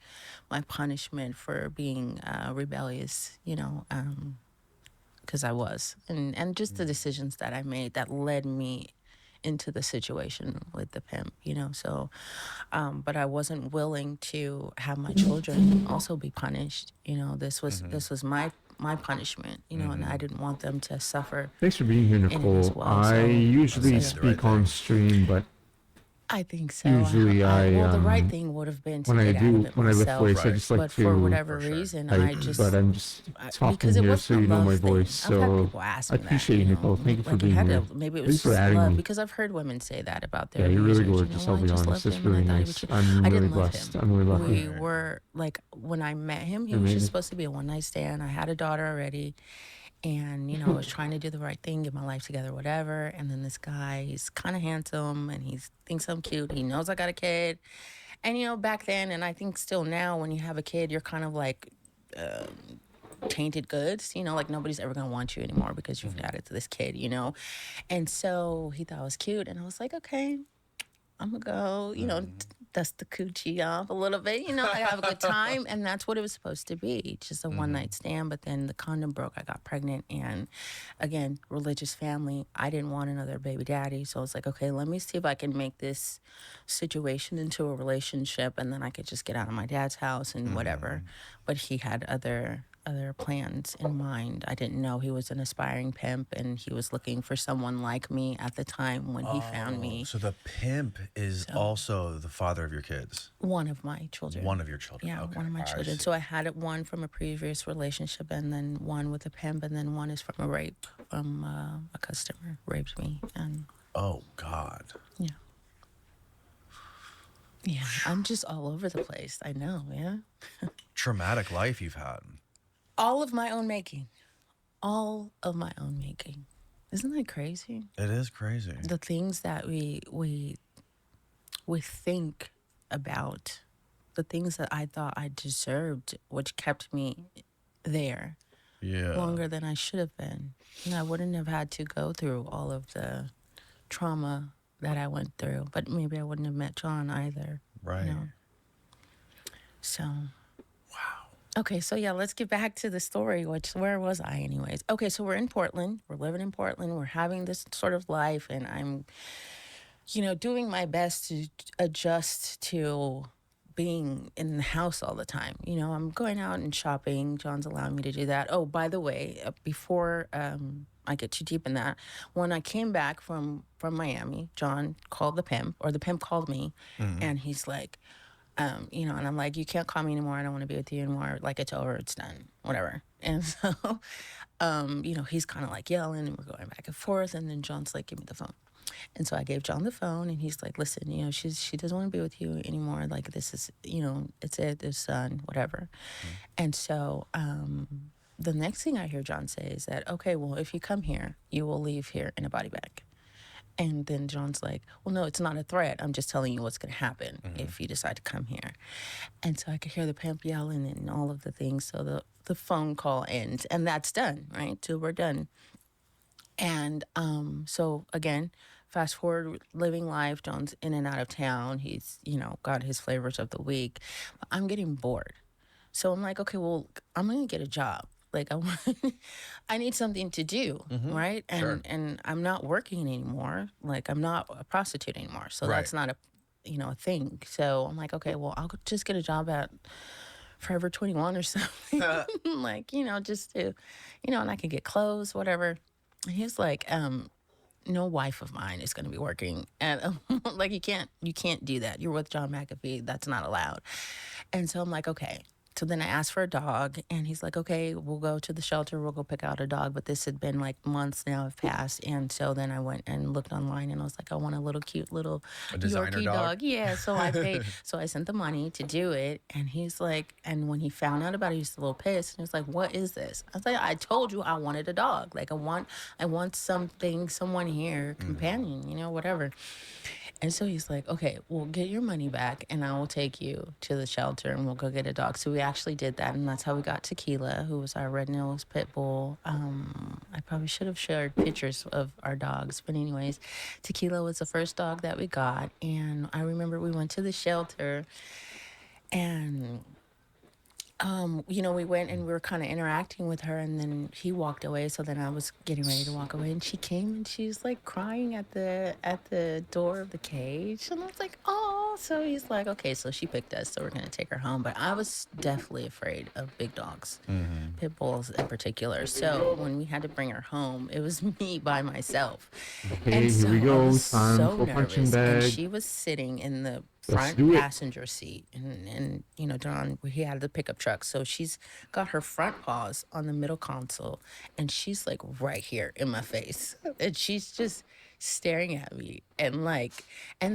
punishment for being rebellious, because I was, and just the decisions that I made that led me into the situation with the pimp, so but I wasn't willing to have my children also be punished. This was my punishment, and I didn't want them to suffer. Thanks for being here, in it as Nicole. well, I so- usually That's the right speak on thing. stream, but I think so. Usually well, the right I, thing would have been to when I get out of do, it when I lift myself, weights, I Right. just like but to for whatever For sure. reason, type, I just but I'm just talking because it here wasn't so you a know my love thing. voice. I've had So people ask I me appreciate you, that, Nicole. Thank you for like being had here. maybe it Thanks was for just adding love, me. because I've heard women say that about their Yeah, you're really abusers, gorgeous. "Oh, I'll I be just honest. loved It's him and really I thought he nice. would I'm I really didn't love blessed. him. I'm really lucky. We were like, when I met him, he was Amazing. just supposed to be a one night stand. I had a daughter already. And, I was trying to do the right thing, get my life together, whatever. And then this guy, he's kind of handsome and he thinks I'm cute. He knows I got a kid. And, back then, and I think still now, when you have a kid, you're kind of like tainted goods, like nobody's ever going to want you anymore because you've got it to this kid, And so he thought I was cute. And I was like, okay, I'm going to go, dust the coochie off a little bit, I have a good time. And that's what it was supposed to be, just a one night stand. But then the condom broke, I got pregnant. And again, religious family, I didn't want another baby daddy. So I was like, okay, let me see if I can make this situation into a relationship, and then I could just get out of my dad's house and whatever. But he had other other plans in mind. I didn't know he was an aspiring pimp, and he was looking for someone like me at the time when he found me. So the pimp is So- also the father of your kids. One of my children. One of your children. Yeah, Okay. one of my I children. see. So I had one from a previous relationship, and then one with a pimp, and then one is from a rape from a customer raped me, and Oh God. yeah. Yeah, I'm just all over the place. I know, yeah. Traumatic life you've had. All of my own making. All of my own making. Isn't that crazy? It is crazy. The things that we think about, the things that I thought I deserved, which kept me there Yeah. longer than I should have been. And I wouldn't have had to go through all of the trauma that I went through, but maybe I wouldn't have met John either. Right. You know? So. Wow. Okay, so yeah, let's get back to the story. Where was I, anyways? Okay, so we're in Portland. We're living in Portland. We're having this sort of life, and I'm, doing my best to adjust to being in the house all the time. I'm going out and shopping. John's allowing me to do that. Oh, by the way, before I get too deep in that, when I came back from Miami, John called the pimp, or the pimp called me, and he's like, and I'm like, you can't call me anymore. I don't want to be with you anymore. Like, it's over. It's done. Whatever. And so, he's kind of like yelling, and we're going back and forth. And then John's like, give me the phone. And so I gave John the phone, and he's like, listen, she doesn't want to be with you anymore. Like, this is, it's done, whatever. And so the next thing I hear John say is that, okay, well, if you come here, you will leave here in a body bag. And then John's like, well, no, it's not a threat. I'm just telling you what's going to happen if you decide to come here. And so I could hear the pimp yelling and all of the things. So the phone call ends, and that's done, right? So we're done. And so again, fast forward, living life. John's in and out of town. He's, got his flavors of the week. But I'm getting bored. So I'm like, okay, well, I'm going to get a job. Like, I need something to do, right? And Sure. and I'm not working anymore. Like, I'm not a prostitute anymore. So Right. that's not a thing. So I'm like, okay, well, I'll just get a job at Forever 21 or something. Like, just to, and I can get clothes, whatever. And he's like, no wife of mine is going to be working. And like, you can't do that. You're with John McAfee. That's not allowed. And so I'm like, okay. So then I asked for a dog, and he's like, okay, we'll go to the shelter. We'll go pick out a dog. But this had been like months now have passed. And so then I went and looked online, and I was like, I want a little cute little designer Yorkie dog? Yeah. So I paid. So I sent the money to do it. And he's like, and when he found out about it, he was a little pissed. And he was like, what is this? I was like, I told you I wanted a dog. Like, I want someone here, companion, whatever. And so he's like, okay, we'll get your money back, and I will take you to the shelter, and we'll go get a dog. So we actually did that, and that's how we got Tequila, who was our red-nosed pit bull. I probably should have shared pictures of our dogs. But anyways, Tequila was the first dog that we got. And I remember we went to the shelter, and we went and we were kind of interacting with her, and then he walked away. So then I was getting ready to walk away, and she came, and she's like crying at the door of the cage, and I was like, oh. So he's like, okay, so she picked us, so we're gonna take her home. But I was definitely afraid of big dogs, pit bulls in particular. So when we had to bring her home, it was me by myself. Okay, and so here we go. I was Time so for punching nervous, and bag. she was sitting in the Let's front do it. passenger seat, and John, he had the pickup truck, so she's got her front paws on the middle console, and she's like right here in my face, and she's just staring at me, and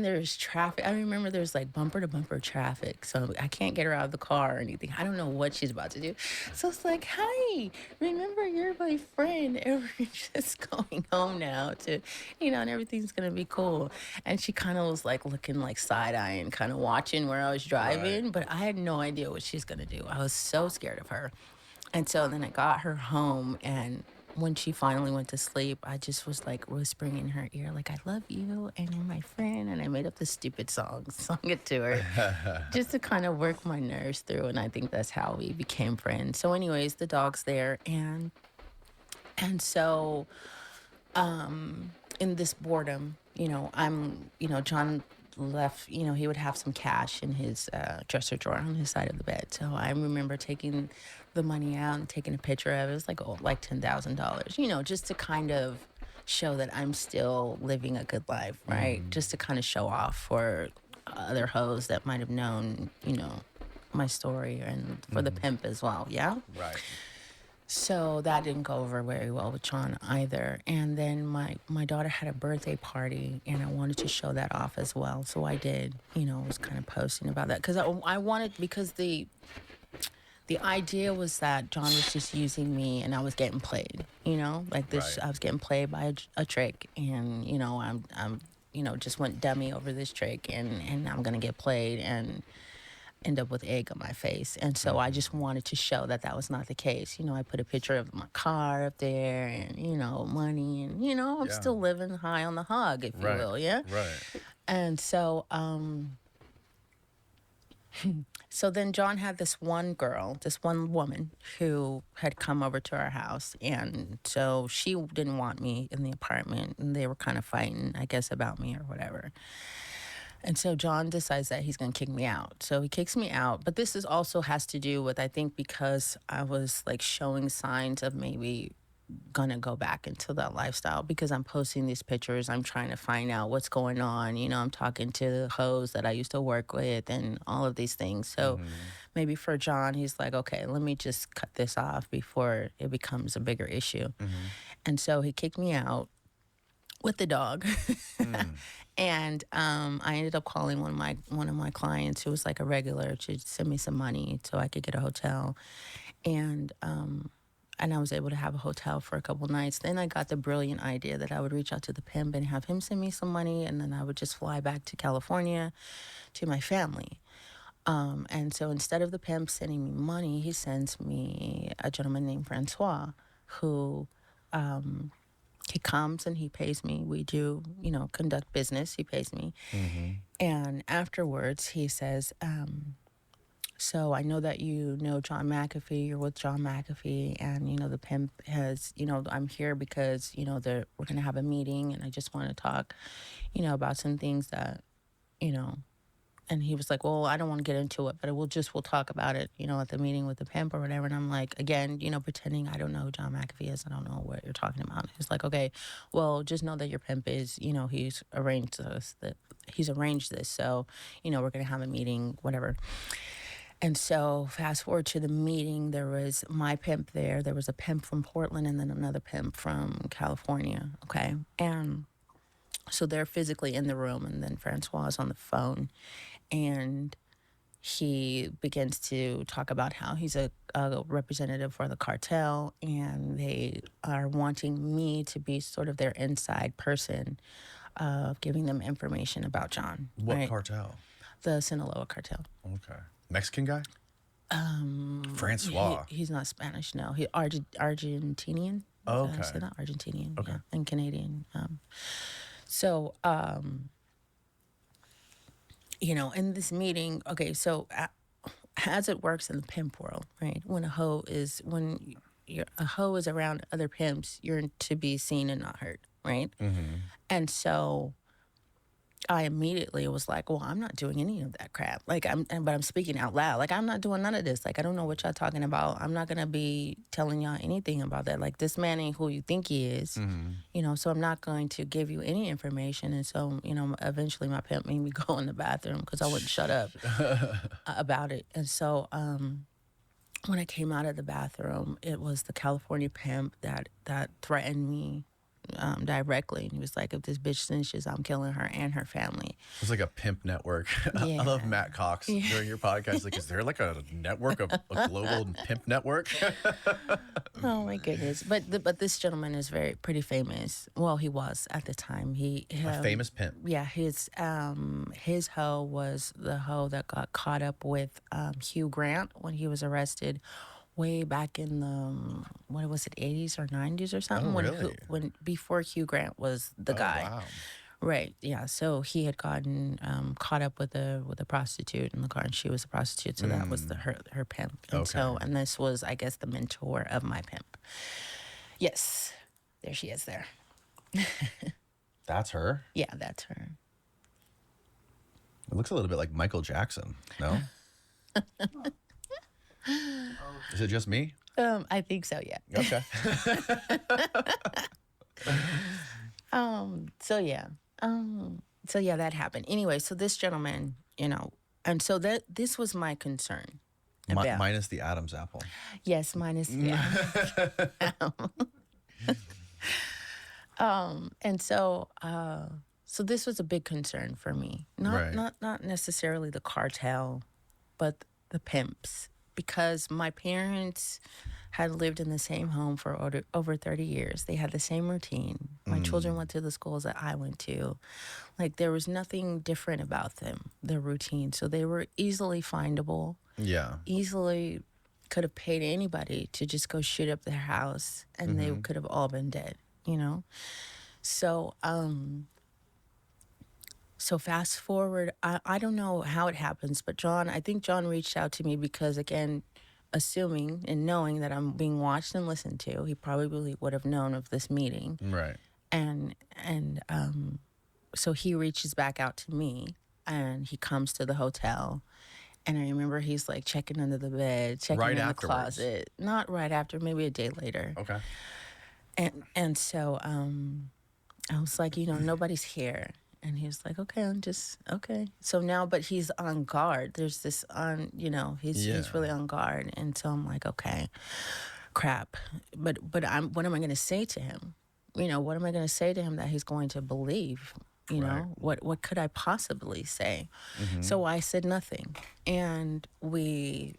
there's traffic. I remember there's like bumper to bumper traffic, so I can't get her out of the car or anything. I don't know what she's about to do. So it's like, hi, remember, you're my friend, and we're just going home now to, and everything's gonna be cool. And she kind of was like looking like side-eyeing, kind of watching where I was driving, but I had no idea what she's gonna do. I was so scared of her. And so then I got her home, and when she finally went to sleep, I just was like whispering in her ear, like, I love you, and you're my friend. And I made up this stupid song, sung it to her, just to kind of work my nerves through. And I think that's how we became friends. So anyways, the dog's there, and so in this boredom, John left, he would have some cash in his dresser drawer on his side of the bed. So I remember taking the money out and taking a picture of it. It was like $10,000, just to kind of show that I'm still living a good life, right? Just to kind of show off for other hoes that might have known, my story, and for the pimp as well. Yeah. Right. So that didn't go over very well with John either. And then my daughter had a birthday party, and I wanted to show that off as well. So I did, was kind of posting about that because I wanted, because the idea was that John was just using me and I was getting played, like this. Right. I was getting played by a trick, and I'm just went dummy over this trick, and I'm gonna get played and end up with egg on my face. And so I just wanted to show that that was not the case. I put a picture of my car up there, and money, and I'm still living high on the hog, if you will. Yeah. Right. And so so then John had this one woman who had come over to our house, and so she didn't want me in the apartment, and they were kind of fighting, I guess, about me or whatever. And so John decides that he's going to kick me out. So he kicks me out. But this also has to do with, I think, because I was like showing signs of maybe going to go back into that lifestyle, because I'm posting these pictures. I'm trying to find out what's going on. I'm talking to hoes that I used to work with and all of these things. So maybe for John, he's like, okay, let me just cut this off before it becomes a bigger issue. And so he kicked me out with the dog. And I ended up calling one of my clients, who was like a regular, to send me some money so I could get a hotel, and I was able to have a hotel for a couple nights. Then I got the brilliant idea that I would reach out to the pimp and have him send me some money, and then I would just fly back to California to my family. And so instead of the pimp sending me money, he sends me a gentleman named Francois, who he comes and he pays me. We do, conduct business. He pays me. And afterwards, he says, so I know that you know John McAfee. You're with John McAfee. And, the pimp has, I'm here because, we're going to have a meeting. And I just want to talk, about some things that, And he was like, well, I don't want to get into it, but we'll talk about it, at the meeting with the pimp or whatever. And I'm like, again, pretending I don't know who John McAfee is. I don't know what you're talking about. He's like, okay, well, just know that your pimp is, he's arranged this. So, we're going to have a meeting, whatever. And so fast forward to the meeting, there was my pimp there. There was a pimp from Portland and then another pimp from California. Okay. And so they're physically in the room, and then Francois is on the phone. And he begins to talk about how he's a representative for the cartel, and they are wanting me to be sort of their inside person, giving them information about John. What right? cartel? The Sinaloa cartel. Okay. Mexican guy? Francois. He's not Spanish, no. He Argentinian. Okay. Did I say that? Argentinian. Okay. Yeah, and Canadian. In this meeting, okay, so as it works in the pimp world, right? When a hoe is around other pimps, you're to be seen and not heard, right? And so I immediately was like, well, I'm not doing any of that crap. But I'm speaking out loud. Like, I'm not doing none of this. Like, I don't know what y'all talking about. I'm not going to be telling y'all anything about that. Like, this man ain't who you think he is, so I'm not going to give you any information. And so, eventually my pimp made me go in the bathroom because I wouldn't shut up about it. And so when I came out of the bathroom, it was the California pimp that threatened me directly. And he was like, if this bitch snitches, I'm killing her and her family. It's like a pimp network. I love Matt Cox during your podcast. Like, is there like a network, a global pimp network? Oh my goodness! But this gentleman is pretty famous. Well, he was at the time. A famous pimp. Yeah, his hoe was the hoe that got caught up with Hugh Grant when he was arrested way back in the, what was it, 80s or 90s or something? Oh, really? When before Hugh Grant was the guy. Wow. Right. Yeah. So he had gotten caught up with a prostitute in the car, and she was a prostitute. So that was her pimp. And and this was, I guess, the mentor of my pimp. Yes. There she is there. That's her? Yeah, that's her. It looks a little bit like Michael Jackson. No? Is it just me? I think so, yeah. Okay. So yeah. So yeah, that happened. Anyway, so this gentleman, and so this was my concern about. Minus the Adam's apple. Yes, minus the and so so this was a big concern for me. Not necessarily the cartel, but the pimps, because my parents had lived in the same home for over 30 years. They had the same routine. My children went to the schools that I went to. Like, there was nothing different about them, their routine. So they were easily findable. Yeah. Easily could have paid anybody to just go shoot up their house, and they could have all been dead, So, so fast forward, I don't know how it happens, but I think John reached out to me because, again, assuming and knowing that I'm being watched and listened to, he probably would have known of this meeting. Right. And so he reaches back out to me, and he comes to the hotel. And I remember he's like checking under the bed, checking Right in afterwards. the closet. Not right after, maybe a day later. Okay. And so I was like, nobody's here. And he was like, okay, okay. So now, but he's on guard. There's this he's really on guard. And so I'm like, okay, crap. But what am I going to say to him? What am I going to say to him that he's going to believe? Right. What could I possibly say? So I said nothing. And we,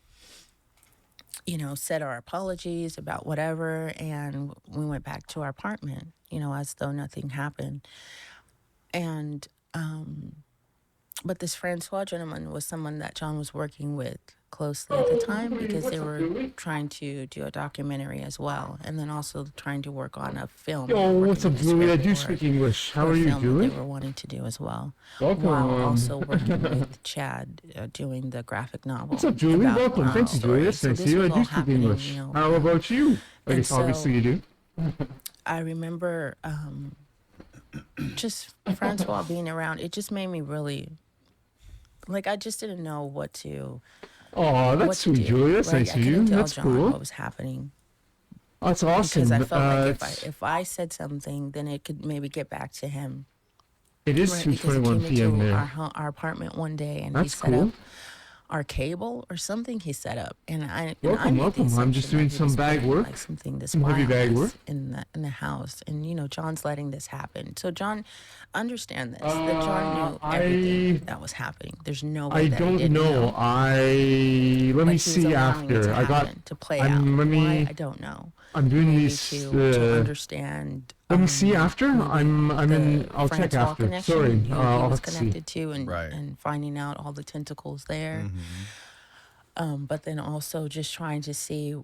said our apologies about whatever. And we went back to our apartment, as though nothing happened. And, but this Francois gentleman was someone that John was working with closely at the time, because they were trying to do a documentary as well, and then also trying to work on a film. Yo, what's up, Julie? I do speak English. How are you doing? They were wanting to do as well, Welcome. while also working with Chad doing the graphic novel. What's up, Julie? Welcome. Thank you, Julie. That's So nice to this you. I was do all speak happening, English. How about you? I and guess obviously you do. I remember just Francois being around. It just made me really, I just didn't know what to. Oh, what that's to sweet, do. Julie. That's nice I of you. couldn't tell That's John cool. what was happening, That's awesome. because I felt like if I said something, then it could maybe get back to him. It is Right, because he 2:21 came p.m. into there. our apartment one day, and That's he set cool. up our cable or something. He set up, and I Welcome, made the welcome. I'm just assumption doing that he some was bag putting, work. like something this Some heavy bag work. in the house, and John's letting this happen. So John, understand this, that John knew everything that was happening. There's no way I that he don't didn't know. know. Let But me he was see allowing it after. to I got. happen, to play I'm- out. let me- Why, I don't know. I'm doing Maybe these. to understand. Let me see after. maybe I'm in. the I'll check Francois after. connection, Sorry. who he I'll was have to see. connected to, and Right. and finding out all the tentacles there. But then also just trying to see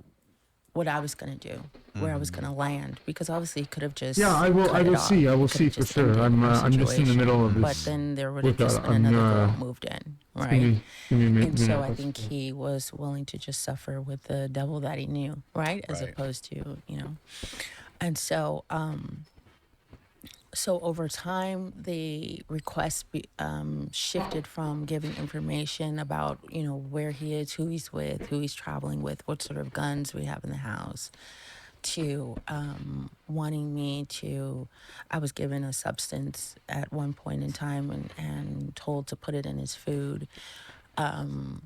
what I was going to do, where I was going to land, because obviously he could have just Yeah, I will. cut I it will off. see. I He will could see have for just sure. ended I'm. our I'm just in the situation. middle of this. But then there would have workout. just been another girl I'm, moved in, Give right? me a minute. And so I think he was willing to just suffer with the devil that he knew, right? As Right. opposed to, And so, so over time, the request shifted from giving information about, where he is, who he's with, who he's traveling with, what sort of guns we have in the house, to wanting me to. I was given a substance at one point in time and told to put it in his food.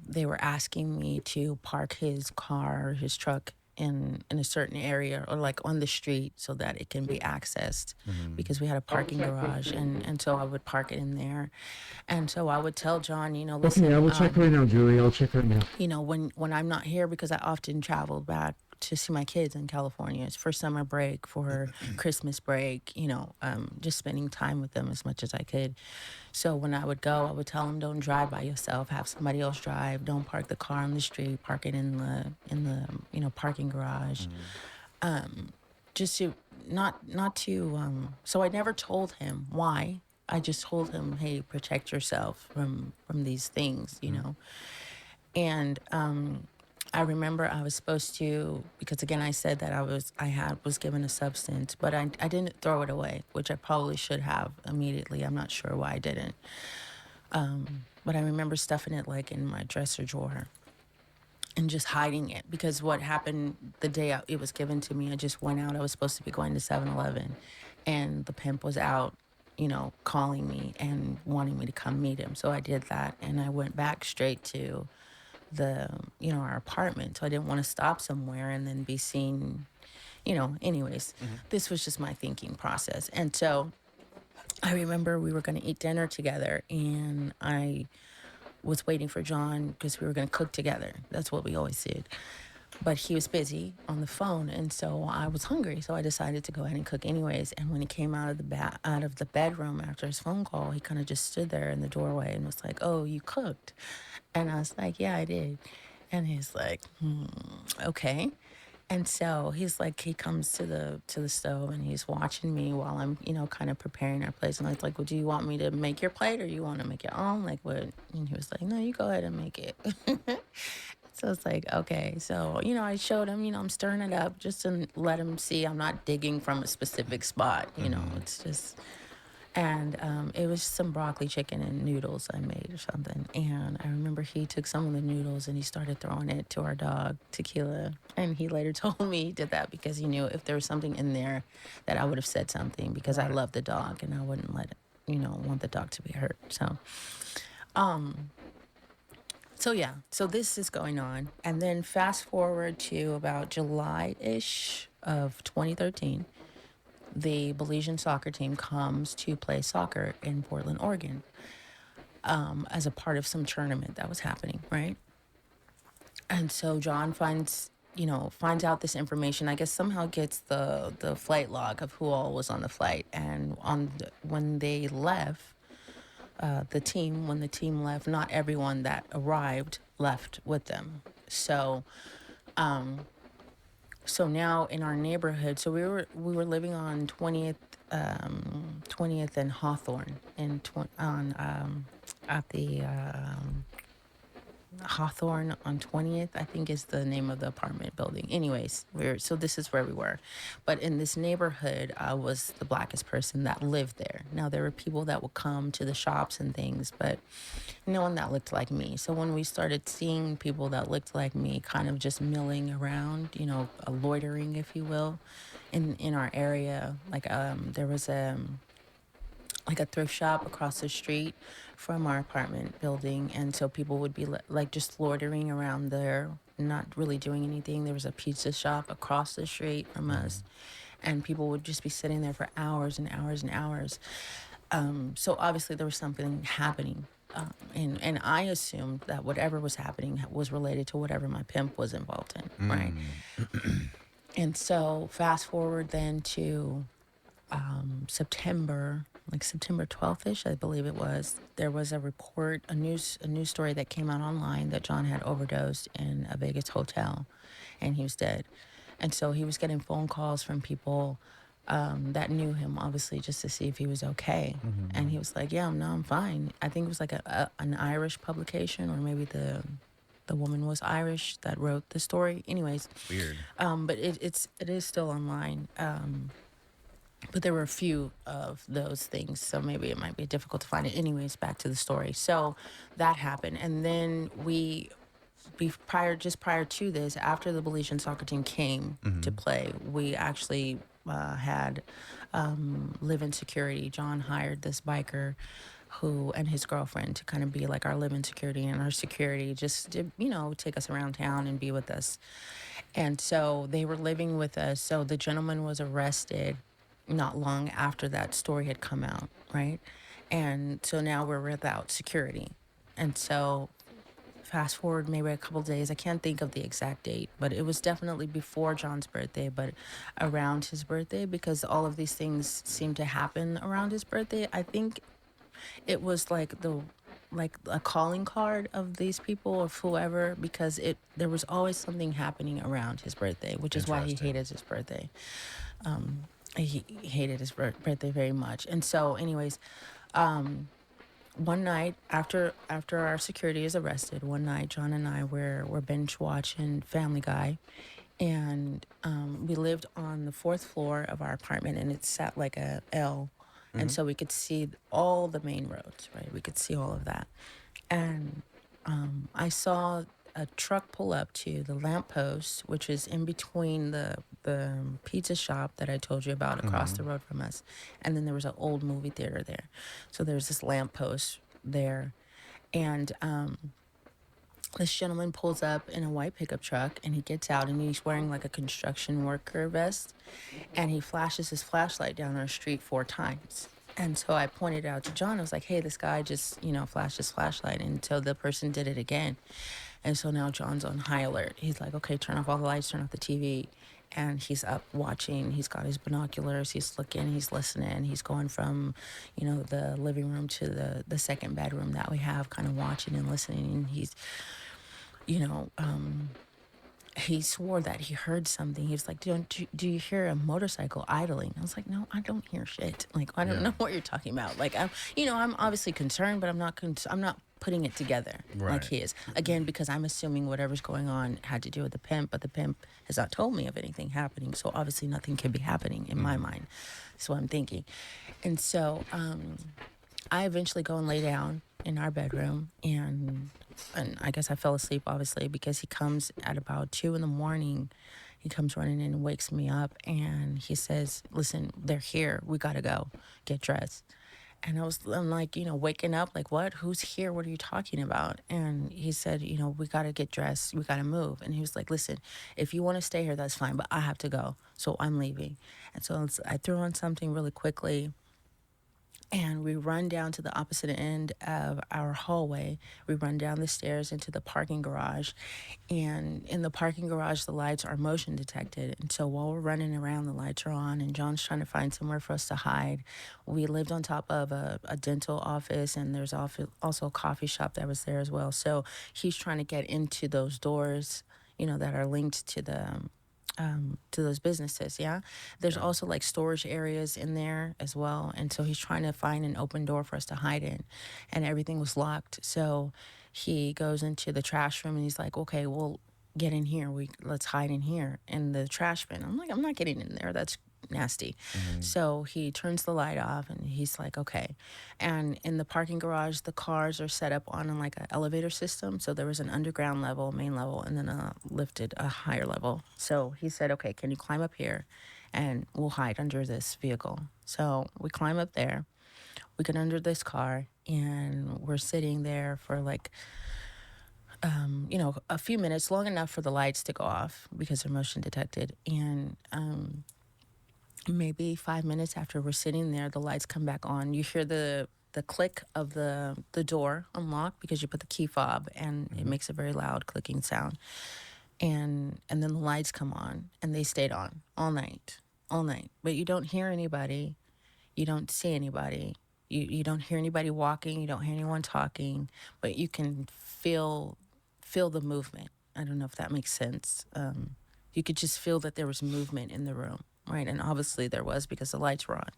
They were asking me to park his car, his truck, in a certain area, or like on the street, so that it can be accessed, because we had a parking garage, and so I would park it in there. And so I would tell John, listen, Okay, I will check right now, Julie. I'll check right now. when I'm not here, because I often traveled back to see my kids in California. It's for summer break, for Christmas break, just spending time with them as much as I could. So when I would go, I would tell them, don't drive by yourself, have somebody else drive. Don't park the car on the street, park it in the parking garage. Just to not to so I never told him why. I just told him, hey, protect yourself from these things, And I remember I was supposed to, because again I said that I was given a substance, but I didn't throw it away, which I probably should have immediately. I'm not sure why I didn't. but I remember stuffing it like in my dresser drawer and just hiding it, because what happened the day it was given to me, I just went out. I was supposed to be going to 7-Eleven, and the pimp was out, calling me and wanting me to come meet him. So I did that, and I went back straight to our apartment. So I didn't want to stop somewhere and then be seen, anyways. This was just my thinking process. And so I remember we were going to eat dinner together, and I was waiting for John because we were going to cook together. That's what we always did. But he was busy on the phone, and so I was hungry, so I decided to go ahead and cook anyways. And when he came out of the bedroom after his phone call, he kind of just stood there in the doorway and was like, "Oh, you cooked?" And I was like, "Yeah, I did." And he's like, "Okay." And so he's like, he comes to the stove, and he's watching me while I'm, kind of preparing our plates. And I was like, "Well, do you want me to make your plate, or you want to make your own? Like, what?" And he was like, "No, you go ahead and make it." So it's like, okay. So, I showed him, I'm stirring it up just to let him see I'm not digging from a specific spot, it's just, and it was some broccoli chicken and noodles I made or something. And I remember he took some of the noodles and he started throwing it to our dog, Tequila. And he later told me he did that because he knew if there was something in there that I would have said something, because I love the dog and I wouldn't let it, want the dog to be hurt. So yeah, so this is going on. And then fast forward to about July-ish of 2013, the Belizean soccer team comes to play soccer in Portland, Oregon, as a part of some tournament that was happening, right? And so John finds out this information. I guess somehow gets the flight log of who all was on the flight. And when they left, when the team left, not everyone that arrived left with them. So now in our neighborhood, so we were living on 20th and Hawthorne, at the Hawthorne on 20th, I think is the name of the apartment building. Anyways, so this is where we were. But in this neighborhood, I was the blackest person that lived there. Now, there were people that would come to the shops and things, but no one that looked like me. So when we started seeing people that looked like me kind of just milling around, loitering, if you will, in our area, like there was a thrift shop across the street from our apartment building, and so people would be like just loitering around there, not really doing anything. There was a pizza shop across the street from us, and people would just be sitting there for hours and hours and hours. So obviously there was something happening, and I assumed that whatever was happening was related to whatever my pimp was involved in, right? And so fast forward then to September 12th-ish, I believe it was. There was a report, a news story that came out online that John had overdosed in a Vegas hotel, and he was dead. And so he was getting phone calls from people that knew him, obviously, just to see if he was okay. And he was like, "Yeah, no, I'm fine." I think it was like an Irish publication, or maybe the woman was Irish that wrote the story. Anyways, Weird. but it is still online. But there were a few of those things, so maybe it might be difficult to find it. Anyways, back to the story. So that happened, and then prior to this, after the Belizean soccer team came to play, we actually had live-in security. John hired this biker who and his girlfriend to kind of be like our live-in security and our security, just to, take us around town and be with us. And so they were living with us. So the gentleman was arrested not long after that story had come out, right? And so now we're without security. And so fast forward maybe a couple days, I can't think of the exact date, but it was definitely before John's birthday, but around his birthday, because all of these things seem to happen around his birthday. I think it was like a calling card of these people, of whoever, because there was always something happening around his birthday, which is why he hated his birthday. He hated his birthday very much. And so anyways, one night after our security is arrested, one night John and I were binge watching Family Guy, and we lived on the 4th floor of our apartment, and it sat like a L, and so we could see all the main roads, right? We could see all of that. And I saw a truck pull up to the lamppost, which is in between the pizza shop that I told you about across the road from us. And then there was an old movie theater there. So there's this lamppost there. And this gentleman pulls up in a white pickup truck, and he gets out, and he's wearing like a construction worker vest, and he flashes his flashlight down our street 4 times. And so I pointed out to John, I was like, hey, this guy just, flashed his flashlight. And so the person did it again. And so now John's on high alert. He's like, okay, turn off all the lights, turn off the TV. And he's up watching. He's got his binoculars. He's looking. He's listening. He's going from, the living room to the second bedroom that we have, kind of watching and listening. And he's, you know, he swore that he heard something. He was like, do you hear a motorcycle idling? I was like, no, I don't hear shit. Like, I don't know what you're talking about. Like, I'm obviously concerned, but I'm not putting it together like he is. Again, because I'm assuming whatever's going on had to do with the pimp, but the pimp has not told me of anything happening. So obviously nothing can be happening in my mind. That's what I'm thinking. And so I eventually go and lay down in our bedroom, and I guess I fell asleep, obviously, because he comes at about 2 a.m. He comes running in and wakes me up, and he says, listen, they're here. We got to go get dressed. And I'm like, waking up, like, what? Who's here? What are you talking about? And he said, we got to get dressed. We got to move. And he was like, listen, if you want to stay here, that's fine, but I have to go. So I'm leaving. And so I threw on something really quickly, and we run down to the opposite end of our hallway. We run down the stairs into the parking garage. And in the parking garage, the lights are motion detected. And so while we're running around, the lights are on, and John's trying to find somewhere for us to hide. We lived on top of a dental office, and there's also a coffee shop that was there as well. So he's trying to get into those doors, that are linked to those businesses. There's also like storage areas in there as well, and so he's trying to find an open door for us to hide in, and everything was locked. So he goes into the trash room, and he's like, okay, we'll get in here, let's hide in here in the trash bin. I'm like, I'm not getting in there, that's nasty. So he turns the light off, and he's like, okay. And in the parking garage, the cars are set up on like an elevator system. So there was an underground level, main level, and then a higher level. So he said, okay, can you climb up here and we'll hide under this vehicle? So we climb up there, we get under this car, and we're sitting there for like a few minutes, long enough for the lights to go off because they're motion detected. And maybe 5 minutes after we're sitting there, the lights come back on. You hear the click of the door unlock because you put the key fob, and it makes a very loud clicking sound. And then the lights come on, and they stayed on all night. But you don't hear anybody. You don't see anybody. You don't hear anybody walking. You don't hear anyone talking. But you can feel the movement. I don't know if that makes sense. You could just feel that there was movement in the room, right? And obviously there was, because the lights were on.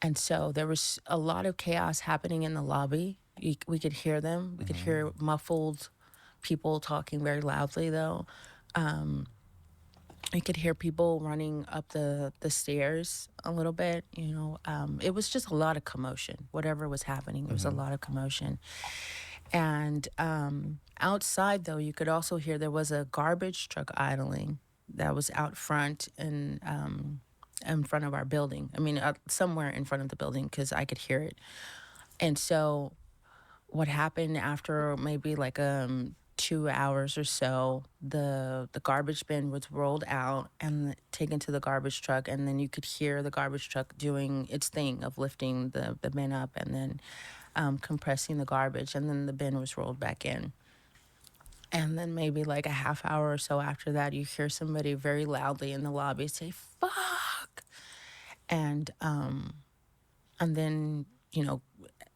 And so there was a lot of chaos happening in the lobby. We could hear them. We could hear muffled people talking very loudly, though. You could hear people running up the stairs a little bit, It was just a lot of commotion. Whatever was happening, there was a lot of commotion. And outside, though, you could also hear there was a garbage truck idling that was out front and in front of our building. I mean, somewhere in front of the building, because I could hear it. And so what happened after maybe like 2 hours or so, the garbage bin was rolled out and taken to the garbage truck, and then you could hear the garbage truck doing its thing of lifting the bin up and then compressing the garbage, and then the bin was rolled back in. And then maybe like a half hour or so after that, you hear somebody very loudly in the lobby say, fuck. And then,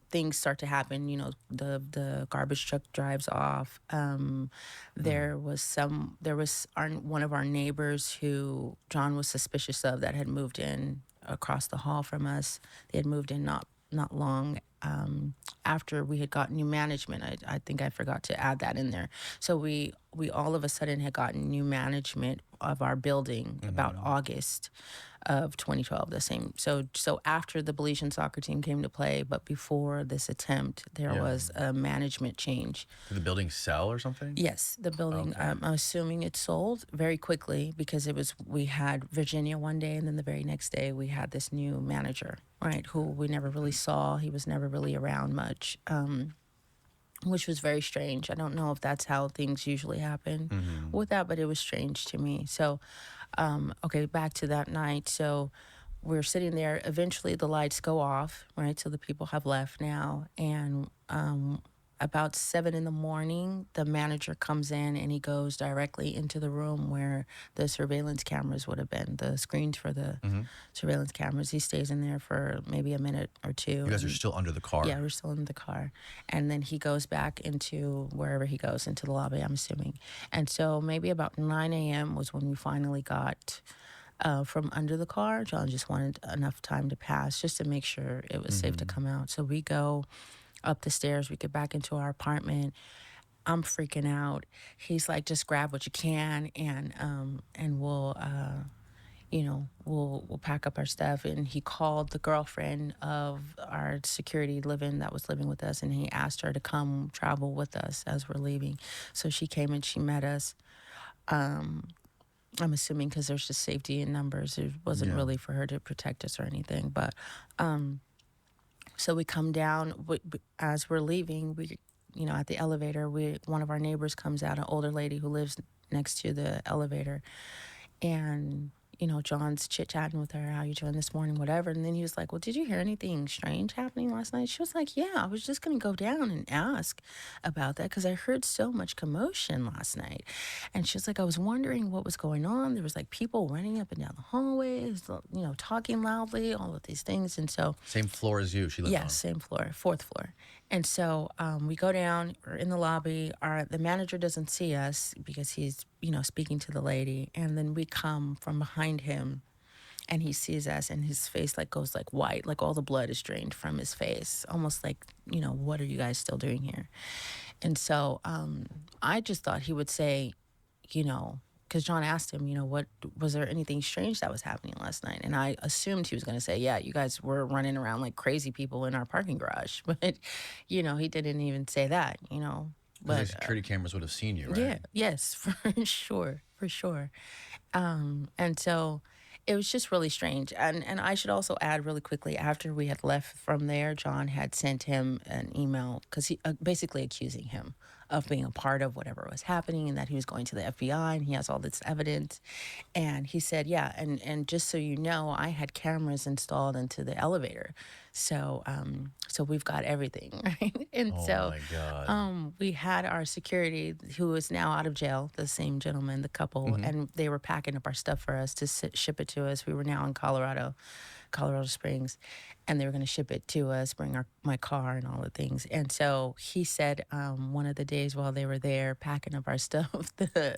things start to happen. The garbage truck drives off. There was one of our neighbors who John was suspicious of that had moved in across the hall from us. They had moved in not long after we had gotten new management. I think I forgot to add that in there. So we all of a sudden had gotten new management of our building about August of 2012, the same. So after the Belizean soccer team came to play, but before this attempt, there was a management change. Did the building sell or something? Yes, the building. Okay. I'm assuming it sold very quickly because we had Virginia one day, and then the very next day we had this new manager, right? Who we never really saw. He was never really around much, which was very strange. I don't know if that's how things usually happen with that, but it was strange to me. So, okay, back to that night. So we're sitting there. Eventually, the lights go off, right? So the people have left now, and about 7 a.m, the manager comes in and he goes directly into the room where the surveillance cameras would have been, the screens for the surveillance cameras. He stays in there for maybe a minute or two. You guys are still under the car. Yeah, we're still in the car. And then he goes back into wherever he goes, into the lobby, I'm assuming. And so maybe about 9 a.m. was when we finally got from under the car. John just wanted enough time to pass just to make sure it was safe to come out. So we go up the stairs, we get back into our apartment. I'm freaking out. He's like, just grab what you can and we'll we'll pack up our stuff. And he called the girlfriend of our security that was living with us, and he asked her to come travel with us as we're leaving. So she came and she met us. I'm assuming because there's just safety in numbers. It wasn't really for her to protect us or anything. But so we come down. As we're leaving, at the elevator, one of our neighbors comes out, an older lady who lives next to the elevator, and John's chit-chatting with her, how you doing this morning, whatever. And then he was like, well, did you hear anything strange happening last night? She was like, yeah, I was just going to go down and ask about that because I heard so much commotion last night. And she was like, I was wondering what was going on. There was like people running up and down the hallways, talking loudly, all of these things. And so... Same floor as you, she lives on. Yes, same floor, 4th floor. And so we go down, we're in the lobby. The manager doesn't see us because he's, speaking to the lady. And then we come from behind him and he sees us and his face goes white, like all the blood is drained from his face. Almost like, what are you guys still doing here? And so I just thought he would say, because John asked him, what was there anything strange that was happening last night? And I assumed he was going to say, yeah, you guys were running around like crazy people in our parking garage. But, he didn't even say that, But the security cameras would have seen you, right? Yeah, yes, for sure. And so it was just really strange. And I should also add really quickly, after we had left from there, John had sent him an email because he basically accusing him of being a part of whatever was happening and that he was going to the FBI and he has all this evidence. And he said, yeah, and just so you know, I had cameras installed into the elevator. So we've got everything, right? And my God. we had our security, who is now out of jail, the same gentleman, the couple, and they were packing up our stuff for us to ship it to us. We were now in Colorado Springs, and they were going to ship it to us, bring my car and all the things. And so he said one of the days while they were there packing up our stuff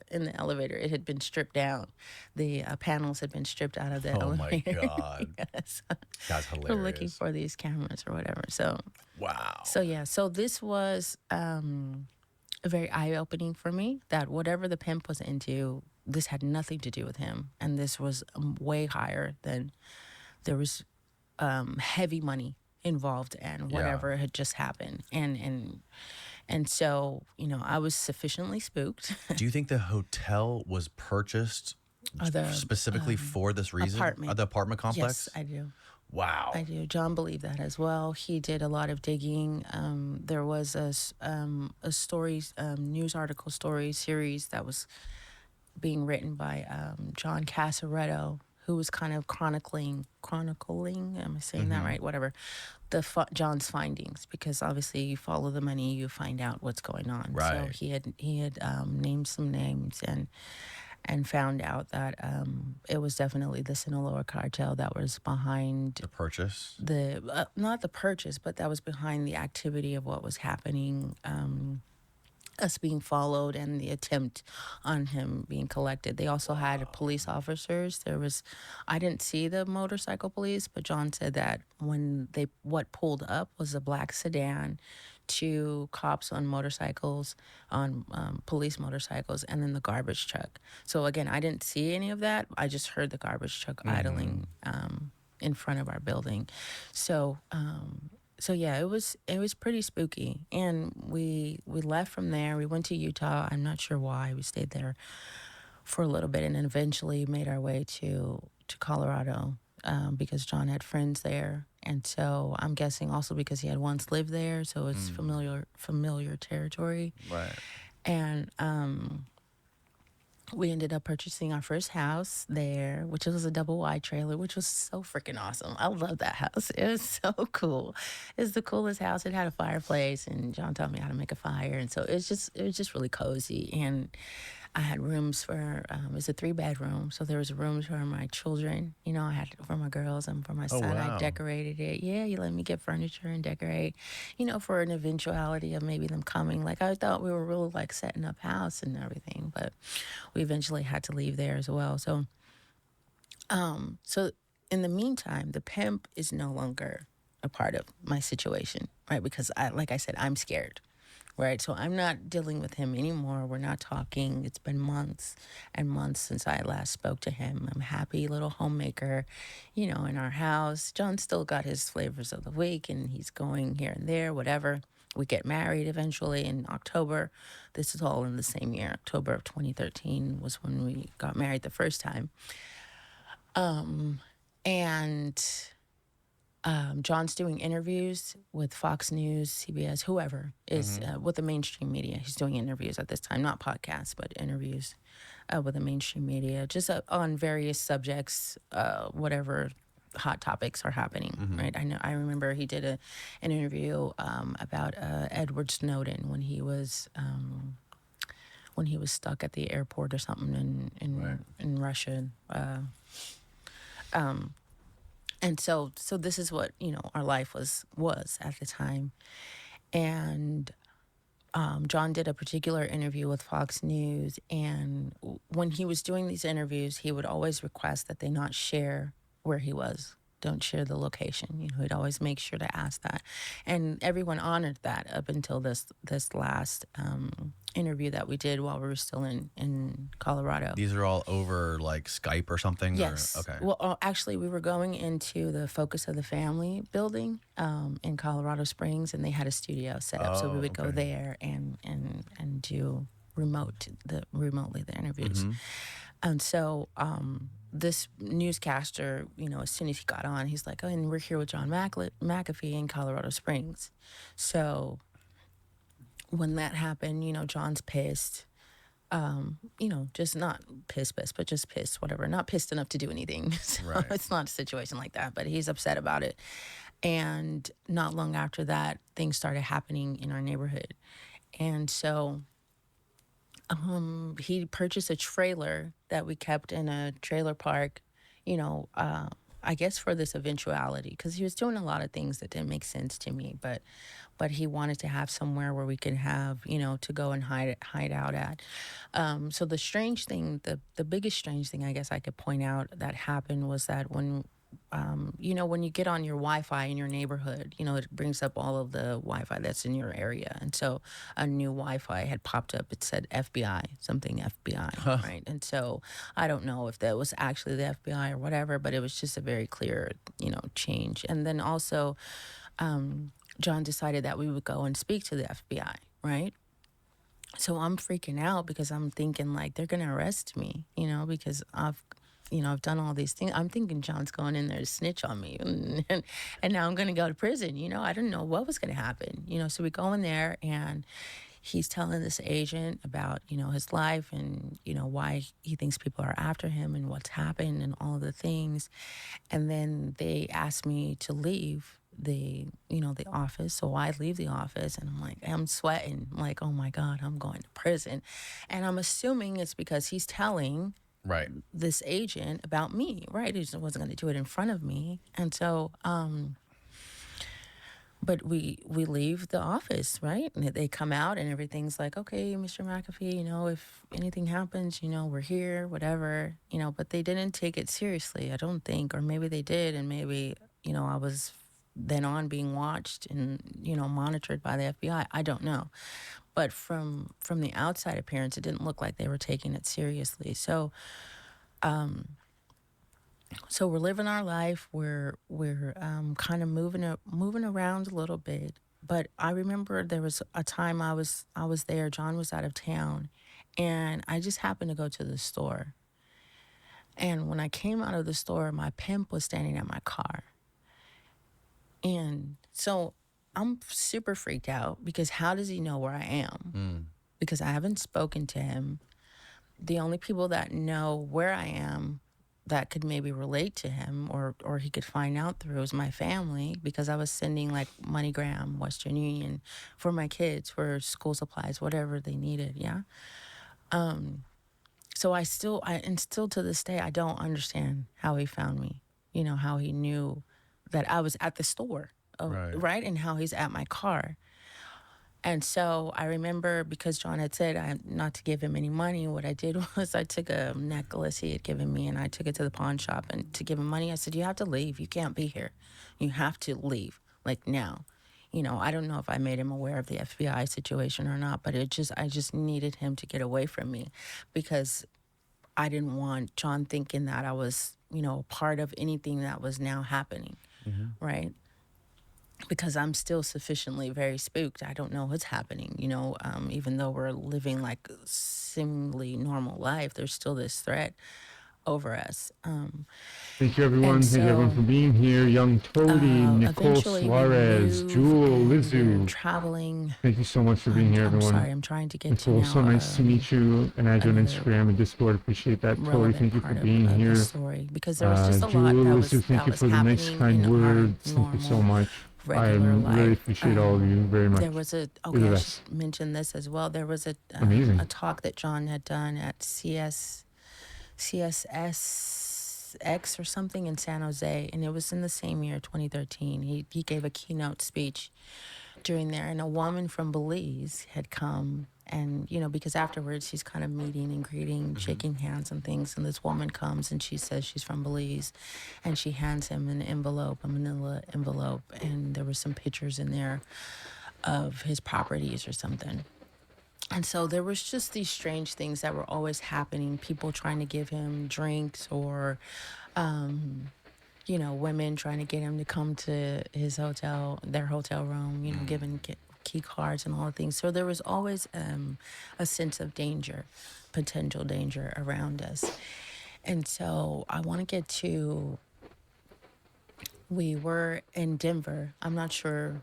in the elevator, it had been stripped down. The panels had been stripped out of the elevator. Oh my God. Yes. That's hilarious. We're looking for these cameras or whatever. So Wow. So this was very eye-opening for me, that whatever the pimp was into, this had nothing to do with him. And this was way higher than... There was heavy money involved and whatever had just happened. And so, I was sufficiently spooked. Do you think the hotel was purchased specifically for this reason? The apartment complex? Yes, I do. Wow. I do. John believed that as well. He did a lot of digging. There was a news article story series that was being written by John Casaretto, who was kind of chronicling, am I saying that right? Whatever, John's findings, because obviously you follow the money, you find out what's going on. Right. So he had named some names and found out that it was definitely the Sinaloa cartel that was behind the purchase. Not the purchase, but that was behind the activity of what was happening. Us being followed and the attempt on him being collected. They also had police officers. I didn't see the motorcycle police, but John said that when what pulled up was a black sedan 2 cops on motorcycles, on police motorcycles, and then the garbage truck. So again, I didn't see any of that. I just heard the garbage truck idling in front of our building. So so yeah, it was pretty spooky. And we left from there. We went to Utah. I'm not sure why. We stayed there for a little bit, and then eventually made our way to Colorado, because John had friends there, and so I'm guessing also because he had once lived there, so it's familiar territory. Right. And we ended up purchasing our first house there, which was a double wide trailer, which was so freaking awesome. I love that house. It was so cool. It's the coolest house. It had a fireplace, and John taught me how to make a fire, and so it was just really cozy. And I had rooms for it was a 3-bedroom, so there was rooms for my children. You know, I had for my girls and for my son. wow. I decorated it. Yeah, you let me get furniture and decorate. You know, for an eventuality of maybe them coming. Like I thought we were really like setting up house and everything, but we eventually had to leave there as well. So, so in the meantime, the pimp is no longer a part of my situation, right? Because like I said, I'm scared. Right, so I'm not dealing with him anymore. We're not talking. It's been months and months since I last spoke to him. I'm a happy little homemaker, you know, in our house. John still got his flavors of the week, and he's going here and there, whatever. We get married eventually in October. This is all in the same year. October of 2013 was when we got married the first time. And John's doing interviews with Fox News, CBS, whoever is with the mainstream media. He's doing interviews at this time, not podcasts, but interviews with the mainstream media, just on various subjects, whatever hot topics are happening. Right? I remember he did an interview about Edward Snowden when he was stuck at the airport or something in Russia. And so this is what, you know, our life was at the time. And John did a particular interview with Fox News. And when he was doing these interviews, he would always request that they not share where he was. Don't share the location. You know, he'd always make sure to ask that. And everyone honored that up until this last interview that we did while we were still in Colorado. These are all over like Skype or something? Yes. Or, okay. Well, actually, we were going into the Focus of the Family building in Colorado Springs, and they had a studio set up, so we would go there and do remotely the interviews. And so this newscaster, you know, as soon as he got on, he's like, "Oh, and we're here with John McAfee in Colorado Springs." So when that happened, you know, John's pissed. You know, just not pissed, but just pissed, whatever. Not pissed enough to do anything. So Right. it's not a situation like that, but he's upset about it. And not long after that, things started happening in our neighborhood. And so he purchased a trailer that we kept in a trailer park, you know, I guess for this eventuality, because he was doing a lot of things that didn't make sense to me, but he wanted to have somewhere where we could have, you know, to go and hide out at. So the strange thing, the biggest strange thing I guess I could point out that happened was that when, you know, when you get on your Wi-Fi in your neighborhood, you know, it brings up all of the Wi-Fi that's in your area. And so a new Wi-Fi had popped up. It said FBI, something FBI, right? And so I don't know if that was actually the FBI or whatever, but it was just a very clear, you know, change. And then also, John decided that we would go and speak to the FBI, right? So I'm freaking out because I'm thinking like they're gonna arrest me, you know, because I've done all these things. I'm thinking John's going in there to snitch on me, and now I'm gonna go to prison. You know, I didn't know what was gonna happen. You know, so we go in there and he's telling this agent about, you know, his life and, you know, why he thinks people are after him and what's happened and all of the things. And then they asked me to leave the office. So I leave the office and I'm sweating. I'm like, oh my God, I'm going to prison. And I'm assuming it's because he's telling Right. this agent about me, right? He just wasn't going to do it in front of me. And so, but we leave the office, right? And they come out and everything's like, okay, Mr. McAfee, you know, if anything happens, you know, we're here, whatever, you know, but they didn't take it seriously, I don't think, or maybe they did. And maybe, you know, I was then on being watched and, monitored by the FBI. I don't know. But from the outside appearance, it didn't look like they were taking it seriously. So we're living our life. We're kind of moving around a little bit. But I remember there was a time I was there. John was out of town, and I just happened to go to the store. And when I came out of the store, my pimp was standing at my car. And so I'm super freaked out because how does he know where I am? Because I haven't spoken to him. The only people that know where I am that could maybe relate to him or he could find out through is my family, because I was sending like MoneyGram, Western Union for my kids, for school supplies, whatever they needed. Yeah. So and still to this day, I don't understand how he found me, how he knew that I was at the store, right? And how he's at my car. And so I remember, because John had said not to give him any money, what I did was I took a necklace he had given me and I took it to the pawn shop, and to give him money, I said, you have to leave. You can't be here. You have to leave, like now. I don't know if I made him aware of the FBI situation or not, but I just needed him to get away from me, because I didn't want John thinking that I was, part of anything that was now happening, right? Because I'm still sufficiently very spooked. I don't know what's happening, even though we're living like seemingly normal life, there's still this threat over us. Thank you, everyone. And Thank you, everyone, so for being here. Young Toady, Nicole eventually we Suarez, move Jewel, and we're Lizu. traveling. Thank you so much for being here, I'm everyone. sorry, I'm trying to get to Nicole, so now nice to meet you. And add you on another Instagram and Discord. Appreciate that. Toady, relevant thank you for part being of here. the story, because there was just a Jewel, lot Lizu, thank that you was for the nice, happening kind in our words. Thank you so normal much. I regular really life. appreciate all of you very much. There was You're okay, the I best. should mention this as well. There was Amazing. a talk that John had done at CSSX or something in San Jose, and it was in the same year, 2013. He gave a keynote speech during there, and a woman from Belize had come, and because afterwards he's kind of meeting and greeting, shaking hands and things, and this woman comes and she says she's from Belize, and she hands him an envelope, a manila envelope, and there were some pictures in there of his properties or something. And so there was just these strange things that were always happening, people trying to give him drinks, or women trying to get him to come to their hotel room, giving key cards and all the things. So there was always a sense of danger, potential danger around us. And so I want to get to, we were in Denver. I'm not sure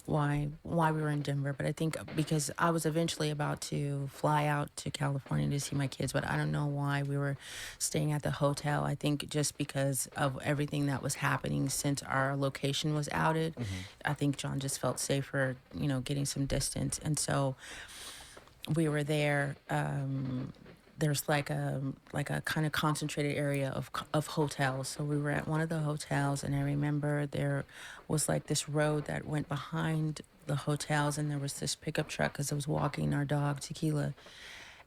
why we were in Denver, but I think because I was eventually about to fly out to California to see my kids, but I don't know why we were staying at the hotel. I think just because of everything that was happening since our location was outed. I think John just felt safer, getting some distance. And so we were there. There's like a kind of concentrated area of hotels. So we were at one of the hotels, and I remember there was like this road that went behind the hotels, and there was this pickup truck, because I was walking our dog Tequila,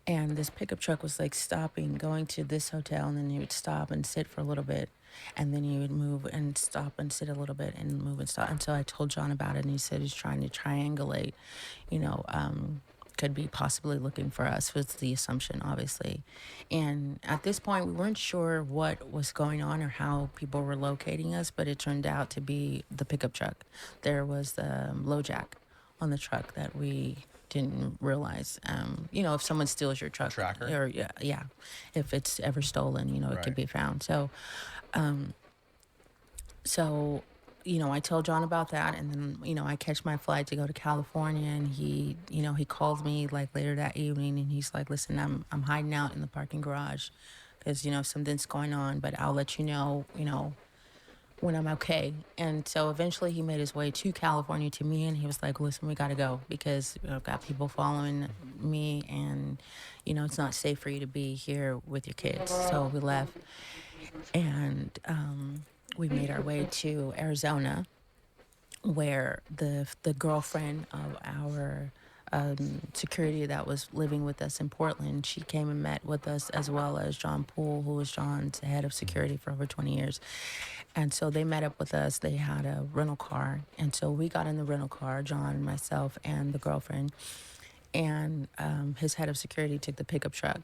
and this pickup truck was like stopping, going to this hotel, and then he would stop and sit for a little bit, and then he would move and stop and sit a little bit and move and stop. And so I told John about it, and he said he's trying to triangulate, could be possibly looking for us, was the assumption, obviously. And at this point, we weren't sure what was going on or how people were locating us, but it turned out to be the pickup truck. There was the low jack on the truck that we didn't realize. If someone steals your truck, Tracker? or yeah, if it's ever stolen, it could be found. So I told John about that, and then, I catch my flight to go to California, and he called me like later that evening, and he's like, listen, I'm hiding out in the parking garage because, something's going on, but I'll let you know, when I'm okay. And so eventually he made his way to California to me, and he was like, listen, we got to go because I've got people following me, and, it's not safe for you to be here with your kids. So we left, and we made our way to Arizona, where the girlfriend of our security that was living with us in Portland. She came and met with us, as well as John Poole, who was John's head of security for over 20 years. And so they met up with us. They had a rental car. And so we got in the rental car, John, myself, and the girlfriend. And his head of security took the pickup truck.